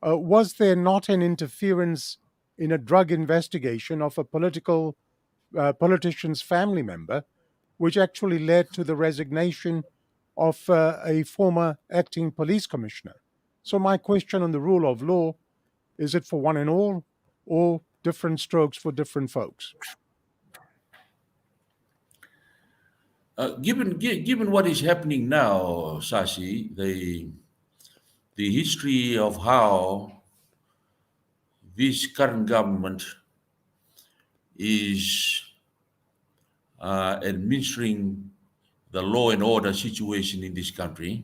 Was there not an interference in a drug investigation of a politician's family member, which actually led to the resignation of a former acting police commissioner? So my question on the rule of law, is it for one and all, or different strokes for different folks? Given what is happening now, Sashi, the history of how this current government is administering the law and order situation in this country,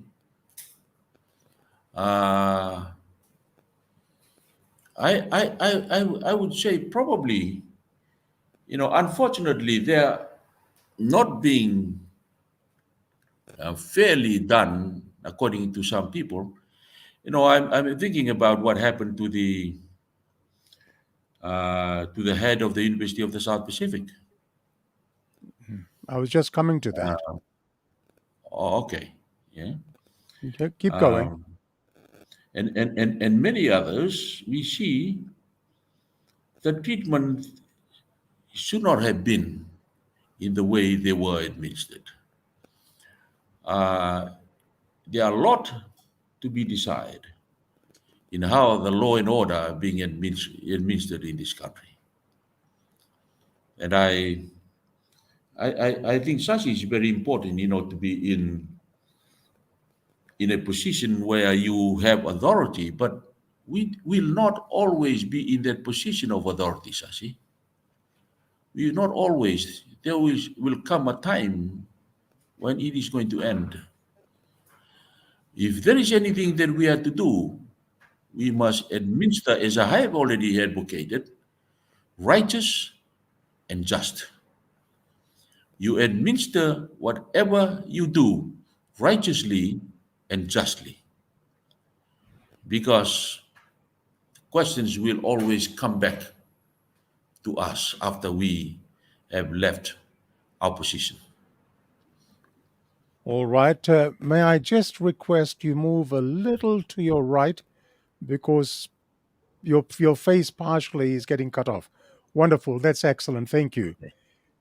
I would say probably, unfortunately, they're not being fairly done according to some people. I'm thinking about what happened to the head of the University of the South Pacific. I was just coming to that. Okay, yeah. Okay, keep going. And many others, we see the treatment should not have been in the way they were administered. There are a lot to be decided in how the law and order are being administered in this country. And I think such is very important, to be in a position where you have authority, but we will not always be in that position of authority, Sashi. We will not always. There will come a time when it is going to end. If there is anything that we have to do, we must administer, as I have already advocated, righteous and just. You administer whatever you do righteously and justly, because questions will always come back to us after we have left our position. All right. May I just request you move a little to your right, because your face partially is getting cut off. Wonderful. That's excellent. Thank you.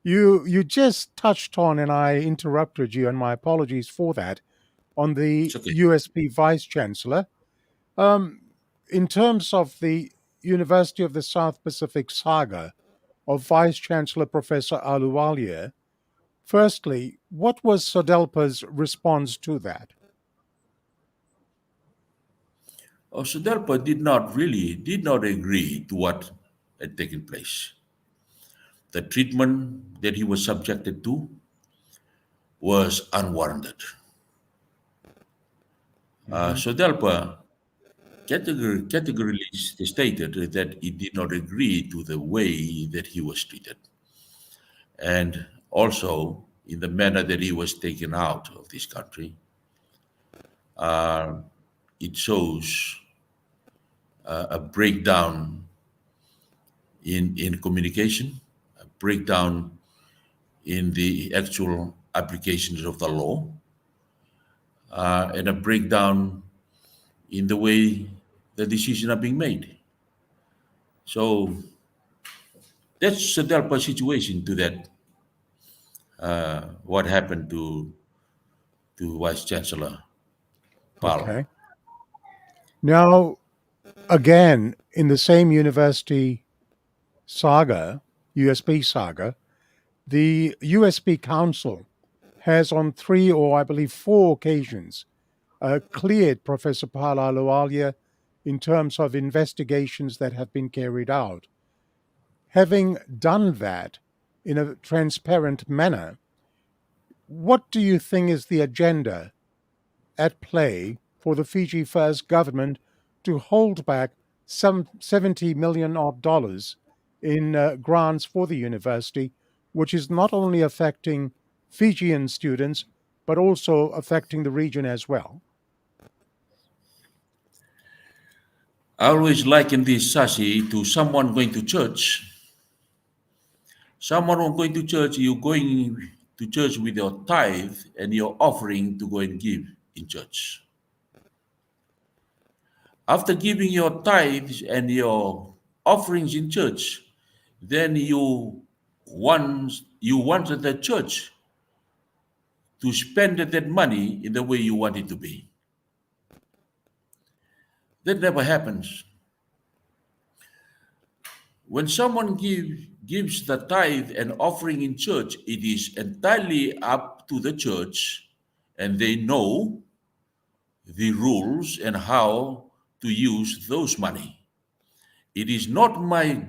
You just touched on, and I interrupted you, and my apologies for that, on the It's okay. USP Vice Chancellor. In terms of the University of the South Pacific saga of Vice Chancellor Professor Ahluwalia, firstly, what was Sodelpa's response to that? Sodelpa did not agree to what had taken place. The treatment that he was subjected to was unwarranted. Sodelpa categorically stated that he did not agree to the way that he was treated, and also in the manner that he was taken out of this country. It shows a breakdown in communication, a breakdown in the actual applications of the law, and a breakdown in the way the decisions are being made. So that's Sodelpa situation to that, what happened to Vice Chancellor Pal. Okay. Now, again, in the same university saga, USB saga, the USB Council has on 3 or I believe 4 occasions cleared Professor Pala Lualia in terms of investigations that have been carried out. Having done that in a transparent manner, what do you think is the agenda at play for the Fiji First government to hold back some $70 million odd in grants for the university, which is not only affecting Fijian students, but also affecting the region as well? I always liken this, Sashi, to someone going to church. Someone who going to church, you're going to church with your tithe and your offering to go and give in church. After giving your tithes and your offerings in church, then you wanted the church to spend that money in the way you want it to be. That never happens. When someone gives the tithe and offering in church, it is entirely up to the church, and they know the rules and how to use those money. It is not my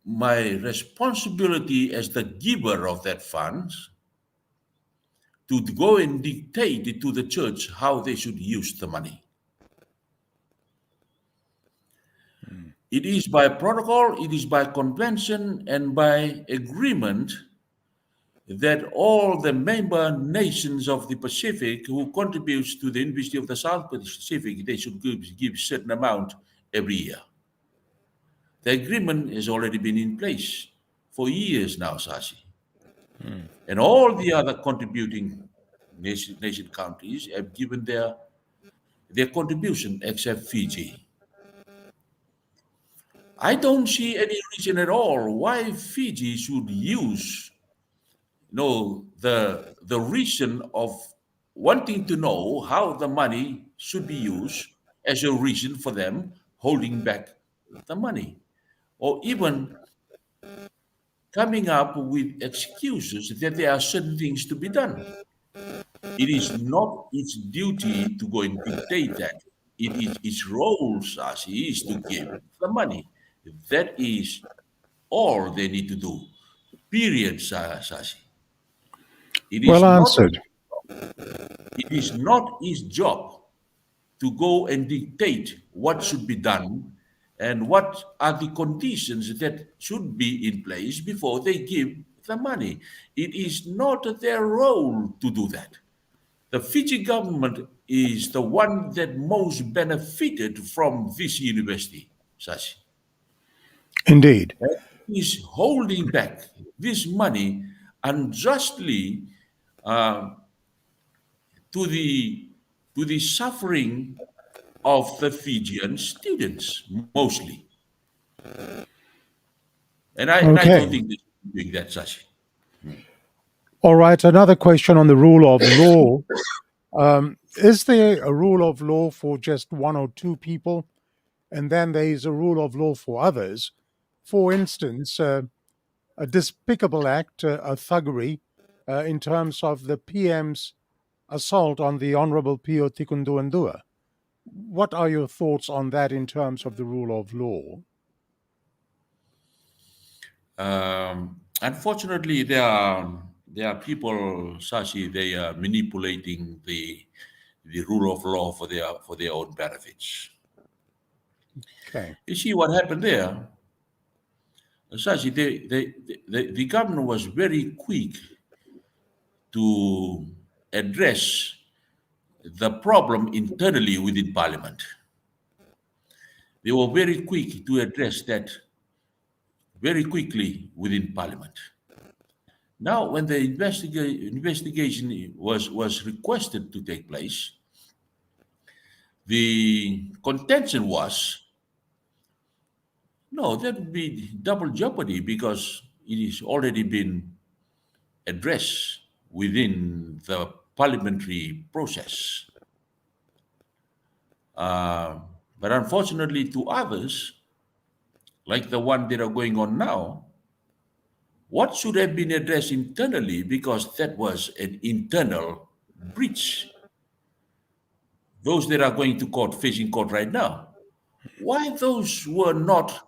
responsibility as the giver of that funds to go and dictate to the church how they should use the money. It is by protocol, it is by convention, and by agreement that all the member nations of the Pacific who contributes to the University of the South Pacific, they should give a certain amount every year. The agreement has already been in place for years now, Sashi. And all the other contributing nation countries have given their contribution except Fiji. I don't see any reason at all why Fiji should use the reason of wanting to know how the money should be used as a reason for them holding back the money, or even coming up with excuses that there are certain things to be done. It is not its duty to go and dictate that. It is its role, Sashi, is to give the money. That is all they need to do. Period, Sashi. Well answered. It is not his job to go and dictate what should be done and what are the conditions that should be in place before they give the money. It is not their role to do that. The Fiji government is the one that most benefited from this university, Sashi. Indeed. Is holding back this money unjustly to the suffering of the Fijian students, mostly. And I don't think they should be doing that, Sashi. All right, another question on the rule of law. Is there a rule of law for just 1 or 2 people, and then there is a rule of law for others? For instance, a despicable act, a thuggery, in terms of the PM's assault on the Honourable Pio Tikunduandua. What are your thoughts on that in terms of the rule of law? Unfortunately, there are people, Sashi, they are manipulating the rule of law for their own benefits. Okay. You see what happened there? Sashi, the government was very quick to address the problem internally within Parliament. They were very quick to address that very quickly within Parliament. Now, when the investigation was requested to take place, the contention was, no, that would be double jeopardy because it has already been addressed within the parliamentary process. But unfortunately, to others, like the one that are going on now, what should have been addressed internally, because that was an internal breach. Those that are going to court, facing court right now, why those were not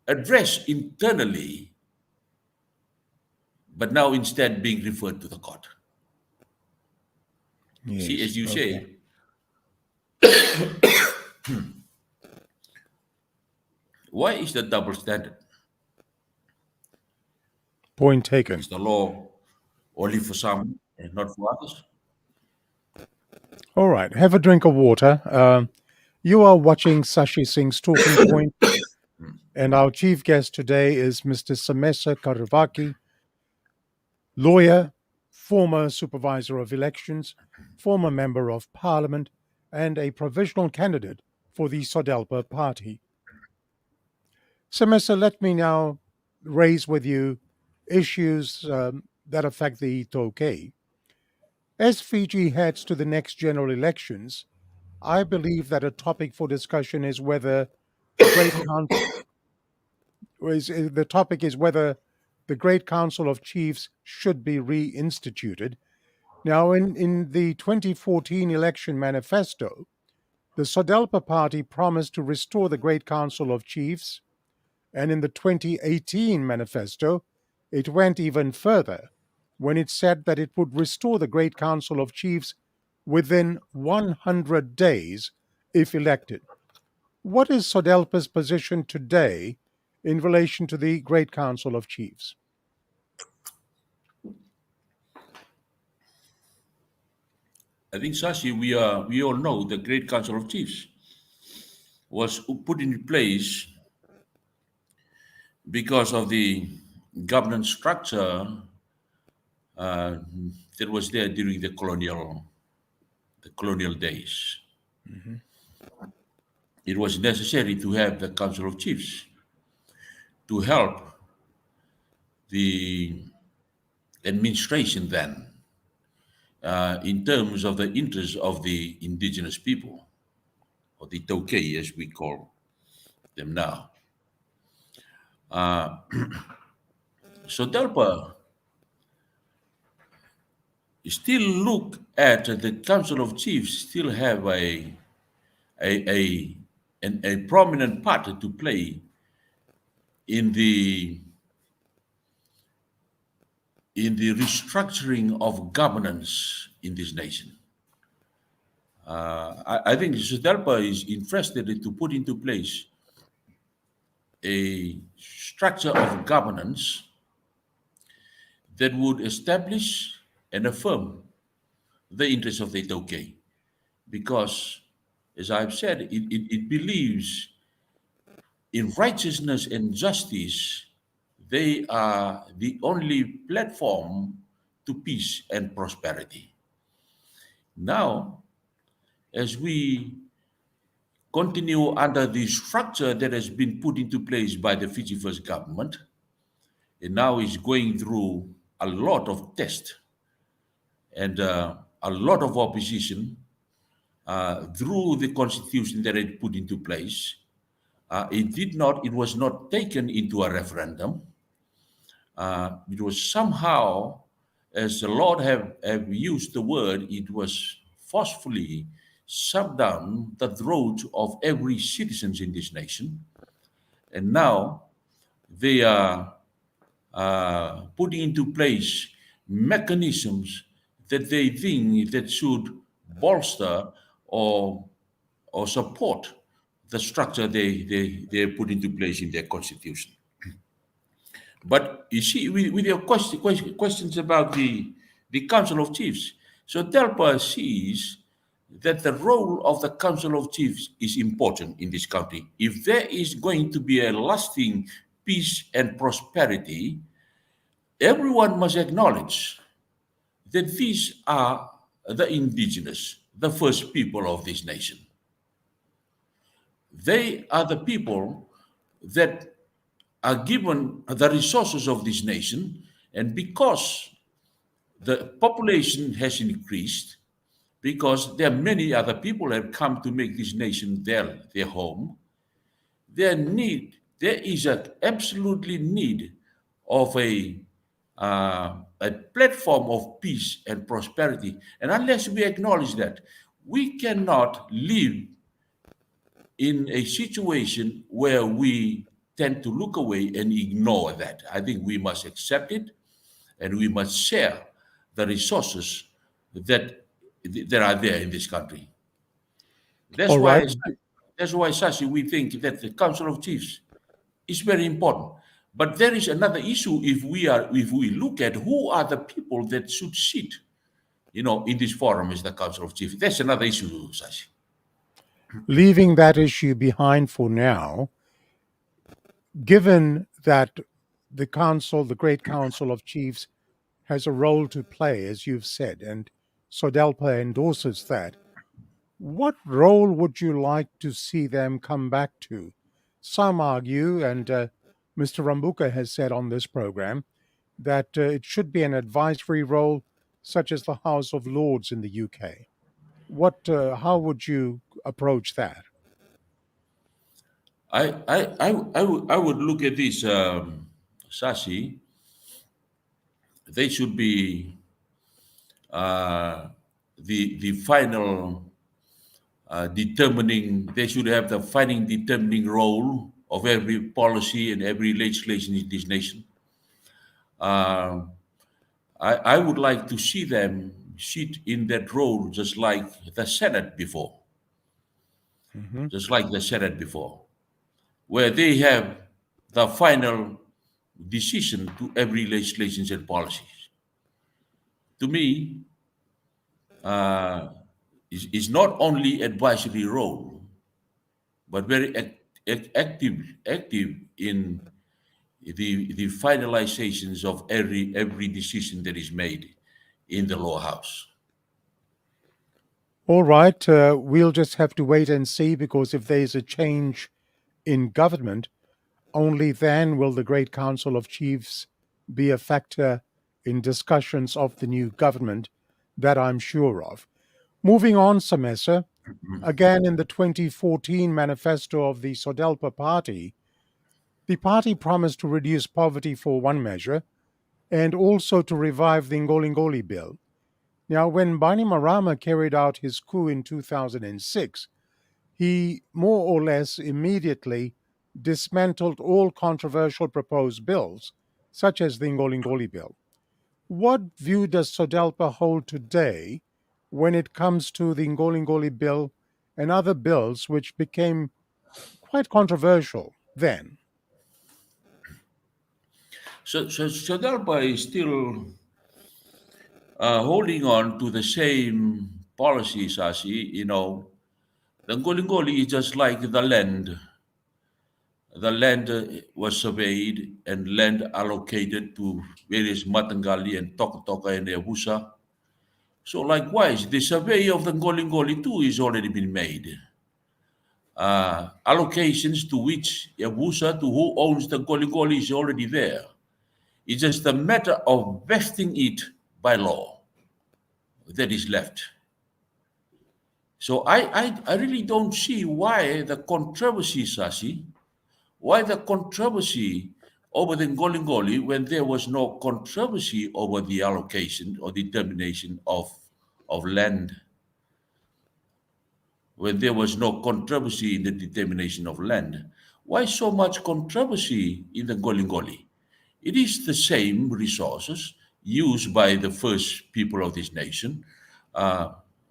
addressed internally, but now instead being referred to the court? See, as you say, why is the double standard? Point taken. Is the law only for some and not for others? All right, have a drink of water. You are watching Sashi Singh's Talking Point, and our chief guest today is Mr. Semesa Karavaki, lawyer, former supervisor of elections, former member of parliament, and a provisional candidate for the Sodelpa party. Semesa, let me now raise with you issues that affect the Tokay. As Fiji heads to the next general elections, I believe that a topic for discussion is whether the Great the Great Council of Chiefs should be reinstituted. Now, in the 2014 election manifesto, the Sodelpa party promised to restore the Great Council of Chiefs, and in the 2018 manifesto, it went even further when it said that it would restore the Great Council of Chiefs within 100 days if elected. What is Sodelpa's position today in relation to the Great Council of Chiefs? I think, Sashi, we all know the Great Council of Chiefs was put in place because of the governance structure that was there during the colonial days. Mm-hmm. It was necessary to have the Council of Chiefs to help the administration then in terms of the interests of the indigenous people, or the Tokay as we call them now. Sodelpa still look at the Council of Chiefs, still have a prominent part to play in the restructuring of governance in this nation. I think Sodelpa is interested to put into place a structure of governance that would establish and affirm the interests of the Tokay. Because, as I've said, it believes in righteousness and justice. They are the only platform to peace and prosperity. Now, as we continue under the structure that has been put into place by the Fiji First government, and now is going through a lot of tests and a lot of opposition through the constitution that it put into place. It was not taken into a referendum. It was somehow, as the Lord have used the word, it was forcefully shoved down the throat of every citizen in this nation. And now they are putting into place mechanisms that they think that should bolster or support the structure they put into place in their constitution. But you see, with your questions about the Council of Chiefs, Sodelpa sees that the role of the Council of Chiefs is important in this country. If there is going to be a lasting peace and prosperity, everyone must acknowledge that these are the indigenous, the first people of this nation. They are the people that are given the resources of this nation, and because the population has increased, because there are many other people that have come to make this nation their home, there is an absolutely need of a platform of peace and prosperity. And unless we acknowledge that, we cannot live in a situation where we tend to look away and ignore that. I think we must accept it, and we must share the resources that are there in this country. That's All right. why, Sashi, we think that the Council of Chiefs is very important. But there is another issue if we look at who are the people that should sit, in this forum as the Council of Chiefs. That's another issue, Sashi. Leaving that issue behind for now, given that the council, the Great Council of Chiefs, has a role to play, as you've said, and Sodelpa endorses that, what role would you like to see them come back to? Some argue, and Mr. Rambuka has said on this program, that it should be an advisory role, such as the House of Lords in the UK. How would you approach that? I would look at this, Sashi. They should be the final determining. They should have the final determining role of every policy and every legislation in this nation. I would like to see them sit in that role just like the Senate before. Just like the Senate before, where they have the final decision to every legislation and policies. To me, is not only advisory role, but very active in the finalizations of every decision that is made in the lower house. All right, we'll just have to wait and see, because if there's a change in government, only then will the Great Council of Chiefs be a factor in discussions of the new government, that I'm sure of. Moving on, Semesa, again in the 2014 manifesto of the Sodelpa party, the party promised to reduce poverty for one measure, and also to revive the Ngolingoli Bill. Now, when Bainimarama carried out his coup in 2006, he more or less immediately dismantled all controversial proposed bills, such as the Ngolingoli Bill. What view does Sodelpa hold today when it comes to the Ngolingoli Bill and other bills which became quite controversial then? So Sodelpa is still holding on to the same policies, Sashi. The Ngolingoli is just like the land. The land was surveyed and land allocated to various Matangali and Toka and Ebusa. So likewise, the survey of the Ngolingoli too is already been made. Allocations to which Ebusa, to who owns the Ngolingoli, is already there. It's just a matter of vesting it by law that is left. So I really don't see why the controversy, Sashi, why the controversy over the Ngolingoli when there was no controversy over the allocation or determination of land. When there was no controversy in the determination of land. Why so much controversy in the Ngolingoli? It is the same resources used by the first people of this nation.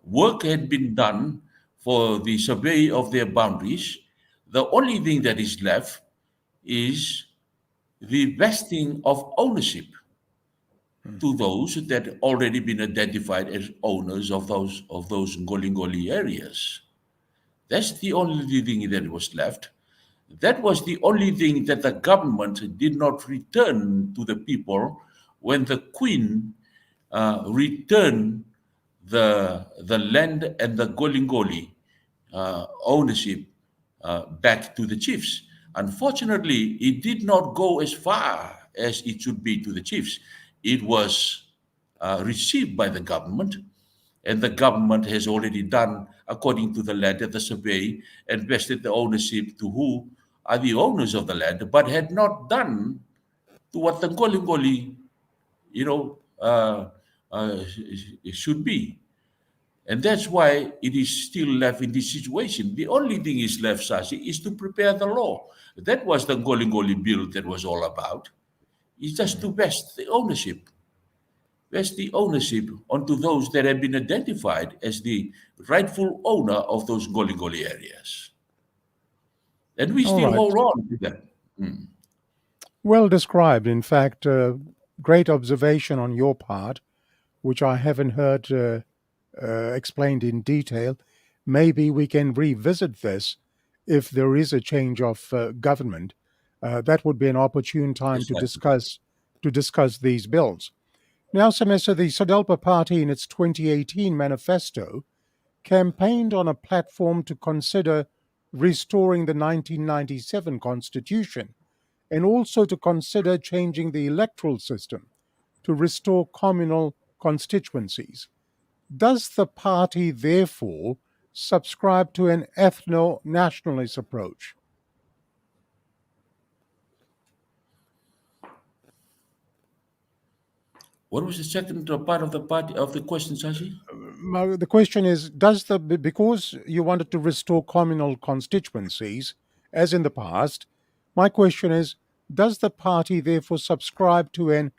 Work had been done for the survey of their boundaries. The only thing that is left is the vesting of ownership to those that already been identified as owners of those Ngolingoli areas. That's the only thing that was left. That was the only thing that the government did not return to the people when the Queen returned the land and the Golingoli ownership back to the chiefs. Unfortunately, it did not go as far as it should be to the chiefs. It was received by the government, and the government has already done according to the land at the survey and vested the ownership to who are the owners of the land, but had not done to what the Golingoli, it should be. And that's why it is still left in this situation. The only thing is left, Sashi, is to prepare the law. That was the Golingoli bill that was all about. It's just to vest the ownership onto those that have been identified as the rightful owner of those Golingoli areas. And we All still right. hold on to that. Well described. In fact, great observation on your part, which I haven't heard explained in detail. Maybe we can revisit this if there is a change of government. That would be an opportune time Yes, to right. discuss these bills. Now, Semesa, the Sodelpa Party in its 2018 manifesto campaigned on a platform to consider restoring the 1997 constitution and also to consider changing the electoral system to restore communal constituencies. Does the party therefore subscribe to an ethno-nationalist approach? What was the second part of the question, Sashi? The question is, because you wanted to restore communal constituencies, as in the past, my question is, does the party therefore subscribe to an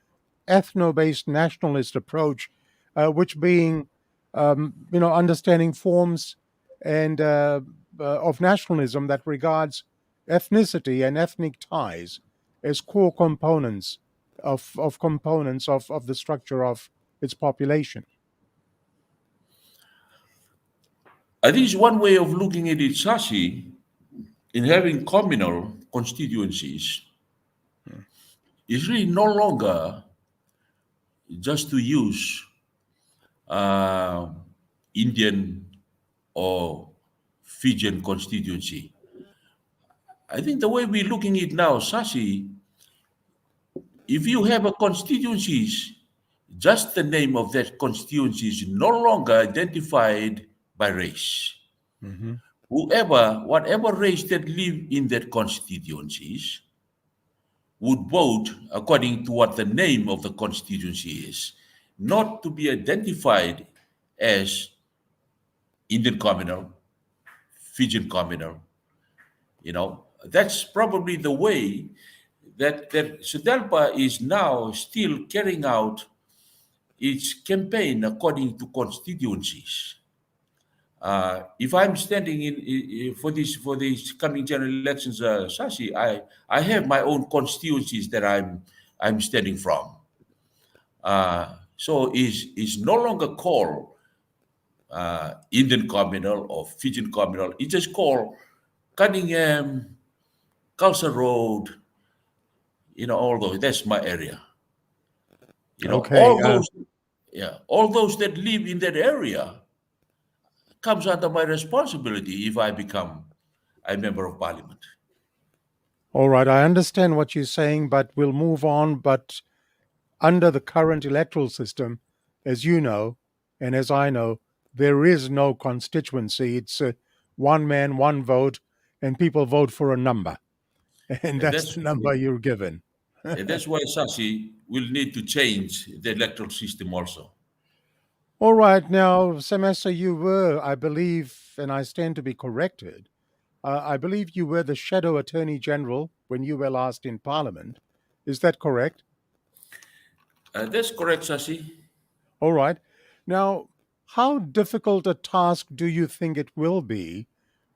ethno-based nationalist approach, which being, understanding forms and of nationalism that regards ethnicity and ethnic ties as core components of the structure of its population? I think it's one way of looking at it, Sashi, in having communal constituencies is really no longer just to use uh, Indian or Fijian constituency. I think the way we're looking at it now, Sashi, if you have a constituencies, just the name of that constituency is no longer identified by race. Mhm. Whatever race that live in that constituencies would vote according to what the name of the constituency is, not to be identified as Indian communal, Fijian communal. That's probably the way that Sodelpa is now still carrying out its campaign according to constituencies. If I'm standing for these coming general elections, Sashi, I have my own constituencies that I'm standing from. So is no longer called Indian communal or Fijian communal. It's just called Cunningham, Culture Road. All those. That's my area. Okay. All those that live in that area comes under my responsibility if I become a member of parliament. All right. I understand what you're saying, but we'll move on. But under the current electoral system, as you know, and as I know, there is no constituency. It's one man, one vote, and people vote for a number. And And that's that's the number you're given. and that's why Sashi will need to change the electoral system also. All right. Now, Semesa, you were, I believe, and I stand to be corrected, I believe you were the Shadow Attorney General when you were last in Parliament. Is that correct? That's correct, Sashi. All right. Now, how difficult a task do you think it will be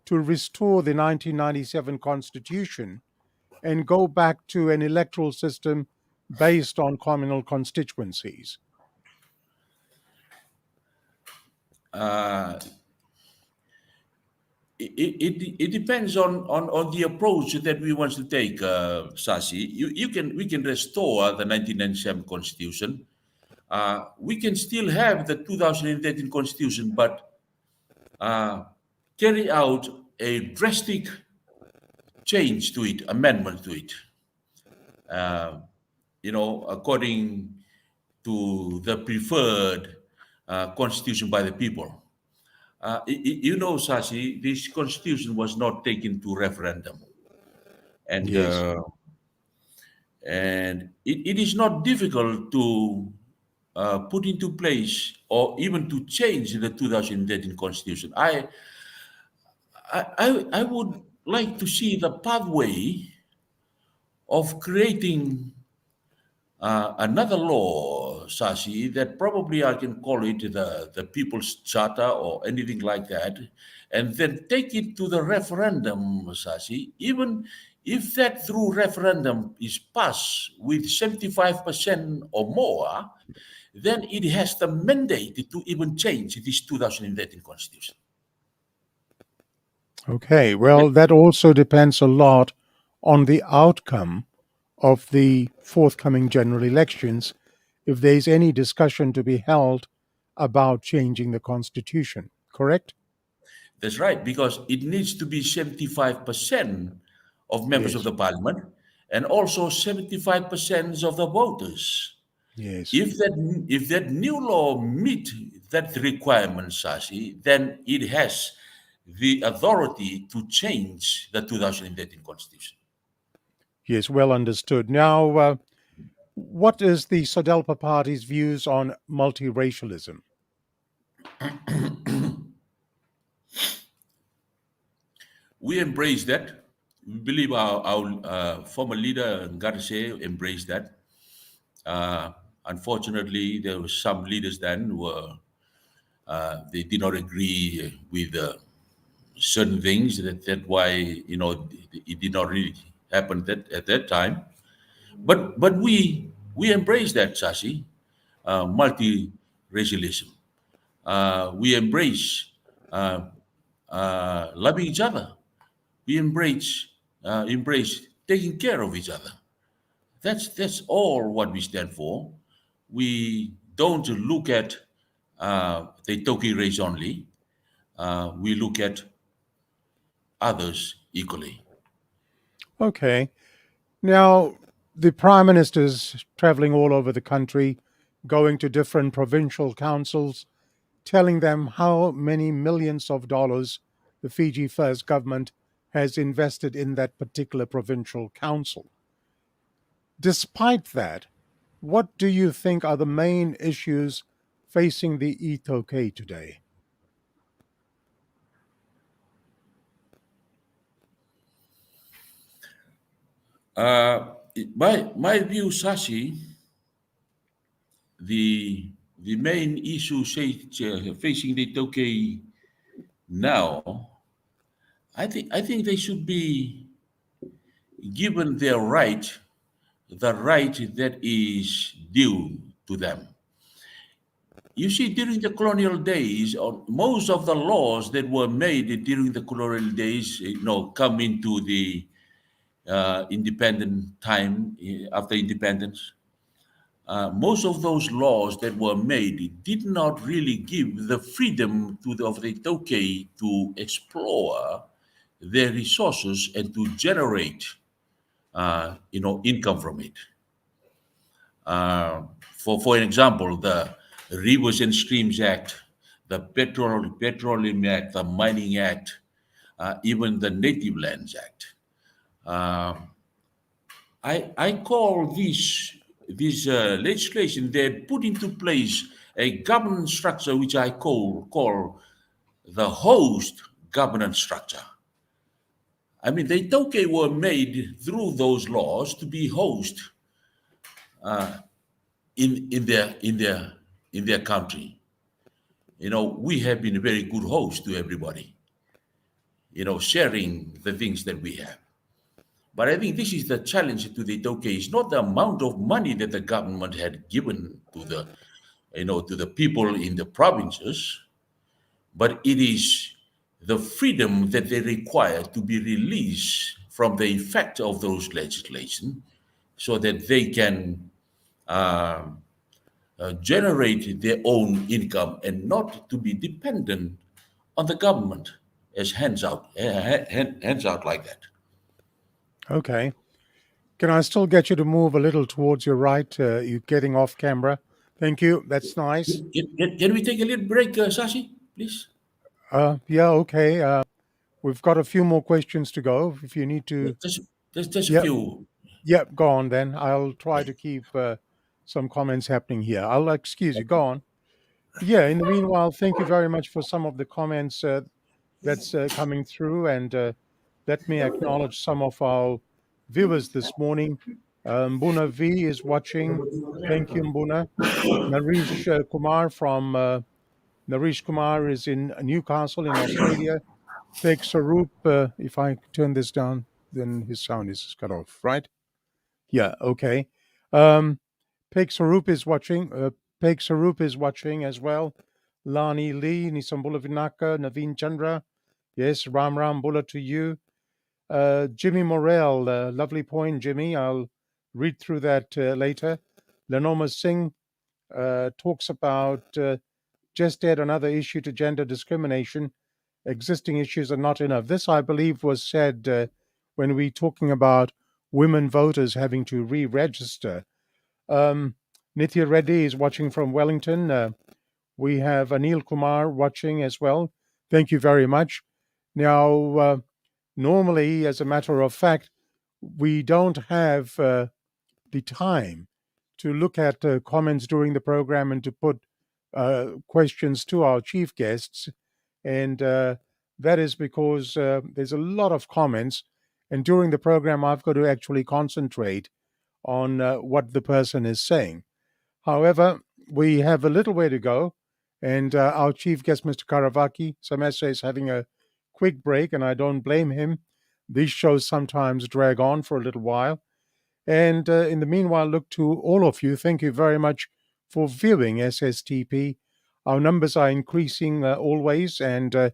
to restore the 1997 Constitution and go back to an electoral system based on communal constituencies? Uh, it depends on the approach that we want to take, Sasi. We can restore the 1997 Constitution. We can still have the 2013 Constitution, but carry out a drastic change to it, amendment to it. According to the preferred constitution by the people. Sasi, this constitution was not taken to referendum, and Yes. It is not difficult to put into place or even to change the 2013 constitution. I would like to see the pathway of creating another law, Sasi, that probably I can call it the People's Charter or anything like that, and then take it to the referendum, Sasi. Even if that through referendum is passed with 75% or more, then it has the mandate to even change this 2013 constitution. Okay. Well, that also depends a lot on the outcome of the forthcoming general elections, if there's any discussion to be held about changing the constitution, correct? That's right, because it needs to be 75% of members of Yes. the parliament and also 75% of the voters. Yes. If that new law meet that requirement, Sasi, then it has the authority to change the 2013 constitution. Yes, well understood. Now, what is the Sodelpa Party's views on multiracialism? We embrace that. We believe our former leader, Garce, embraced that. Unfortunately, there were some leaders then who they did not agree with certain things. That's why it did not really happen at that time. But we embrace that, Sasi, multiracialism. We embrace loving each other. We embrace taking care of each other. That's all what we stand for. We don't look at the Toki race only. We look at others equally. Okay. Now, the Prime Minister's traveling all over the country, going to different provincial councils, telling them how many millions of dollars the Fiji First government has invested in that particular provincial council. Despite that, what do you think are the main issues facing the Ethno today? My view, Sasi, the main issue facing the Toki now, I think they should be given their right, the right that is due to them. You see, during the colonial days, most of the laws that were made during the colonial days, come into the independent time after independence. Most of those laws that were made did not really give the freedom of the Toki to explore their resources and to generate, income from it. For example, the Rivers and Streams Act, the Petroleum Act, the Mining Act, even the Native Lands Act. I call this legislation that put into place a governance structure which I call the host governance structure. I mean, the Toke were made through those laws to be host in their country. We have been a very good host to everybody. Sharing the things that we have. But I think this is the challenge to the Toke. It's not the amount of money that the government had given to the people in the provinces, but it is the freedom that they require to be released from the effect of those legislation so that they can generate their own income and not to be dependent on the government as hands out like that. Okay. Can I still get you to move a little towards your right? You're getting off camera. Thank you. That's nice. Can we take a little break, Sashi, please? Yeah, okay. We've got a few more questions to go. If you need to, Just a yeah, few. yeah, go on then. I'll try to keep some comments happening here. I'll excuse you. Go on. Yeah, in the meanwhile, thank you very much for some of the comments that's coming through. And let me acknowledge some of our viewers this morning. Mbuna V is watching. Thank you, Mbuna. Naresh Kumar is in Newcastle in Australia. Peg Sarup, if I turn this down, then his sound is cut off, right? Yeah, okay. Peg Sarup is watching. Peg Sarup is watching as well. Lani Lee, Nisambula Vinaka, Naveen Chandra. Yes, Ram Ram Bula to you. Jimmy Morel, lovely point, Jimmy. I'll read through that later. Lenoma Singh talks about just add another issue to gender discrimination. Existing issues are not enough. This, I believe, was said when we talking about women voters having to re-register. Nithya Reddy is watching from Wellington. We have Anil Kumar watching as well. Thank you very much. Now, normally, as a matter of fact, we don't have the time to look at comments during the program and to put questions to our chief guests. And that is because there's a lot of comments. And during the program, I've got to actually concentrate on what the person is saying. However, we have a little way to go. And our chief guest, Mr. Karavaki, Semesa, is having a quick break, and I don't blame him. These shows sometimes drag on for a little while. And in the meanwhile, look to all of you. Thank you very much for viewing SSTP. Our numbers are increasing always, and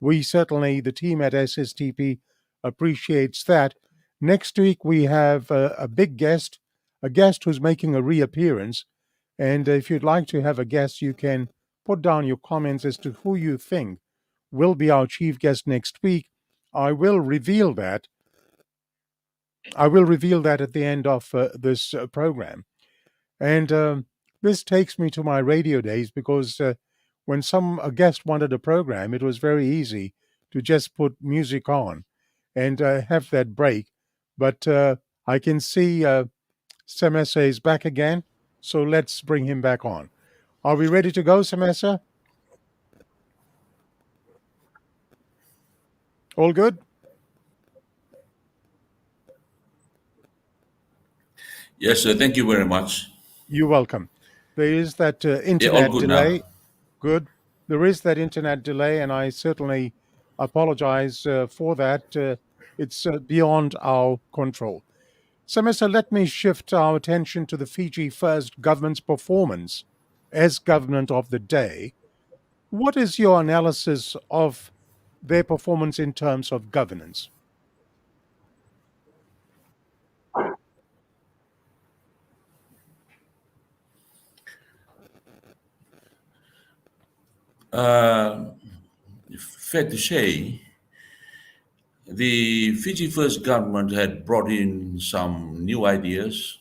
we certainly, the team at SSTP, appreciates that. Next week, we have a big guest, a guest who's making a reappearance. And if you'd like to have a guest, you can put down your comments as to who you think will be our chief guest next week. I will reveal that. at the end of this program. And this takes me to my radio days because when a guest wanted a program, it was very easy to just put music on and have that break. But I can see Semesa is back again, so let's bring him back on. Are we ready to go, Semesa? All good? Yes, sir. Thank you very much. You're welcome. There is that internet good delay. now. Good. There is that internet delay, and I certainly apologize for that. It's beyond our control. Semesa, let me shift our attention to the Fiji First government's performance as government of the day. What is your analysis of their performance in terms of governance? Fair to say, the Fiji First government had brought in some new ideas,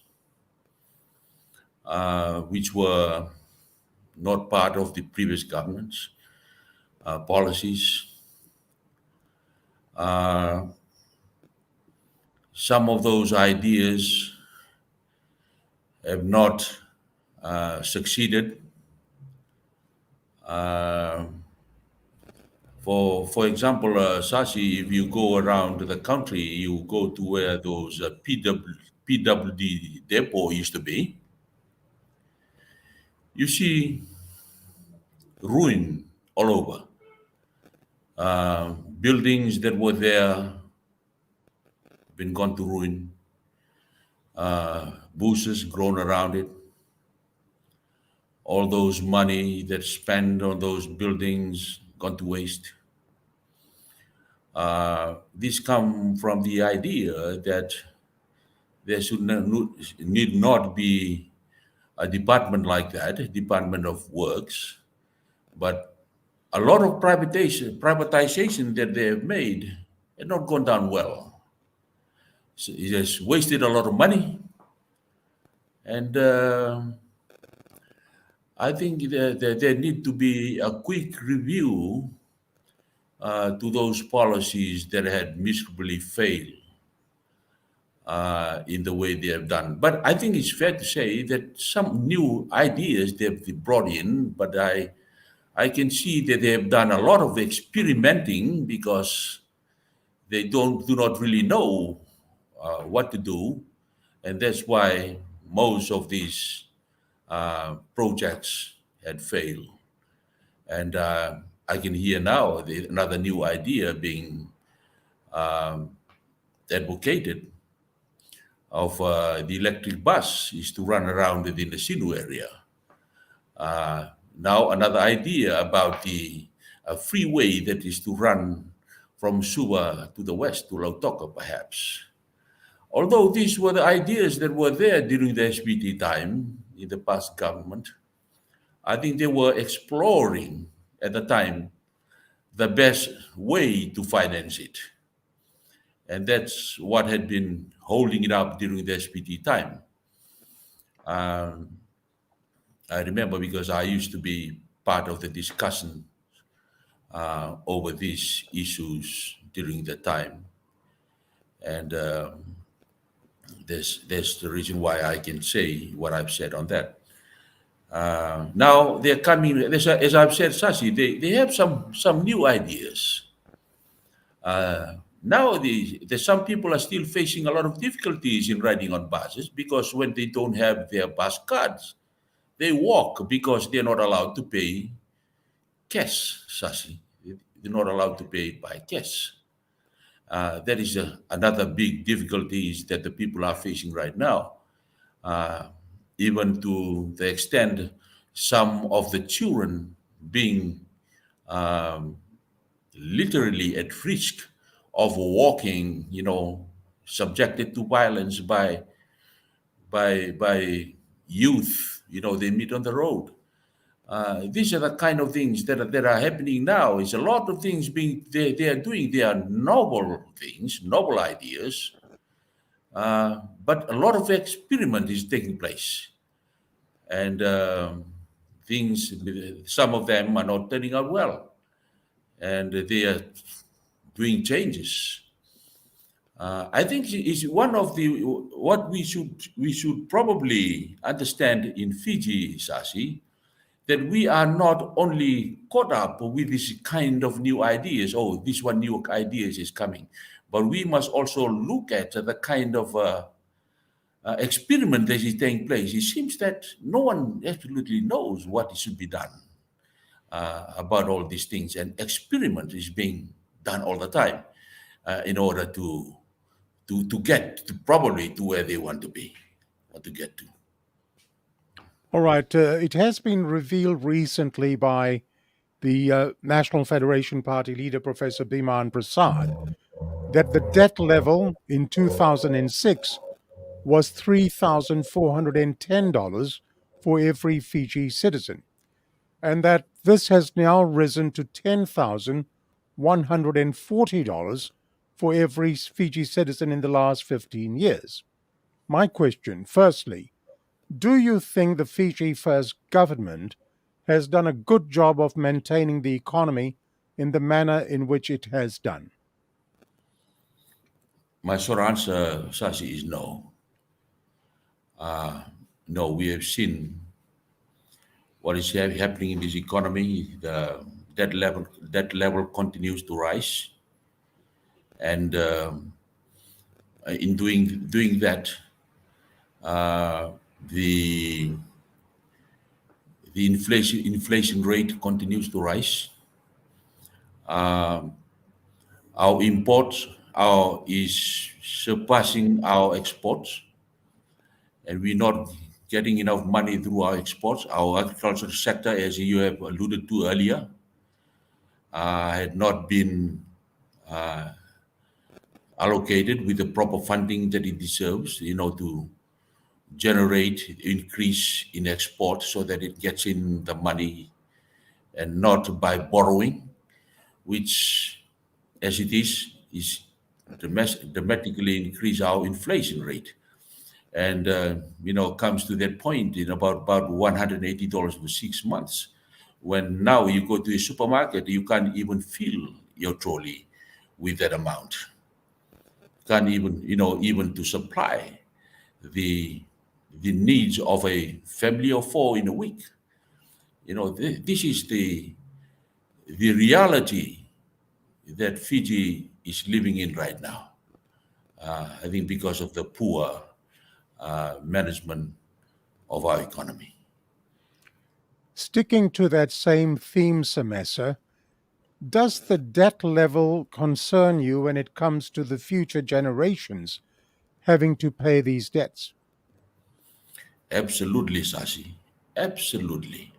which were not part of the previous government's policies. Some of those ideas have not succeeded. For example, Sashi, if you go around the country, you go to where those PWD depot used to be, you see ruin all over. Buildings that were there been gone to ruin. Bushes grown around it. All those money that's spent on those buildings gone to waste. This come from the idea that there need not be a department like that, a Department of Works, but a lot of privatization that they have made had not gone down well. So it has wasted a lot of money, and I think that there need to be a quick review to those policies that had miserably failed in the way they have done. But I think it's fair to say that some new ideas they've brought in, but I can see that they have done a lot of experimenting because they do not really know what to do, and that's why most of these projects had failed. And I can hear now another new idea being advocated of the electric bus is to run around within the Sinu area. Now another idea about the freeway that is to run from Suva to the west to Lautoka perhaps. Although these were the ideas that were there during the SBT time in the past government, I think they were exploring at the time the best way to finance it. And that's what had been holding it up during the SPT time. I remember because I used to be part of the discussion over these issues during the time. And there's the reason why I can say what I've said on that. Now they're coming, as I've said, Sashi, they have some new ideas. Now some people are still facing a lot of difficulties in riding on buses because when they don't have their bus cards, they walk because they're not allowed to pay cash, Sashi. They're not allowed to pay by cash. That is another big difficulty that the people are facing right now. Even to the extent some of the children being literally at risk of walking, subjected to violence by youth, they meet on the road. These are the kind of things that are happening now. It's a lot of things they are doing. They are noble things, noble ideas, but a lot of experiment is taking place. And some of them are not turning out well. And they are doing changes. I think is one of what we should probably understand in Fiji, Sashi, that we are not only caught up with this kind of new ideas, this one new ideas is coming, but we must also look at the kind of experiment that is taking place. It seems that no one absolutely knows what should be done about all these things, and experiment is being done all the time in order to get probably to where they want to be or to get to. All right. It has been revealed recently by the National Federation Party leader, Professor Biman Prasad, that the debt level in 2006 was $3,410 for every Fiji citizen, and that this has now risen to $10,140 for every Fiji citizen in the last 15 years. My question, firstly, do you think the Fiji First government has done a good job of maintaining the economy in the manner in which it has done? My short answer, Sashi, is no. No, we have seen what is happening in this economy. The debt level continues to rise, and in doing that, the inflation rate continues to rise. Our imports is surpassing our exports, and we're not getting enough money through our exports. Our agricultural sector, as you have alluded to earlier, had not been allocated with the proper funding that it deserves, to generate increase in export so that it gets in the money and not by borrowing, which as it is dramatically increase our inflation rate. And, comes to that point in about $180 for 6 months. When now you go to a supermarket, you can't even fill your trolley with that amount. Can't even, even to supply the needs of a family of 4 in a week. This is the reality that Fiji is living in right now. I think because of the poor management of our economy. Sticking to that same theme, Semesa, does the debt level concern you when it comes to the future generations having to pay these debts? Absolutely, Sashi. Absolutely.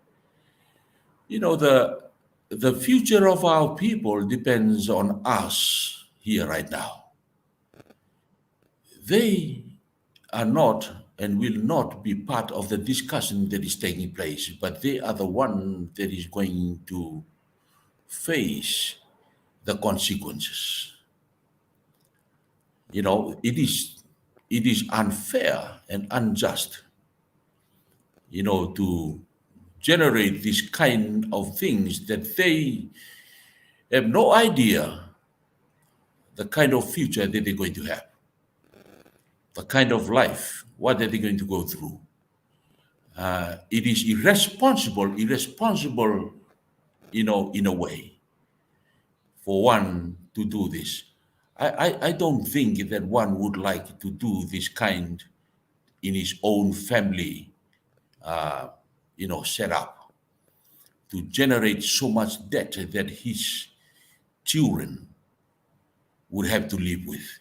The future of our people depends on us here right now. They are not and will not be part of the discussion that is taking place, but they are the one that is going to face the consequences. It is unfair and unjust, to generate this kind of things that they have no idea the kind of future that they're going to have, the kind of life, what are they going to go through. It is irresponsible, in a way, for one to do this. I don't think that one would like to do this kind in his own family, set up to generate so much debt that his children would have to live with.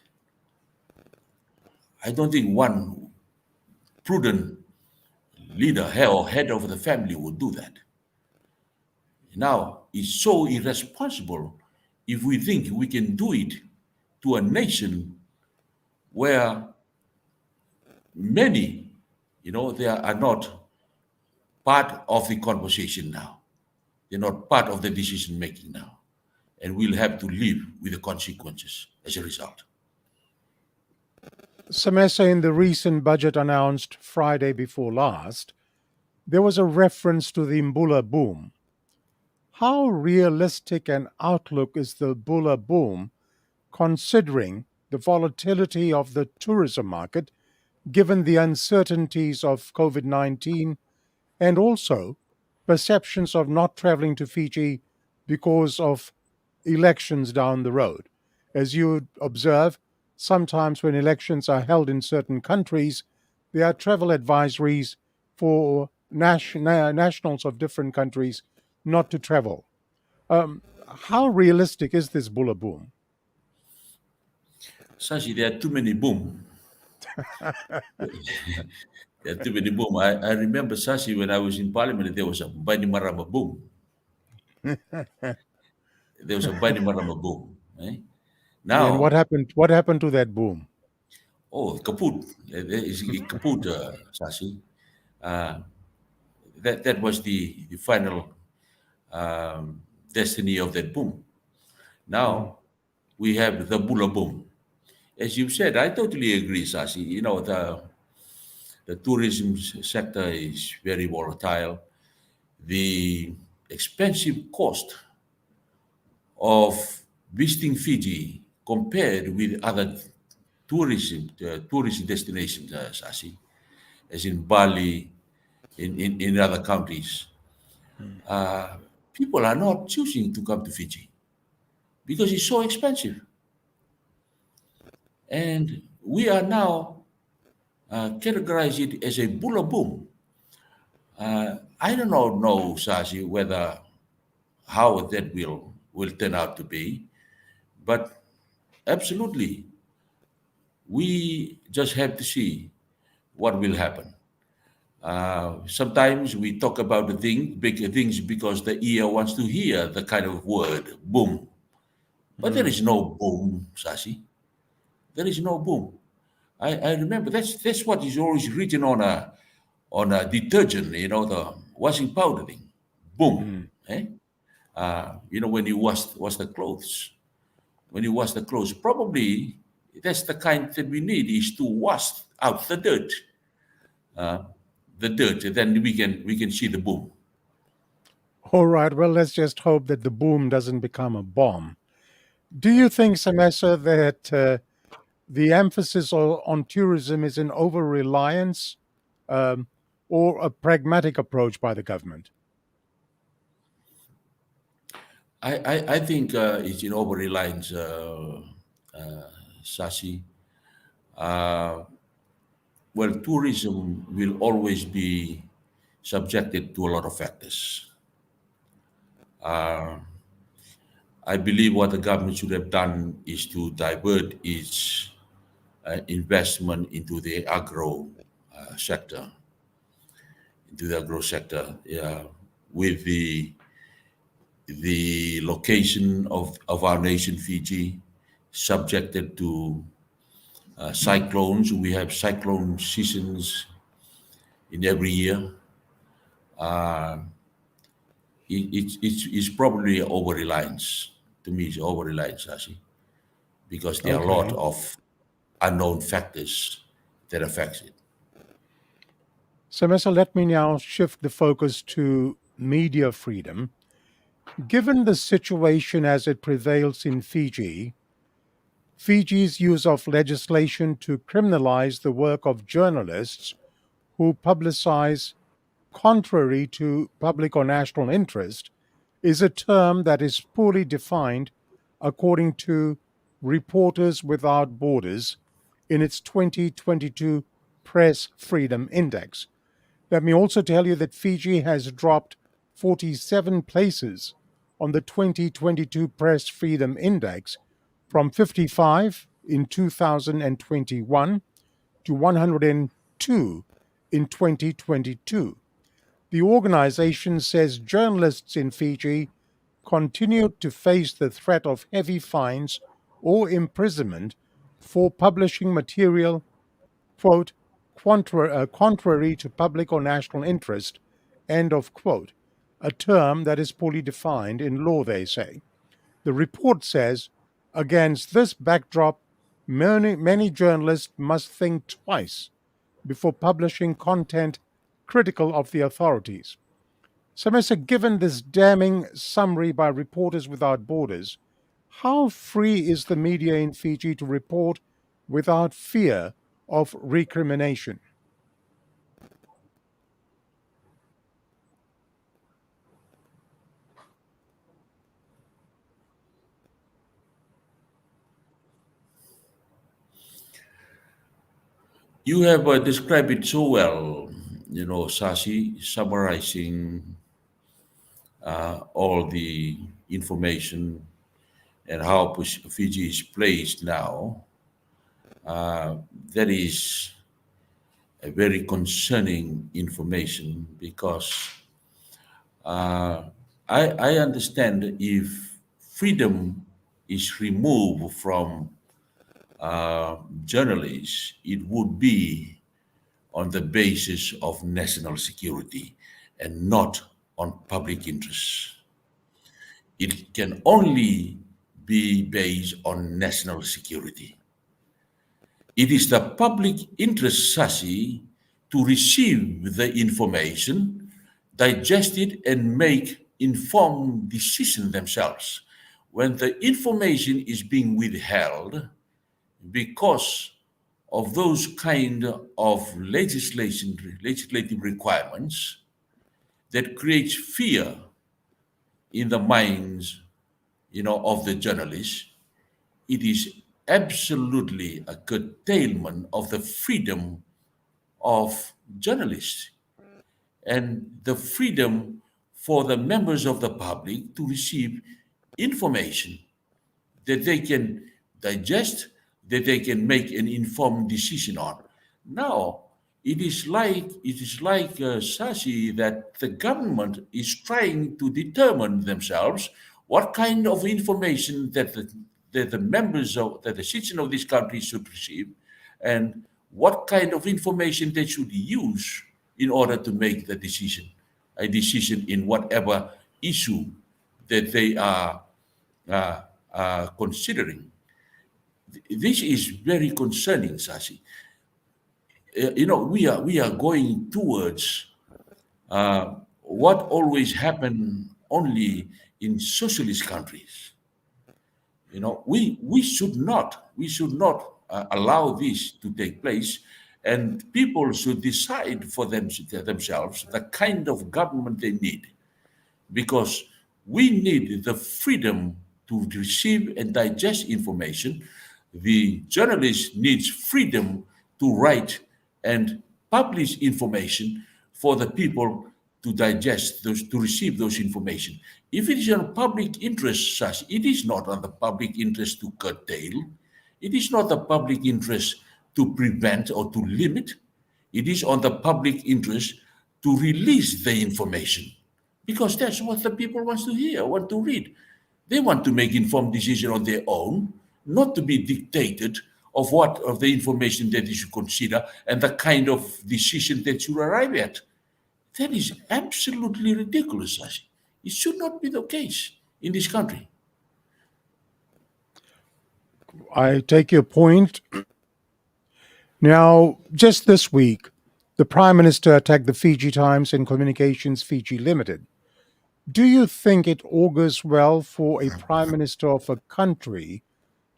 I don't think one prudent leader or head of the family would do that. Now, it's so irresponsible if we think we can do it to a nation where many, they are not part of the conversation now. They're not part of the decision making now. And we'll have to live with the consequences as a result. Semesa, in the recent budget announced Friday before last, there was a reference to the Mbula boom. How realistic an outlook is the Mbula boom, considering the volatility of the tourism market, given the uncertainties of COVID-19, and also perceptions of not traveling to Fiji because of elections down the road? As you observe, sometimes when elections are held in certain countries, there are travel advisories for nationals of different countries not to travel. How realistic is this Mbula boom? Sashi, there are too many boom. There are too many boom. I remember, Sashi, when I was in Parliament, there was a Bani Marama boom. There was a Bani Marama boom. Eh? And what Now, happened? What happened to that boom? kaput. It's kaput, Sashi. That was the final destiny of that boom. Now, we have the Mbula boom. As you said, I totally agree, Sashi. The tourism sector is very volatile. The expensive cost of visiting Fiji compared with other tourist destinations, Sashi, as in Bali, in other countries, people are not choosing to come to Fiji because it's so expensive. And we are now categorize it as a Mbula boom. I don't know, Sashi, whether how that will turn out to be, but absolutely, we just have to see what will happen. Sometimes we talk about the big things because the ear wants to hear the kind of word boom. But there is no boom, Sashi. There is no boom. I remember that's what is always written on a detergent, the washing powder thing. Boom. Eh? When you wash the clothes. When you wash the clothes, probably that's the kind that we need is to wash out the dirt. And then we can see the boom. All right, well, let's just hope that the boom doesn't become a bomb. Do you think, Semesa, that the emphasis on tourism is an over-reliance or a pragmatic approach by the government? I think it's in over-reliance, Sashi. Well, tourism will always be subjected to a lot of factors. I believe what the government should have done is to divert its investment into the agro sector, with the location of our nation, Fiji, subjected to cyclones. We have cyclone seasons in every year. It's probably over-reliance. To me, it's over-reliance, Sashi, because there are a lot of unknown factors that affect it. Semesa, let me now shift the focus to media freedom. Given the situation as it prevails in Fiji, Fiji's use of legislation to criminalize the work of journalists who publicize contrary to public or national interest is a term that is poorly defined according to Reporters Without Borders in its 2022 Press Freedom Index. Let me also tell you that Fiji has dropped 47 places on the 2022 Press Freedom Index from 55 in 2021 to 102 in 2022. The organization says journalists in Fiji continue to face the threat of heavy fines or imprisonment for publishing material, quote, contrary to public or national interest, end of quote, a term that is poorly defined in law, they say. The report says, against this backdrop, many journalists must think twice before publishing content critical of the authorities. Semesa, given this damning summary by Reporters Without Borders, how free is the media in Fiji to report without fear of recrimination? You have described it so well, Sashi, summarizing all the information and how Fiji is placed now. That is a very concerning information because I understand if freedom is removed from journalists, it would be on the basis of national security and not on public interest. It can only be based on national security. It is the public interest, Sashi, to receive the information, digest it, and make informed decisions themselves. When the information is being withheld because of those kind of legislative requirements that creates fear in the minds, of the journalists, it is absolutely a curtailment of the freedom of journalists and the freedom for the members of the public to receive information that they can digest, that they can make an informed decision on. Now, it is like Sashi, that the government is trying to determine themselves what kind of information that the members of that the citizens of this country should receive, and what kind of information they should use in order to make a decision in whatever issue that they are considering. This is very concerning, Sashi. We are going towards what always happened only in socialist countries. We should not allow this to take place, and people should decide for themselves the kind of government they need, because we need the freedom to receive and digest information. The journalist needs freedom to write and publish information for the people to digest to receive those information. If it is on public interest, such it is not on the public interest to curtail. It is not the public interest to prevent or to limit. It is on the public interest to release the information, because that's what the people want to hear, want to read. They want to make informed decision on their own, not to be dictated of what of the information that you should consider and the kind of decision that you arrive at. That is absolutely ridiculous, Sashi. It should not be the case in this country. I take your point. Now, just this week, the Prime Minister attacked the Fiji Times and Communications Fiji Limited. Do you think it augurs well for a Prime Minister of a country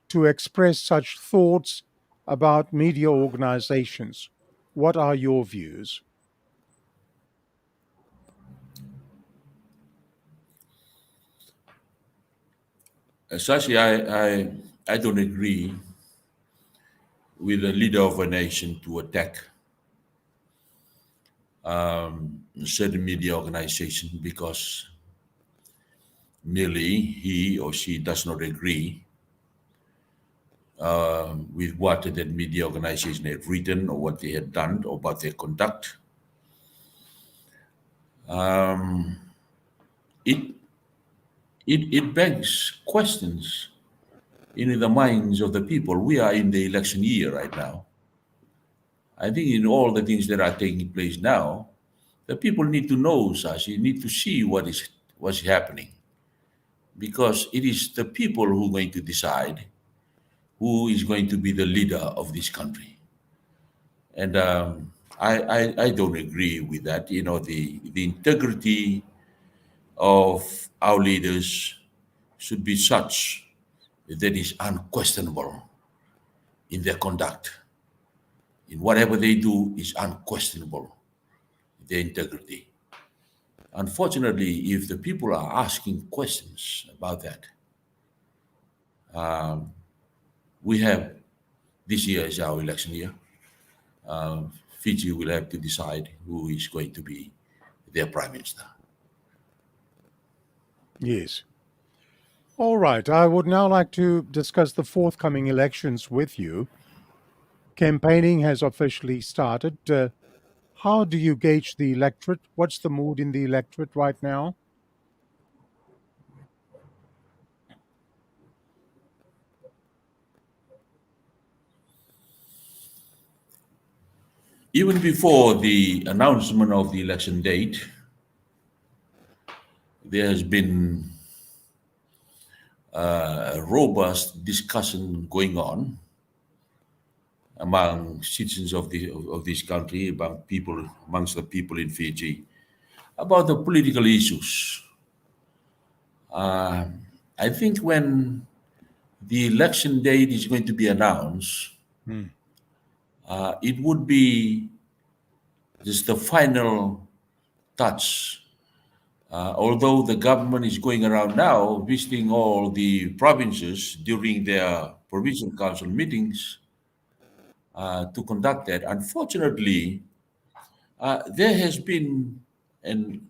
to express such thoughts about media organizations? What are your views? Sashi, I don't agree with the leader of a nation to attack a certain media organization because merely he or she does not agree with what that media organization had written or what they had done or what their conduct. It begs questions in the minds of the people. We are in the election year right now. I think in all the things that are taking place now, the people need to know, Sashi, need to see what's happening, because it is the people who are going to decide who is going to be the leader of this country. And I don't agree with that. The integrity of our leaders should be such that is unquestionable in their conduct. In whatever they do is unquestionable, their integrity. Unfortunately, if the people are asking questions about that, we have this year is our election year. Fiji will have to decide who is going to be their prime minister. Yes. All right. I would now like to discuss the forthcoming elections with you. Campaigning has officially started. How do you gauge the electorate? What's the mood in the electorate right now? Even before the announcement of the election date, there has been a robust discussion going on among citizens of this country, amongst the people in Fiji, about the political issues. I think when the election date is going to be announced, it would be just the final touch. Although the government is going around now visiting all the provinces during their provincial council meetings to conduct that, unfortunately, there has been an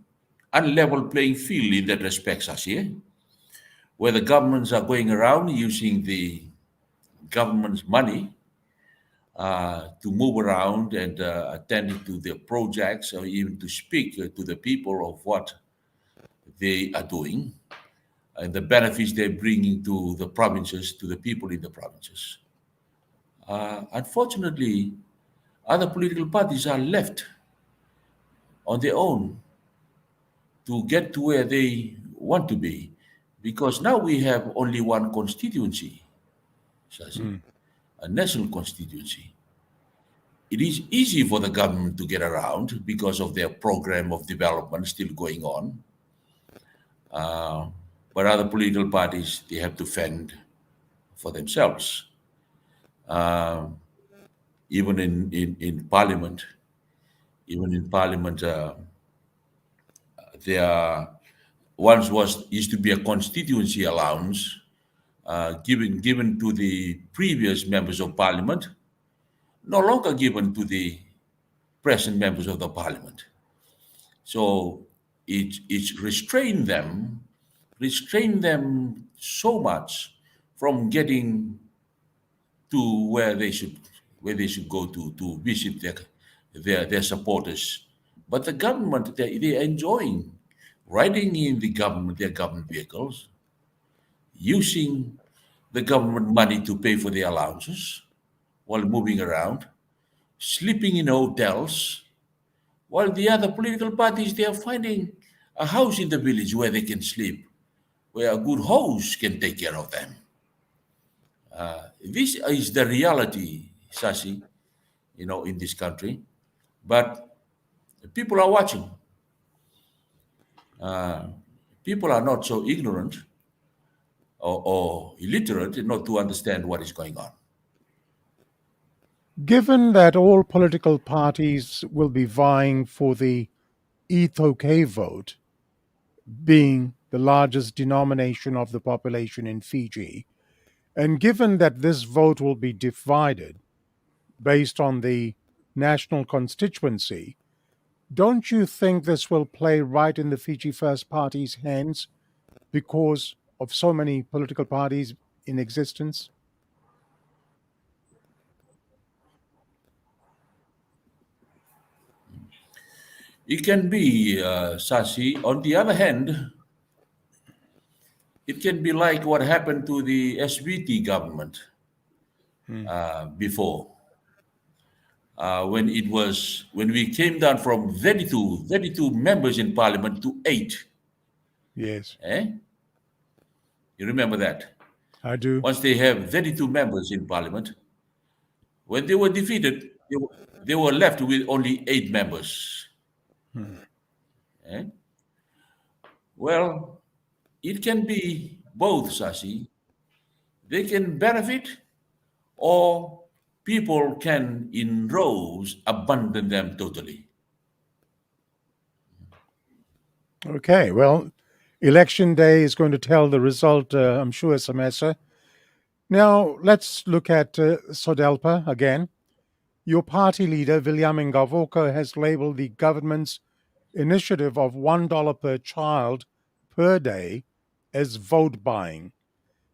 unlevel playing field in that respect, Sashi, where the governments are going around using the government's money to move around and attend to their projects, or even to speak to the people of what they are doing. and the benefits they're bringing to the provinces, to the people in the provinces. Unfortunately, other political parties are left on their own to get to where they want to be, because now we have only one constituency, Shashi, a national constituency. It is easy for the government to get around because of their program of development still going on. But other political parties, they have to fend for themselves. Even in Parliament, there used to be a constituency allowance given to the previous members of Parliament, no longer given to the present members of the Parliament. So it's restrained them so much from getting to where they should go to visit their supporters. But the government, they are enjoying riding in their government vehicles, using the government money to pay for their allowances while moving around, sleeping in hotels, while the other political parties, they are finding a house in the village where they can sleep, where a good host can take care of them. This is the reality, Sashi, in this country. But people are watching. People are not so ignorant or illiterate not to understand what is going on. Given that all political parties will be vying for the Ethno vote, being the largest denomination of the population in Fiji, and given that this vote will be divided based on the national constituency, don't you think this will play right in the Fiji First Party's hands because of so many political parties in existence? It can be, Sashi. On the other hand, it can be like what happened to the SVT government before. When we came down from 32 members in parliament to 8. Yes, You remember that? I do. Once they have 32 members in parliament, when they were defeated, they were left with only 8 members. Eh? Well, it can be both, Sashi. They can benefit, or people can, in rows, abandon them totally. Okay, well, election day is going to tell the result, I'm sure, Semesa. Now, let's look at Sodelpa again. Your party leader, William Ngavoko, has labeled the government's initiative of $1 per child per day as vote buying.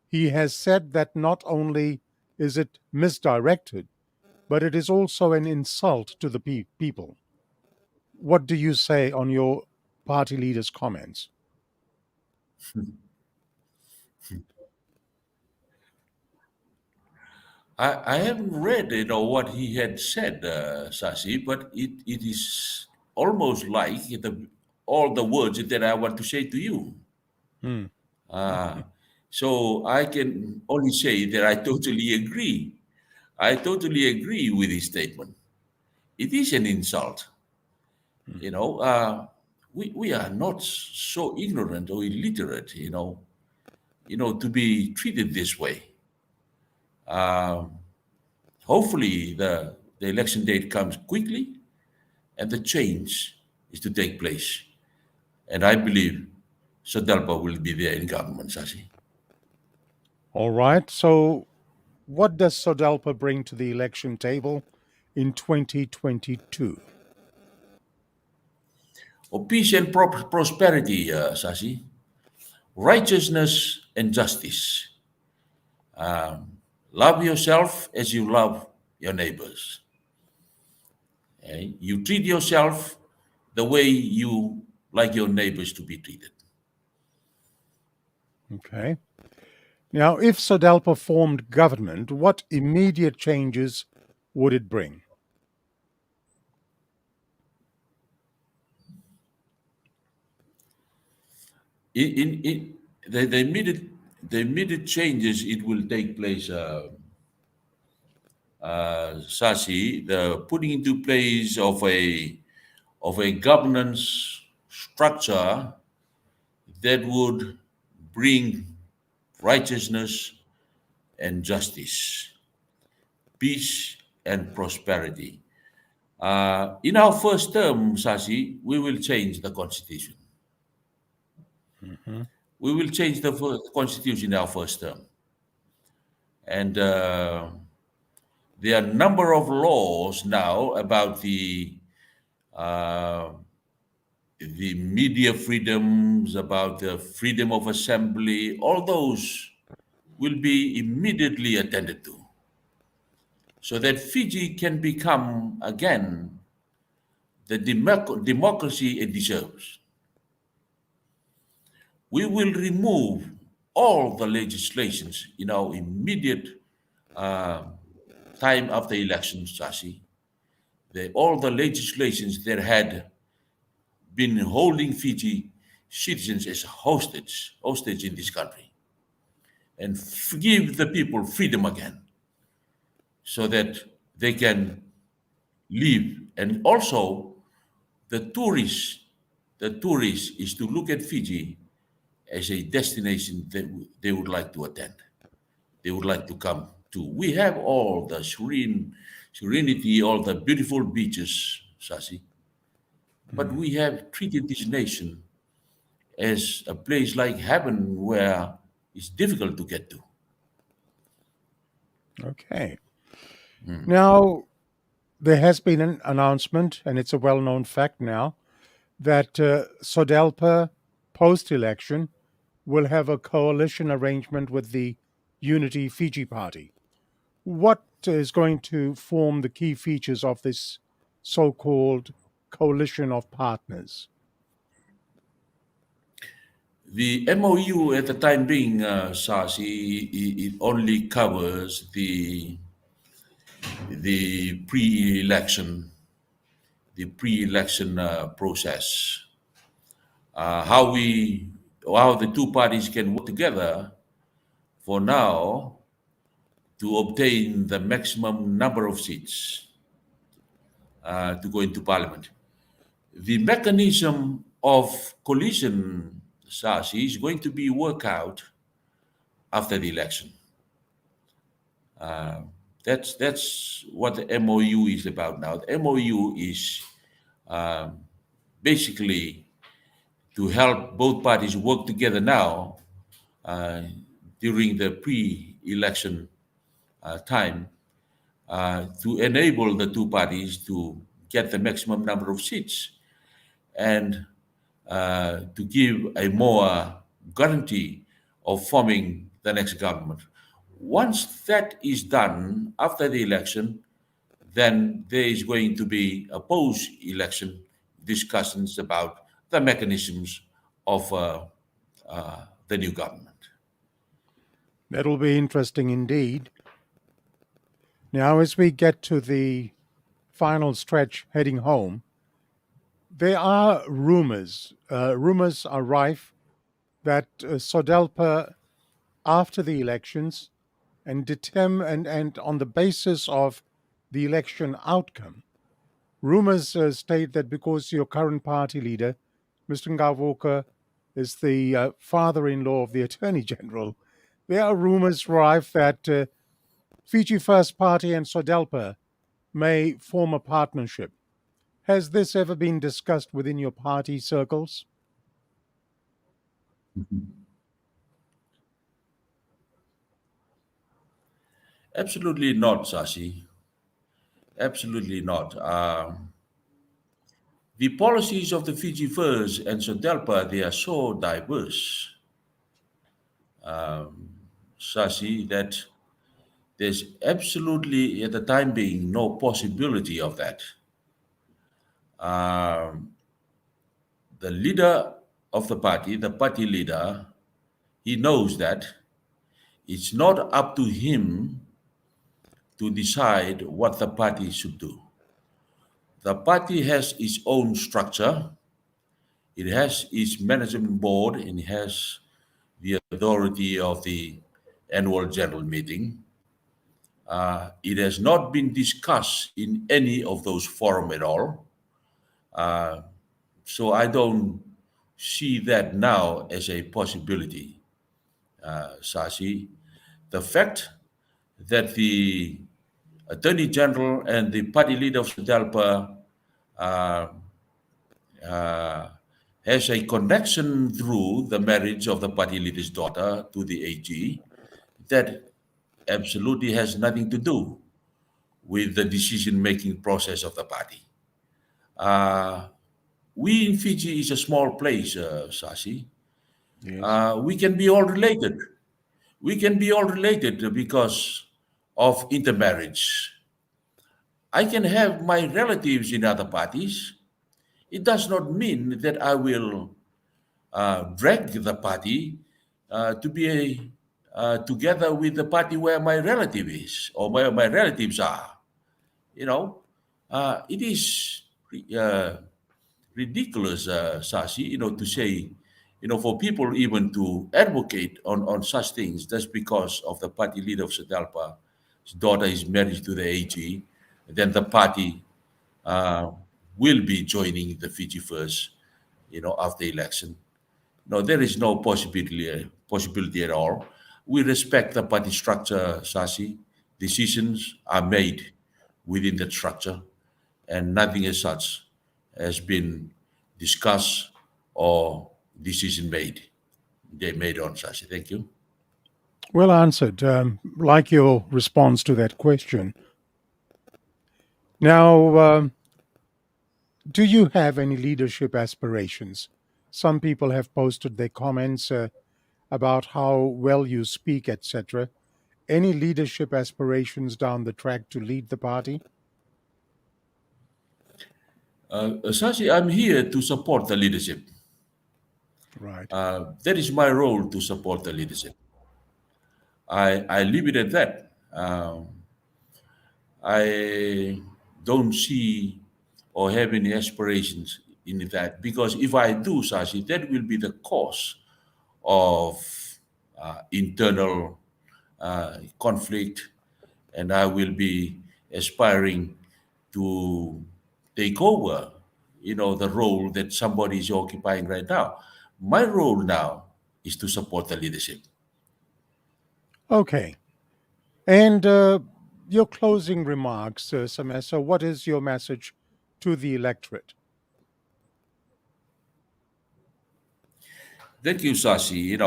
He has said that not only is it misdirected, but it is also an insult to the people. What do you say on your party leader's comments? I haven't read, what he had said, Sasi, but it is almost like all the words that I want to say to you. Hmm. So I can only say that I totally agree. I totally agree with his statement. It is an insult. We are not so ignorant or illiterate, to be treated this way. Hopefully, the election date comes quickly and the change is to take place. And I believe Sodelpa will be there in government, Sashi. All right. So, what does Sodelpa bring to the election table in 2022? Peace and prosperity, Sashi. Righteousness and justice. Love yourself as you love your neighbors. Okay? You treat yourself the way you like your neighbors to be treated. Okay. Now, if Sodelpa formed government, what immediate changes would it bring? In the immediate changes it will take place, Sasi, the putting into place of a governance structure that would bring righteousness and justice, peace and prosperity. In our first term, Sasi, we will change the constitution. We will change the constitution in our first term. And there are a number of laws now about the media freedoms, about the freedom of assembly. All those will be immediately attended to, so that Fiji can become again the democracy it deserves. We will remove all the legislations in our immediate time after elections, Sasi. All the legislations that had been holding Fiji citizens as hostage in this country, and give the people freedom again, so that they can live. And also, the tourists is to look at Fiji as a destination that they would like to attend. They would like to come to. We have all the serenity, all the beautiful beaches, Sasi. But we have treated this nation as a place like heaven where it's difficult to get to. Okay. Now, there has been an announcement, and it's a well-known fact now, that Sodelpa, post-election, will have a coalition arrangement with the Unity Fiji Party. What is going to form the key features of this so-called coalition of partners? The MOU at the time being, Sasi, it only covers the pre-election process. How the two parties can work together for now to obtain the maximum number of seats to go into Parliament. The mechanism of coalition, Sasi, is going to be worked out after the election. That's what the MOU is about now. The MOU is basically to help both parties work together now during the pre-election time to enable the two parties to get the maximum number of seats and to give a more guarantee of forming the next government. Once that is done after the election, then there is going to be a post-election discussions about the mechanisms of the new government. That'll be interesting indeed. Now, as we get to the final stretch heading home, there are rumors. Rumors are rife that Sodelpa, after the elections, and on the basis of the election outcome, rumors state that because your current party leader, Mr. Ngavoka, is the father-in-law of the Attorney General, there are rumors rife that Fiji First Party and Sodelpa may form a partnership. Has this ever been discussed within your party circles? Absolutely not, Sasi. Absolutely not. The policies of the Fiji First and Sodelpa, they are so diverse, Sasi, that there's absolutely, at the time being, no possibility of that. The leader of the party leader, He knows that it's not up to him to decide what the party should do. The party has its own structure, it has its management board, and it has the authority of the annual general meeting. It has not been discussed in any of those forums at all. So I don't see that now as a possibility, Sasi. The fact that the Attorney General and the party leader of Sodelpa uh, uh, has a connection through the marriage of the party leader's daughter to the AG, that absolutely has nothing to do with the decision-making process of the party. We in Fiji is a small place, Sasi. Yes. We can be all related. We can be all related because of intermarriage. I can have my relatives in other parties. It does not mean that I will drag the party to be together with the party where my relative is or where my relatives are. You know, it is uh, ridiculous, Sasi, to say, for people even to advocate on such things just because of the party leader of Sodelpa, his daughter is married to the AG, then the party uh, will be joining the Fiji First, after election. No, there is no possibility at all. We respect the party structure, Sasi. Decisions are made within that structure, and nothing as such has been discussed or decision made. They made on Sasi. Thank you. Well answered. Like your response to that question. Now, do you have any leadership aspirations? Some people have posted their comments about how well you speak, etc. Any leadership aspirations down the track to lead the party? Sasi, I'm here to support the leadership. Right. That is my role, to support the leadership. I leave it at that. I don't see or have any aspirations in that, because if I do, Sasi, that will be the cause of internal conflict, and I will be aspiring to take over, the role that somebody is occupying right now. My role now is to support the leadership. Okay. And your closing remarks, Semesa, what is your message to the electorate? Thank you, Sasi.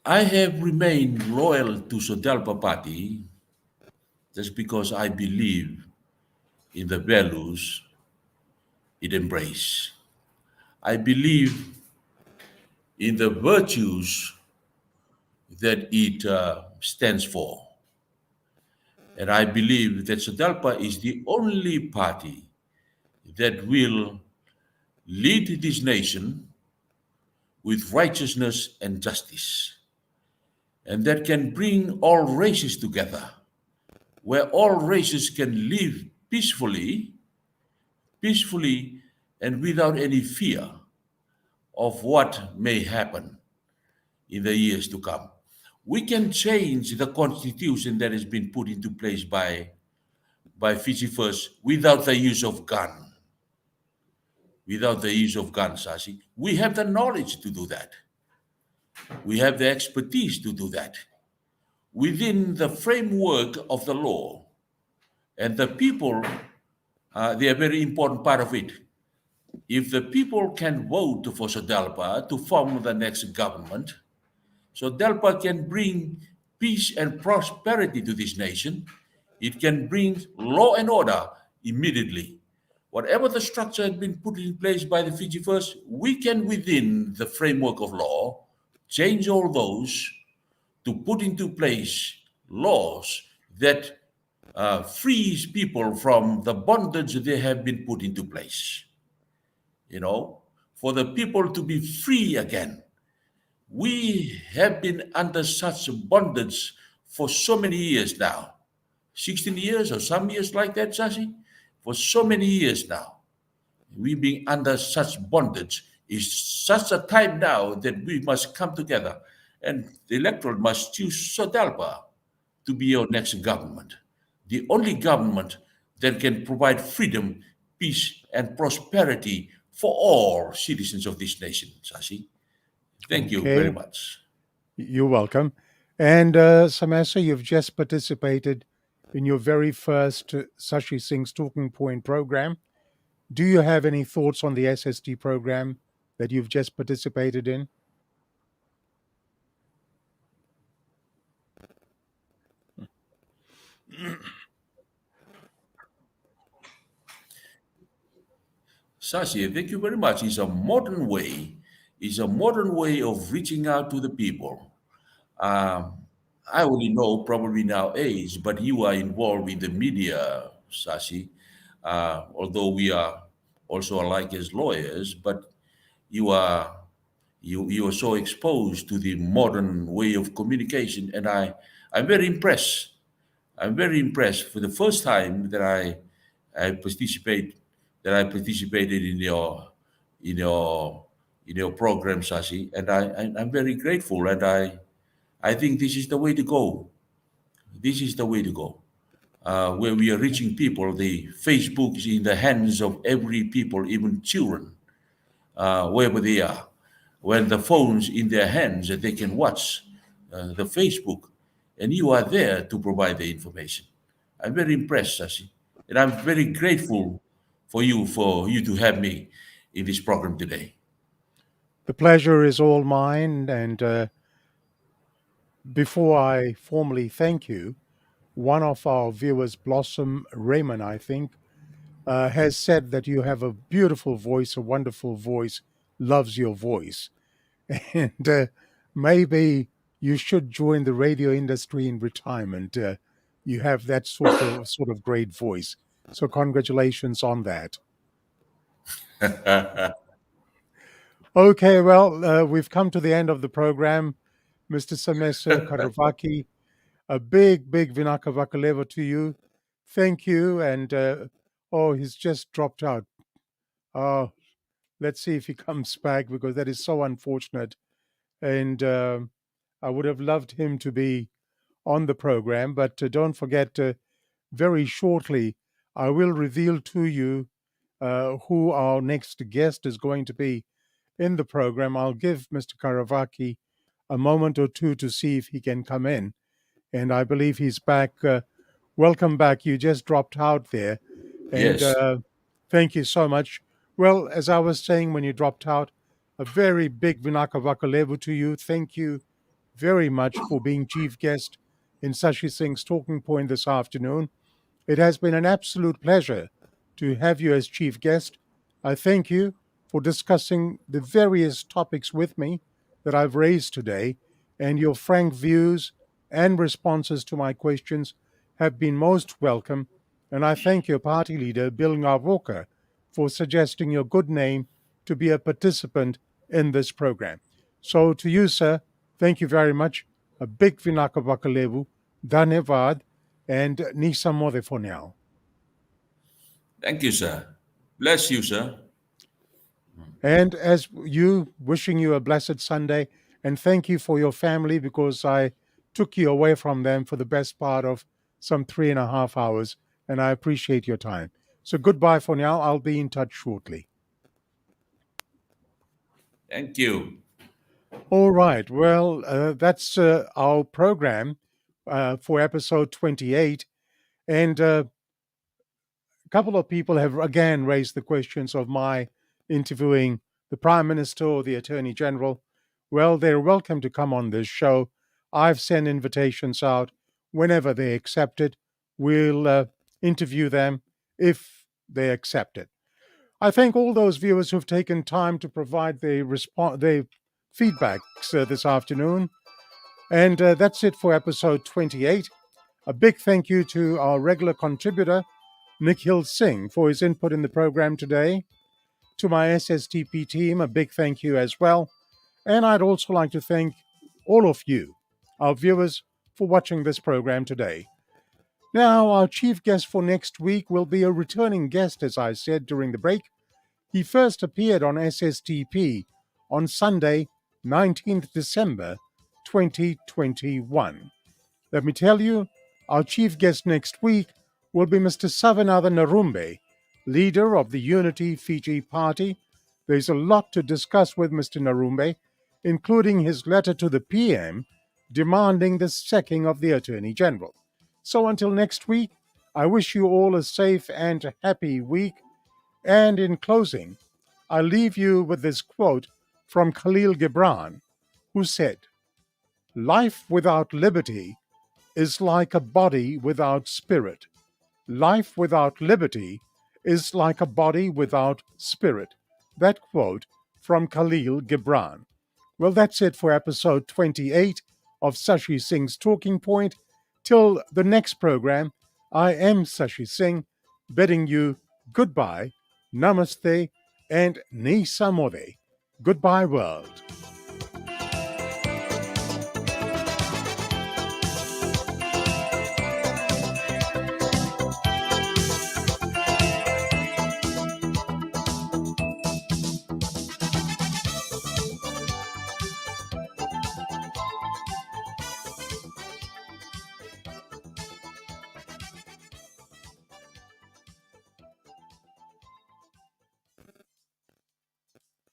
I have remained loyal to Sodelpa Party just because I believe in the values it embraces. I believe in the virtues that it stands for. And I believe that Sodelpa is the only party that will lead this nation with righteousness and justice, and that can bring all races together, where all races can live peacefully, and without any fear of what may happen in the years to come. We can change the constitution that has been put into place by Fiji First without the use of gun. Without the use of guns, Sasi. We have the knowledge to do that. We have the expertise to do that within the framework of the law. And the people, they are a very important part of it. If the people can vote for Sodelpa to form the next government, Sodelpa can bring peace and prosperity to this nation. It can bring law and order immediately. Whatever the structure had been put in place by the Fiji First, we can, within the framework of law, change all those to put into place laws that frees people from the bondage they have been put into place. for the people to be free again. We have been under such bondage for so many years now. 16 years or some years like that, Sashi? For so many years now. We've been under such bondage. It's such a time now that we must come together and the electorate must choose Sodelpa to be our next government. The only government that can provide freedom, peace, and prosperity for all citizens of this nation, Sashi. Thank you very much. You're welcome. And Sameesa, you've just participated in your very first Sashi Singh's Talking Point program. Do you have any thoughts on the SST program that you've just participated in? Sashi, thank you very much. It's a modern way. It's a modern way of reaching out to the people. Um, I only know probably now age, but you are involved with the media, Sashi. Although we are also alike as lawyers, but you are you are so exposed to the modern way of communication, and I'm very impressed. I'm very impressed. For the first time that I participate that I participated in your in your program, Sashi, and I'm very grateful, and I think this is the way to go. This is the way to go. Where we are reaching people, the Facebook is in the hands of every people, even children, wherever they are. When the phone's in their hands, they can watch the Facebook, and you are there to provide the information. I'm very impressed, Sashi, and I'm very grateful for you to have me in this program today. The pleasure is all mine. And before I formally thank you, one of our viewers, Blossom Raymond, I think, has said that you have a beautiful voice, a wonderful voice, loves your voice. And maybe you should join the radio industry in retirement. You have that sort of great voice. So congratulations on that. Okay, well, we've come to the end of the program. Mr. Semesa Karavaki, a big Vinaka Vakaleva to you. Thank you. And he's just dropped out. Let's see if he comes back, because that is so unfortunate. And I would have loved him to be on the program. But don't forget, very shortly, I will reveal to you who our next guest is going to be in the program. I'll give Mr. Karavaki a moment or two to see if he can come in. And I believe he's back. Welcome back. You just dropped out there. And Yes. thank you so much. Well, as I was saying when you dropped out, a very big Vinaka Vakalevu to you. Thank you very much for being chief guest in Sashi Singh's Talking Point this afternoon. It has been an absolute pleasure to have you as chief guest. I thank you for discussing the various topics with me that I've raised today, and your frank views and responses to my questions have been most welcome. And I thank your party leader, Bill Ngavoka, for suggesting your good name to be a participant in this program. So to you, sir, thank you very much. A big Vinaka Vakalevu, Dhanevad, and Nisa Mode for now. Thank you, sir. Bless you, sir. And as you, wishing you a blessed Sunday, and thank you for your family, because I took you away from them for the best part of some 3.5 hours, and I appreciate your time. So goodbye for now. I'll be in touch shortly. Thank you. All right. Well, that's our program for episode 28. And a couple of people have again raised the questions of my interviewing the Prime Minister or the Attorney General. Well, they're welcome to come on this show. I've sent invitations out. Whenever they accept it, we'll interview them if they accept it. I thank all those viewers who've taken time to provide their feedbacks this afternoon. And that's it for episode 28. A big thank you to our regular contributor, Nikhil Singh, for his input in the program today. To my SSTP team, a big thank you as well. And I'd also like to thank all of you, our viewers, for watching this program today. Now, our chief guest for next week will be a returning guest, as I said during the break. He first appeared on SSTP on Sunday, 19th December 2021. Let me tell you, our chief guest next week will be Mr. Savanathan Narumbe, leader of the Unity Fiji Party. There's a lot to discuss with Mr. Narumbe, including his letter to the PM demanding the sacking of the Attorney General. So until next week, I wish you all a safe and happy week. And in closing, I leave you with this quote from Khalil Gibran, who said, "Life without liberty is like a body without spirit. Life without liberty is like a body without spirit." That quote from Khalil Gibran. Well, that's it for episode 28 of Sashi Singh's Talking Point. Till the next program, I am Sashi Singh, bidding you goodbye, namaste, and ni samode. Goodbye, world.